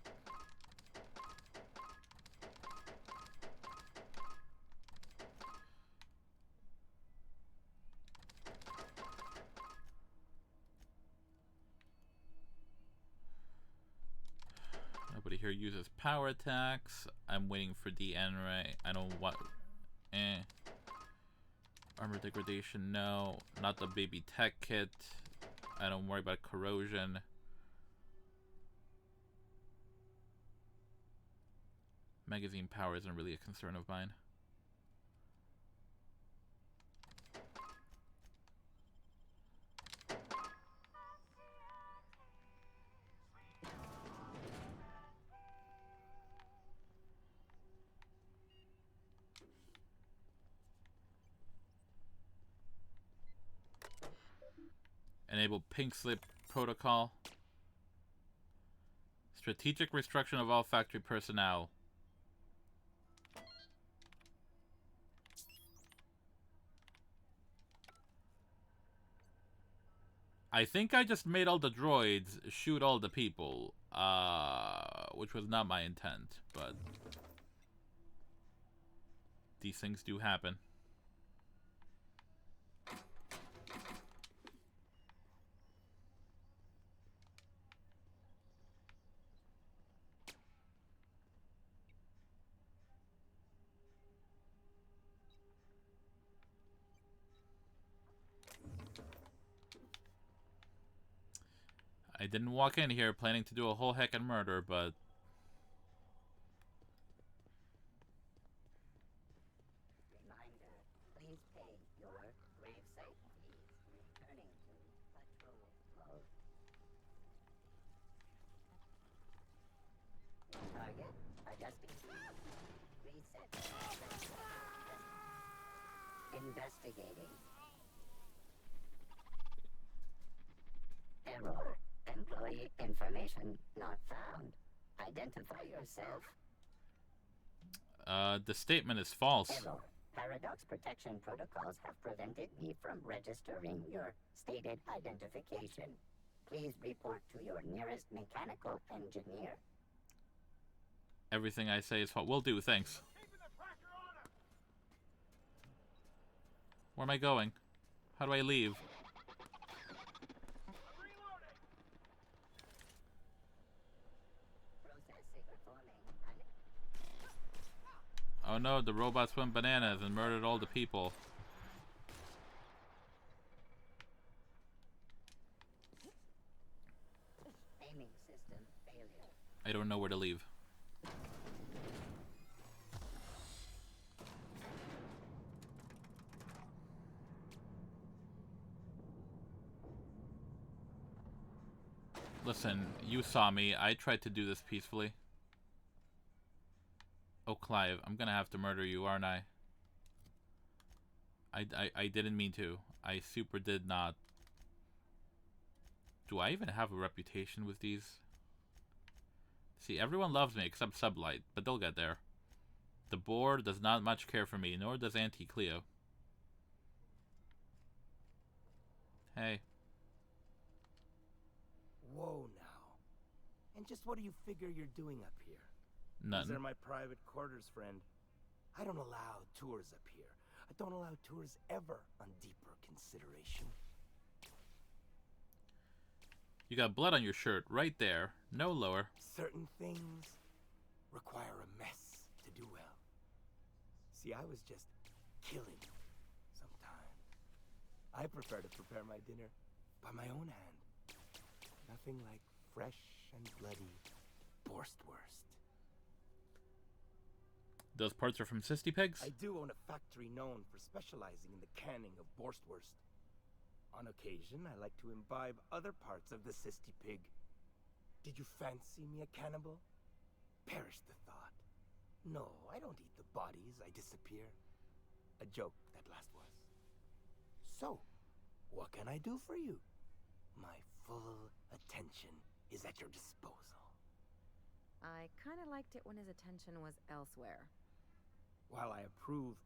Nobody here uses power attacks. I'm waiting for the N-ray. I don't want... Armor degradation, no. Not the baby tech kit. I don't worry about corrosion. Magazine power isn't really a concern of mine. Enable pink slip protocol. Strategic restriction of all factory personnel. I think I just made all the droids shoot all the people, which was not my intent, but these things do happen. I didn't walk in here planning to do a whole heckin' murder, but... Reminder, please pay your gravesite fees returning to patrol mode. Target, adjusting speed. Reset. Investigating. Error. Employee information not found. Identify yourself. The statement is false. Error. Paradox protection protocols have prevented me from registering your stated identification. Please report to your nearest mechanical engineer. Everything I say is false. Will do, thanks. Where am I going? How do I leave? Oh no, the robots went bananas and murdered all the people. Aiming system failure. I don't know where to leave. Listen, you saw me. I tried to do this peacefully. Oh, Clive, I'm gonna have to murder you, aren't I? I didn't mean to. I super did not. Do I even have a reputation with these? See, everyone loves me except Sublight, but they'll get there. The board does not much care for me, nor does Auntie Cleo. Hey. Whoa now. And just what do you figure you're doing up here? Nothing. These are my private quarters, friend. I don't allow tours up here. I don't allow tours ever on deeper consideration. You got blood on your shirt, right there. No lower. Certain things require a mess to do well. See, I was just killing sometimes. I prefer to prepare my dinner by my own hand. Nothing like fresh and bloody Borstwurst. Those parts are from Sisty Pigs? I do own a factory known for specializing in the canning of Borstwurst. On occasion, I like to imbibe other parts of the Sisty Pig. Did you fancy me a cannibal? Perish the thought. No, I don't eat the bodies, I disappear. A joke, that last was. So, what can I do for you? My full attention is at your disposal. I kind of liked it when his attention was elsewhere. While I approve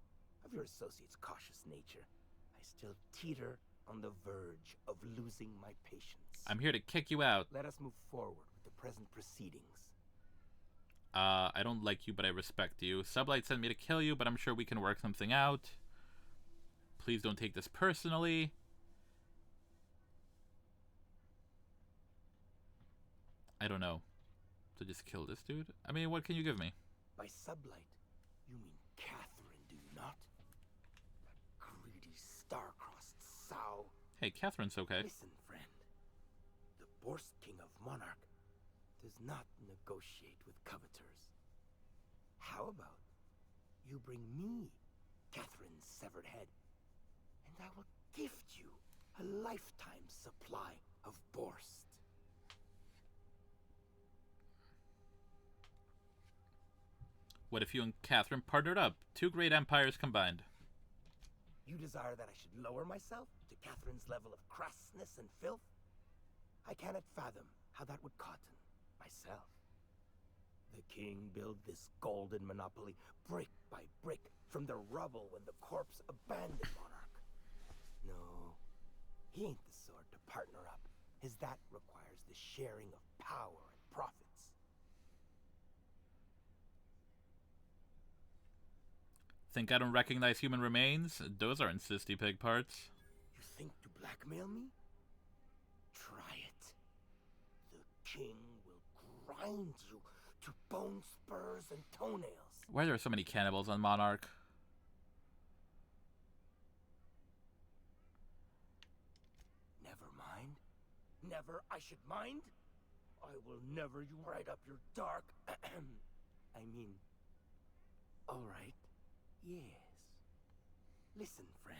of your associate's cautious nature, I still teeter on the verge of losing my patience. I'm here to kick you out. Let us move forward with the present proceedings. I don't like you, but I respect you. Sublight sent me to kill you, but I'm sure we can work something out. Please don't take this personally. I don't know. To just kill this dude? I mean, what can you give me? By Sublight, you mean Catherine, do you not? That greedy, star-crossed sow. Hey, Catherine's okay. Listen, friend. The Borst King of Monarch does not negotiate with coveters. How about you bring me Catherine's severed head, and I will gift you a lifetime supply of Borst. What if you and Catherine partnered up? Two great empires combined. You desire that I should lower myself to Catherine's level of crassness and filth? I cannot fathom how that would cotton myself. The king built this golden monopoly brick by brick from the rubble when the corpse abandoned Monarch. No, he ain't the sort to partner up, as that requires the sharing of power and profits. Think I don't recognize human remains? Those aren't Sisty Pig parts. You think to blackmail me? Try it. The king will grind you to bone spurs and toenails. Why are there so many cannibals on Monarch? Never mind. Never I should mind. I will never you right up your dark... I mean... All right. Yes. Listen, friend.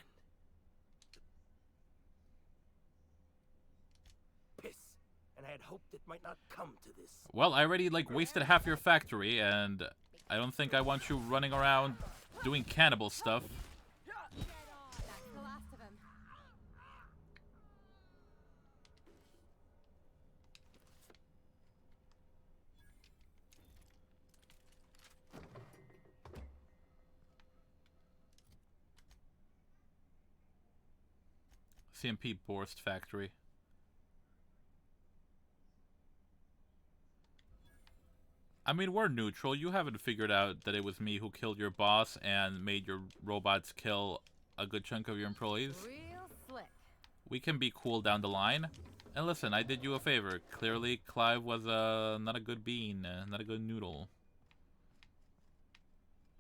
Piss. And I had hoped it might not come to this. Well, I already, wasted half your factory, and I don't think I want you running around doing cannibal stuff. That's the last of him. CMP Borst Factory. I mean, we're neutral. You haven't figured out that it was me who killed your boss and made your robots kill a good chunk of your employees. Real slick. We can be cool down the line. And listen, I did you a favor. Clearly, Clive was not a good bean, not a good noodle.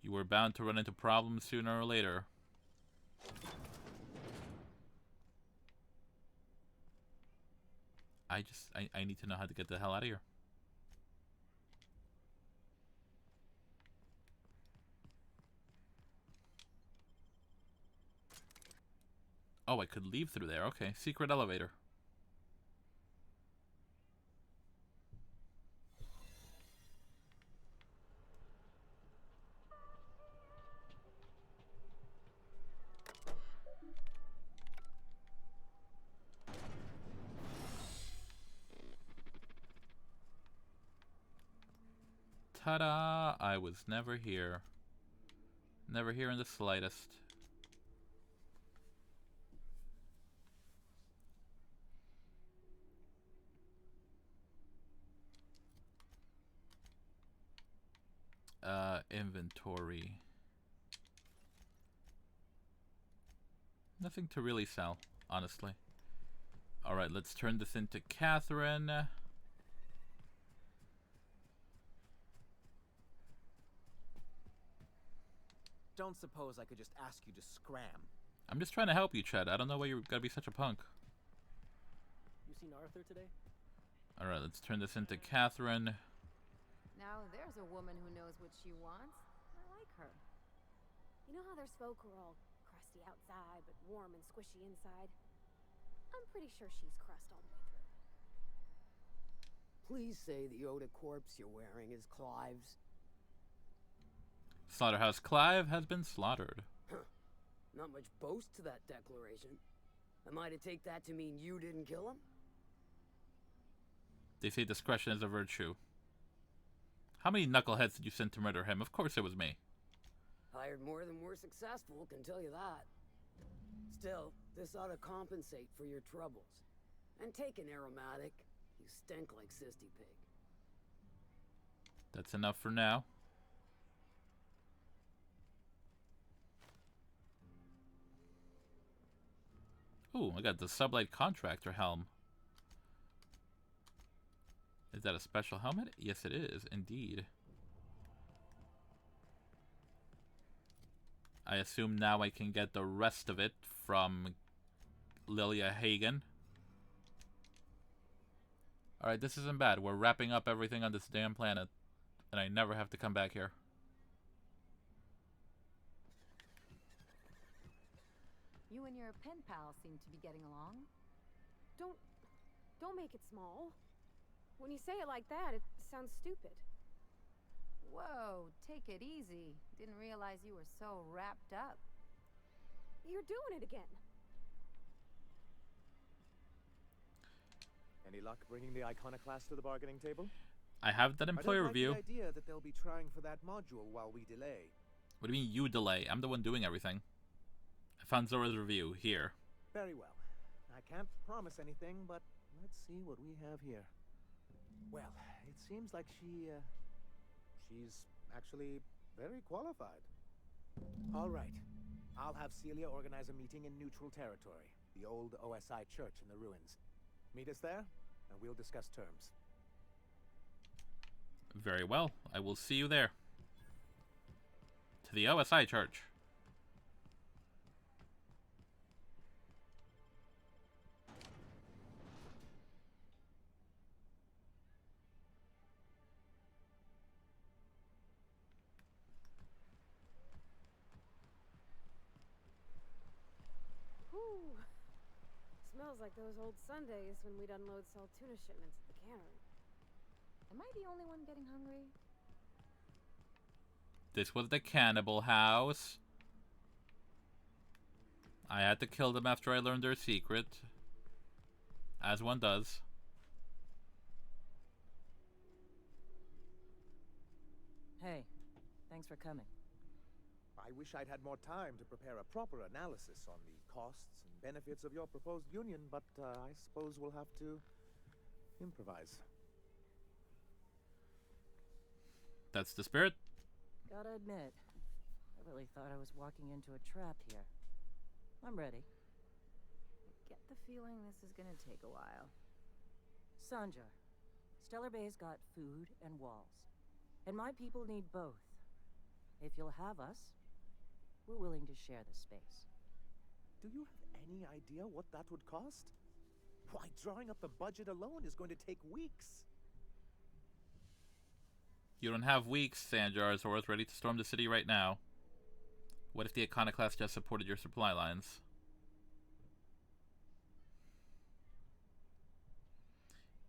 You were bound to run into problems sooner or later. I need to know how to get the hell out of here. Oh, I could leave through there. Okay, secret elevator. Ta-da! I was never here. Never here in the slightest. Inventory. Nothing to really sell, honestly. Alright, let's turn this into Catherine. Don't suppose I could just ask you to scram. I'm just trying to help you, Chad. I don't know why you gotta be such a punk. You seen Arthur today? Alright, let's turn this into Catherine. Now there's a woman who knows what she wants. I like her. You know how there's folk who are all crusty outside, but warm and squishy inside? I'm pretty sure she's crust all the way through. Please say the Yoda corpse you're wearing is Clive's. Slaughterhouse Clive has been slaughtered. Not much boast to that declaration. Am I to take that to mean you didn't kill him? They say discretion is a virtue. How many knuckleheads did you send to murder him? Of course it was me. Hired more than were successful, can tell you that. Still, this ought to compensate for your troubles. And take an aromatic. You stink like Sissy Pig. That's enough for now. Ooh, I got the Sublight Contractor helm. Is that a special helmet? Yes, it is, indeed. I assume now I can get the rest of it from Lilia Hagen. Alright, this isn't bad. We're wrapping up everything on this damn planet. And I never have to come back here. You and your pen pal seem to be getting along. Don't make it small. When you say it like that, it sounds stupid. Whoa, take it easy. Didn't realize you were so wrapped up. You're doing it again. Any luck bringing the Iconoclast to the bargaining table? I have that employer review. I don't like the idea that they'll be trying for that module while we delay. What do you mean you delay? I'm the one doing everything. I found Zora's review here. Very well. I can't promise anything, but let's see what we have here. Well, it seems like she's actually very qualified. All right. I'll have Celia organize a meeting in neutral territory, the old OSI church in the ruins. Meet us there, and we'll discuss terms. Very well. I will see you there. To the OSI church. Whew. Smells like those old Sundays when we'd unload salt tuna shipments at the cannery. Am I the only one getting hungry? This was the cannibal house. I had to kill them after I learned their secret. As one does. Hey, thanks for coming. I wish I'd had more time to prepare a proper analysis on the costs and benefits of your proposed union, but I suppose we'll have to improvise. That's the spirit. Gotta admit, I really thought I was walking into a trap here. I'm ready. I get the feeling this is gonna take a while. Sanjar, Stellar Bay's got food and walls. And my people need both. If you'll have us, we're willing to share the space. Do you have any idea what that would cost? Why, drawing up the budget alone is going to take weeks. You don't have weeks, Sanjar. Zora's ready to storm the city right now. What if the Iconoclast just supported your supply lines?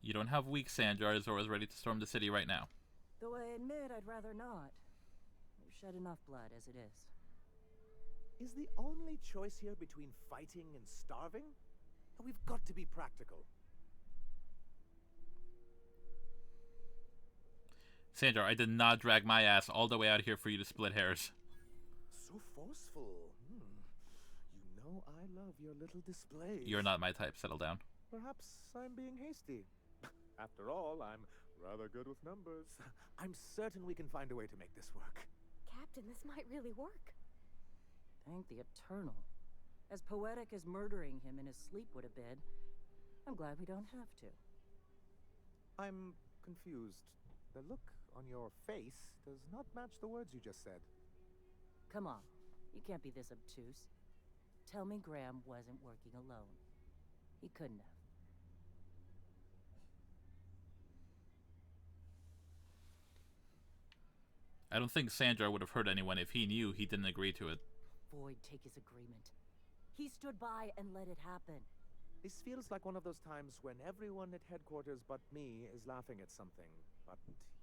You don't have weeks, Sanjar. Zora's ready to storm the city right now. Though I admit I'd rather not. We've shed enough blood as it is. Is the only choice here between fighting and starving? We've got to be practical. Sanjar, I did not drag my ass all the way out here for you to split hairs. So forceful. You know I love your little displays. You're not my type. Settle down. Perhaps I'm being hasty. After all, I'm rather good with numbers. I'm certain we can find a way to make this work. Captain, this might really work. Thank the Eternal. As poetic as murdering him in his sleep would have been, I'm glad we don't have to. I'm confused. The look on your face does not match the words you just said. Come on, you can't be this obtuse. Tell me Graham wasn't working alone. He couldn't have. I don't think Sandra would have hurt anyone if he knew he didn't agree to it. Void take his agreement. He stood by and let it happen. This feels like one of those times when everyone at headquarters but me is laughing at something, but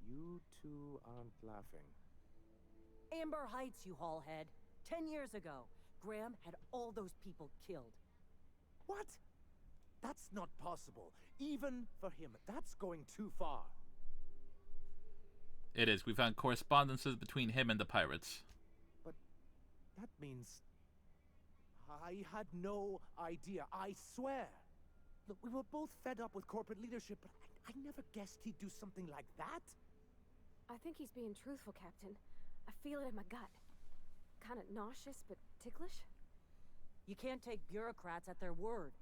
you two aren't laughing. Amber Heights, you haulhead. 10 years ago, Graham had all those people killed. What? That's not possible. Even for him, that's going too far. It is. We found correspondences between him and the pirates. But that means... I had no idea, I swear. Look, we were both fed up with corporate leadership, but I never guessed he'd do something like that. I think he's being truthful, Captain. I feel it in my gut. Kind of nauseous, but ticklish. You can't take bureaucrats at their word.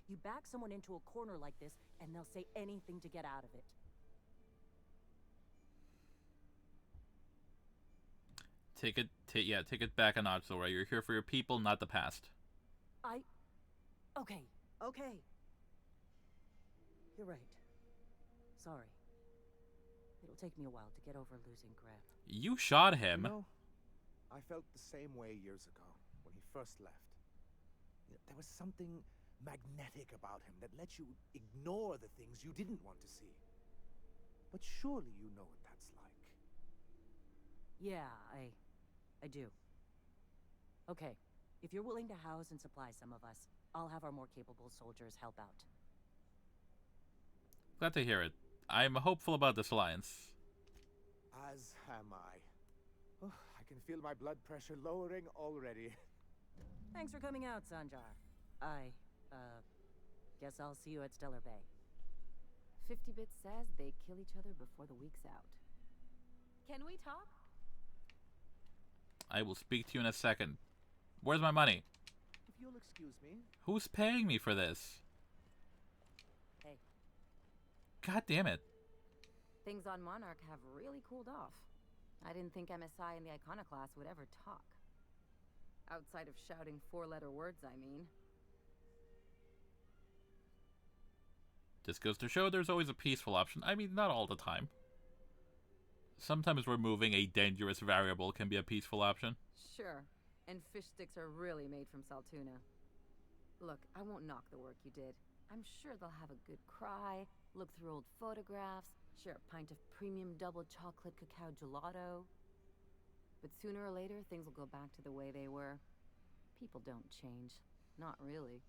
You back someone into a corner like this, and they'll say anything to get out of it. Take it back a notch, Zora. You're here for your people, not the past. Okay. You're right. Sorry. It'll take me a while to get over losing Graham. You shot him. You know, I felt the same way years ago, when he first left. There was something magnetic about him that let you ignore the things you didn't want to see. But surely you know what that's like. Yeah, I do. Okay, if you're willing to house and supply some of us, I'll have our more capable soldiers help out. Glad to hear it. I'm hopeful about this alliance. As am I. Oh, I can feel my blood pressure lowering already. Thanks for coming out, Sanjar. Guess I'll see you at Stellar Bay. 50-bit says they kill each other before the week's out. Can we talk? I will speak to you in a second. Where's my money? If you'll excuse me. Who's paying me for this? Hey. God damn it. Things on Monarch have really cooled off. I didn't think MSI and the Iconoclast would ever talk. Outside of shouting four-letter words, I mean. This goes to show there's always a peaceful option. I mean, not all the time. Sometimes removing a dangerous variable can be a peaceful option. Sure. And fish sticks are really made from Saltuna. Look, I won't knock the work you did. I'm sure they'll have a good cry, look through old photographs, share a pint of premium double chocolate cacao gelato. But sooner or later, things will go back to the way they were. People don't change. Not really.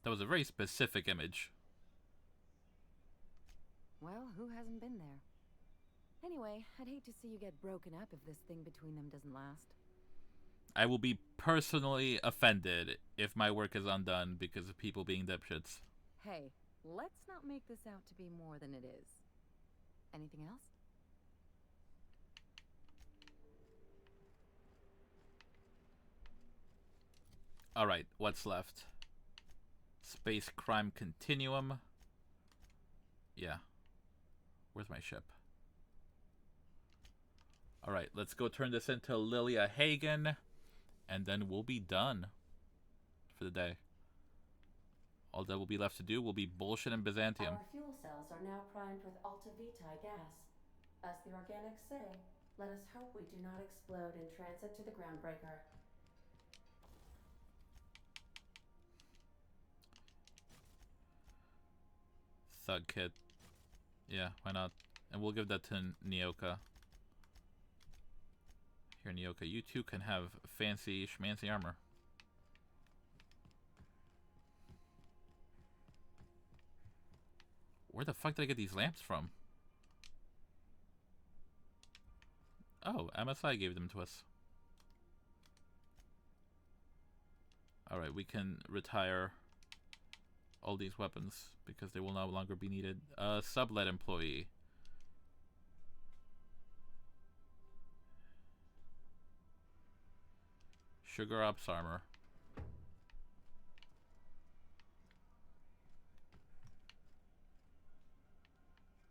That was a very specific image. Well, who hasn't been there? Anyway, I'd hate to see you get broken up if this thing between them doesn't last. I will be personally offended if my work is undone because of people being dipshits. Hey, let's not make this out to be more than it is. Anything else? Alright, what's left? Space Crime Continuum. Yeah. Where's my ship? Alright, let's go turn this into Lilia Hagen. And then we'll be done for the day. All that will be left to do will be bullshit in Byzantium. Our fuel cells are now primed with Alta Vitae gas. As the organics say, let us hope we do not explode in transit to the groundbreaker. Thug kit. Yeah, why not? And we'll give that to Nyoka. Here, Nyoka, you two can have fancy schmancy armor. Where the fuck did I get these lamps from? Oh, MSI gave them to us. Alright, we can retire all these weapons because they will no longer be needed. Sublet employee. Sugar Ops armor.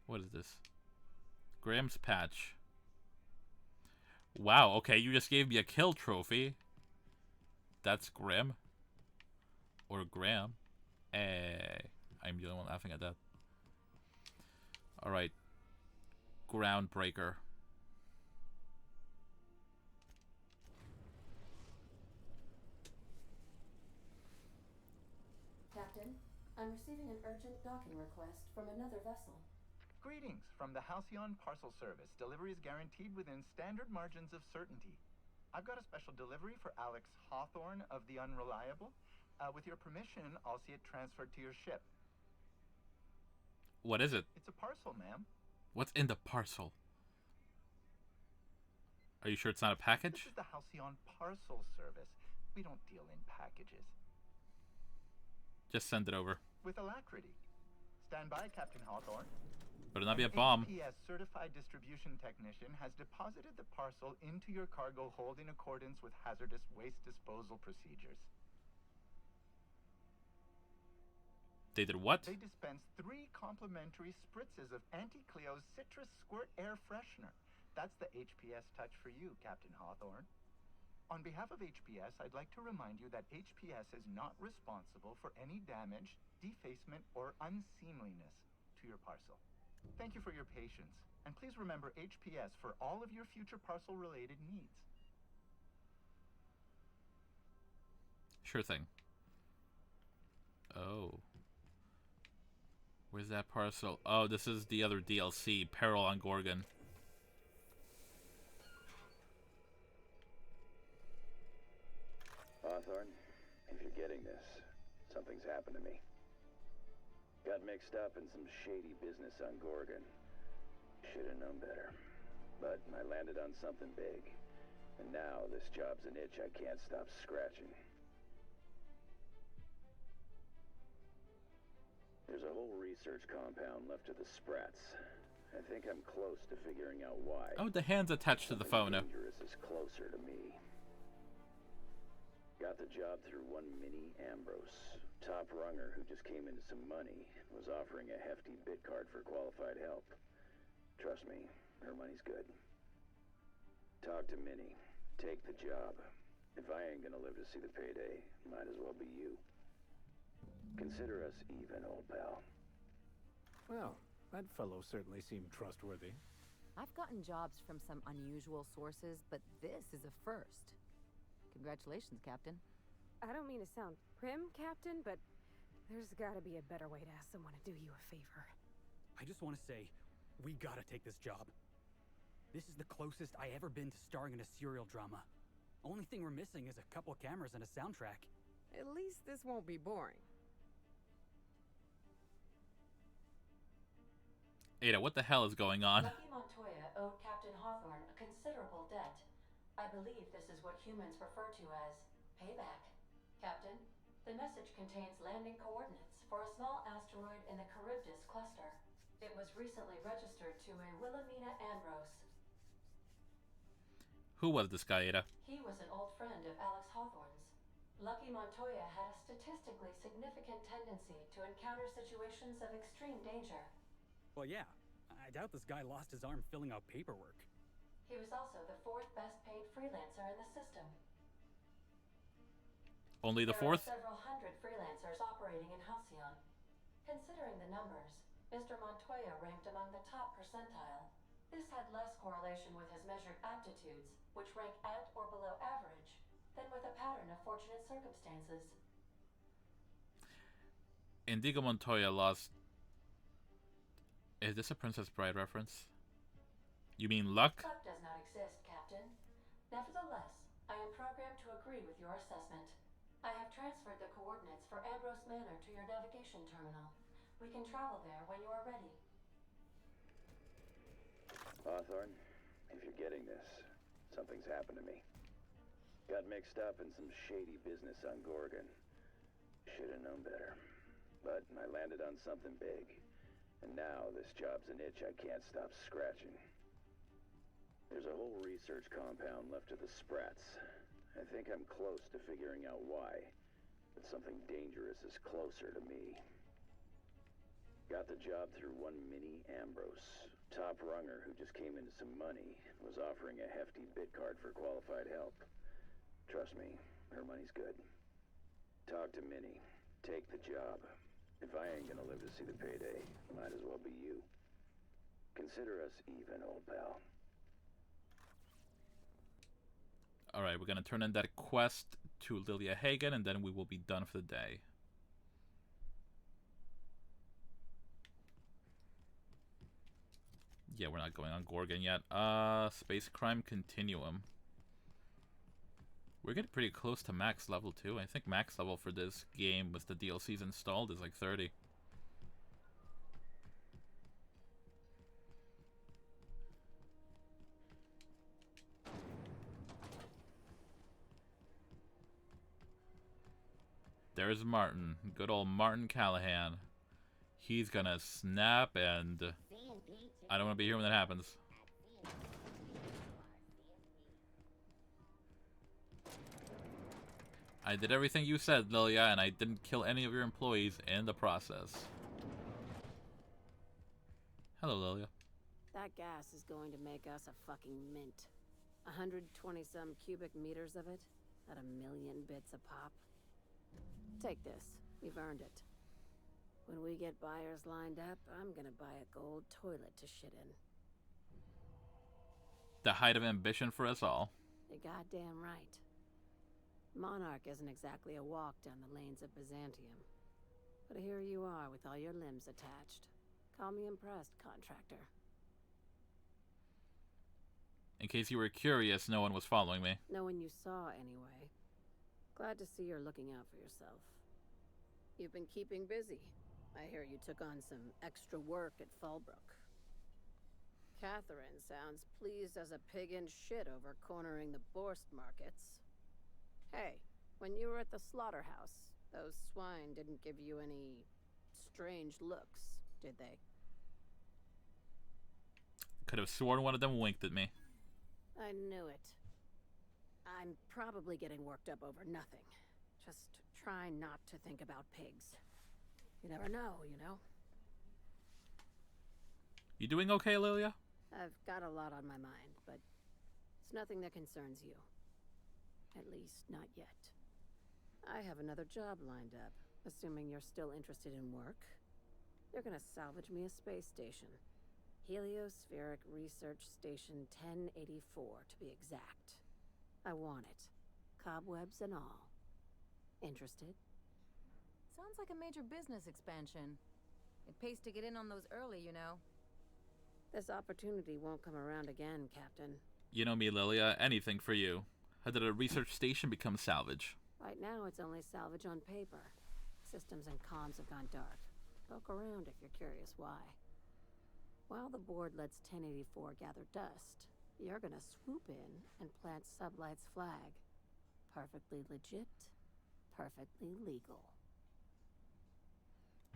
What is this? Graham's patch. Wow, okay, you just gave me a kill trophy. That's Graham. Or Graham. I'm the only one laughing at that. Alright. Groundbreaker. I'm receiving an urgent docking request from another vessel. Greetings from the Halcyon Parcel Service. Delivery is guaranteed within standard margins of certainty. I've got a special delivery for Alex Hawthorne of the Unreliable. With your permission, I'll see it transferred to your ship. What is it? It's a parcel, ma'am. What's in the parcel? Are you sure it's not a package? This is the Halcyon Parcel Service. We don't deal in packages. Just send it over. With alacrity. Stand by, Captain Hawthorne. Better not be a bomb. HPS certified distribution technician has deposited the parcel into your cargo hold in accordance with hazardous waste disposal procedures. They did what? They dispensed 3 complimentary spritzes of Anti-Cleo's Citrus Squirt Air Freshener. That's the HPS touch for you, Captain Hawthorne. On behalf of HPS, I'd like to remind you that HPS is not responsible for any damage, defacement, or unseemliness to your parcel. Thank you for your patience, and please remember HPS for all of your future parcel-related needs. Sure thing. Oh. Where's that parcel? Oh, this is the other DLC, Peril on Gorgon. Hawthorne, if you're getting this, something's happened to me. Got mixed up in some shady business on Gorgon. Should have known better. But I landed on something big. And now this job's an itch I can't stop scratching. There's a whole research compound left of the Sprats. I think I'm close to figuring out why. Oh, the hand's attached to the phone. Dangerous is closer to me. Got the job through one Minnie Ambrose. Top runger who just came into some money. Was offering a hefty bit card for qualified help. Trust me, her money's good. Talk to Minnie. Take the job. If I ain't gonna live to see the payday, might as well be you. Consider us even, old pal. Well, that fellow certainly seemed trustworthy. I've gotten jobs from some unusual sources, but this is a first. Congratulations, Captain. I don't mean to sound prim, Captain, but there's gotta be a better way to ask someone to do you a favor. I just want to say, we gotta take this job. This is the closest I ever been to starring in a serial drama. Only thing we're missing is a couple cameras and a soundtrack. At least this won't be boring. Ada, what the hell is going on? Lucky Montoya owed Captain Hawthorne a considerable debt. I believe this is what humans refer to as payback. Captain, the message contains landing coordinates for a small asteroid in the Charybdis cluster. It was recently registered to a Wilhelmina Ambrose. Who was this guy, Ada? He was an old friend of Alex Hawthorne's. Lucky Montoya had a statistically significant tendency to encounter situations of extreme danger. Well, yeah. I doubt this guy lost his arm filling out paperwork. He was also the 4th best paid freelancer in the system. Only the 4th? There are several hundred freelancers operating in Halcyon. Considering the numbers, Mr. Montoya ranked among the top percentile. This had less correlation with his measured aptitudes, which rank at or below average, than with a pattern of fortunate circumstances. Indigo Montoya lost... Is this a Princess Bride reference? You mean luck? Luck does not exist, Captain. Nevertheless, I am programmed to agree with your assessment. I have transferred the coordinates for Ambrose Manor to your navigation terminal. We can travel there when you are ready. Hawthorne, if you're getting this, something's happened to me. Got mixed up in some shady business on Gorgon. Should have known better. But I landed on something big. And now this job's an itch I can't stop scratching. There's a whole research compound left of the Sprats. I think I'm close to figuring out why. But something dangerous is closer to me. Got the job through one Minnie Ambrose. Top runger who just came into some money. Was offering a hefty bit card for qualified help. Trust me, her money's good. Talk to Minnie. Take the job. If I ain't gonna live to see the payday, might as well be you. Consider us even, old pal. Alright, we're gonna turn in that quest to Lilia Hagen, and then we will be done for the day. Yeah, we're not going on Gorgon yet. Space Crime Continuum. We're getting pretty close to max level too. I think max level for this game with the DLCs installed is like 30. There's Martin. Good old Martin Callahan. He's gonna snap and... I don't want to be here when that happens. I did everything you said, Lilia, and I didn't kill any of your employees in the process. Hello, Lilia. That gas is going to make us a fucking mint. 120-some cubic meters of it, at 1,000,000 bits a pop. Take this. You've earned it. When we get buyers lined up, I'm gonna buy a gold toilet to shit in. The height of ambition for us all. You're goddamn right. Monarch isn't exactly a walk down the lanes of Byzantium. But here you are with all your limbs attached. Call me impressed, contractor. In case you were curious, no one was following me. No one you saw, anyway. Glad to see you're looking out for yourself. You've been keeping busy. I hear you took on some extra work at Fallbrook. Catherine sounds pleased as a pig in shit over cornering the Borst markets. Hey, when you were at the slaughterhouse, those swine didn't give you any strange looks, did they? Could have sworn one of them winked at me. I knew it. I'm probably getting worked up over nothing. Just try not to think about pigs. You never know, you know? You doing okay, Lilia? I've got a lot on my mind, but it's nothing that concerns you. At least, not yet. I have another job lined up, assuming you're still interested in work. You're gonna salvage me a space station. Heliospheric Research Station 1084, to be exact. I want it. Cobwebs and all. Interested? Sounds like a major business expansion. It pays to get in on those early, you know. This opportunity won't come around again, Captain. You know me, Lilia. Anything for you. How did a research station become salvage? Right now, it's only salvage on paper. Systems and comms have gone dark. Poke around if you're curious why. While the board lets 1084 gather dust, you're gonna swoop in and plant Sublight's flag. Perfectly legit, perfectly legal.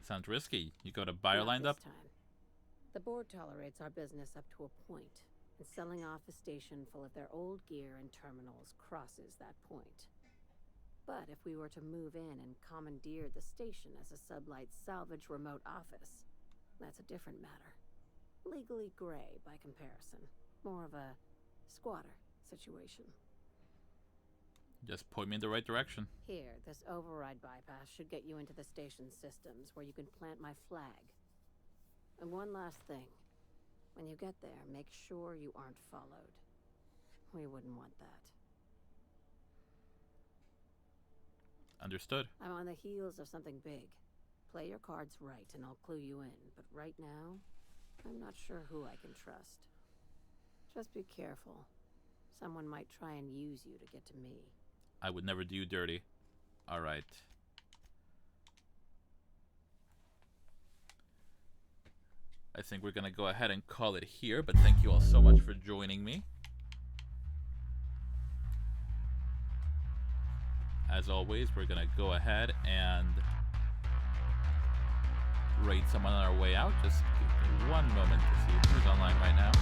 Sounds risky. You got a buyer lined up? Time. The board tolerates our business up to a point, and selling off a station full of their old gear and terminals crosses that point. But if we were to move in and commandeer the station as a Sublight salvage remote office, that's a different matter. Legally gray by comparison. More of a squatter situation. Just point me in the right direction. Here, this override bypass should get you into the station's systems where you can plant my flag. And one last thing. When you get there, make sure you aren't followed. We wouldn't want that. Understood. I'm on the heels of something big. Play your cards right and I'll clue you in. But right now, I'm not sure who I can trust. Just be careful. Someone might try and use you to get to me. I would never do you dirty. Alright. I think we're gonna go ahead and call it here, but thank you all so much for joining me. As always, we're gonna go ahead and rate someone on our way out. Just give me one moment to see who's online right now.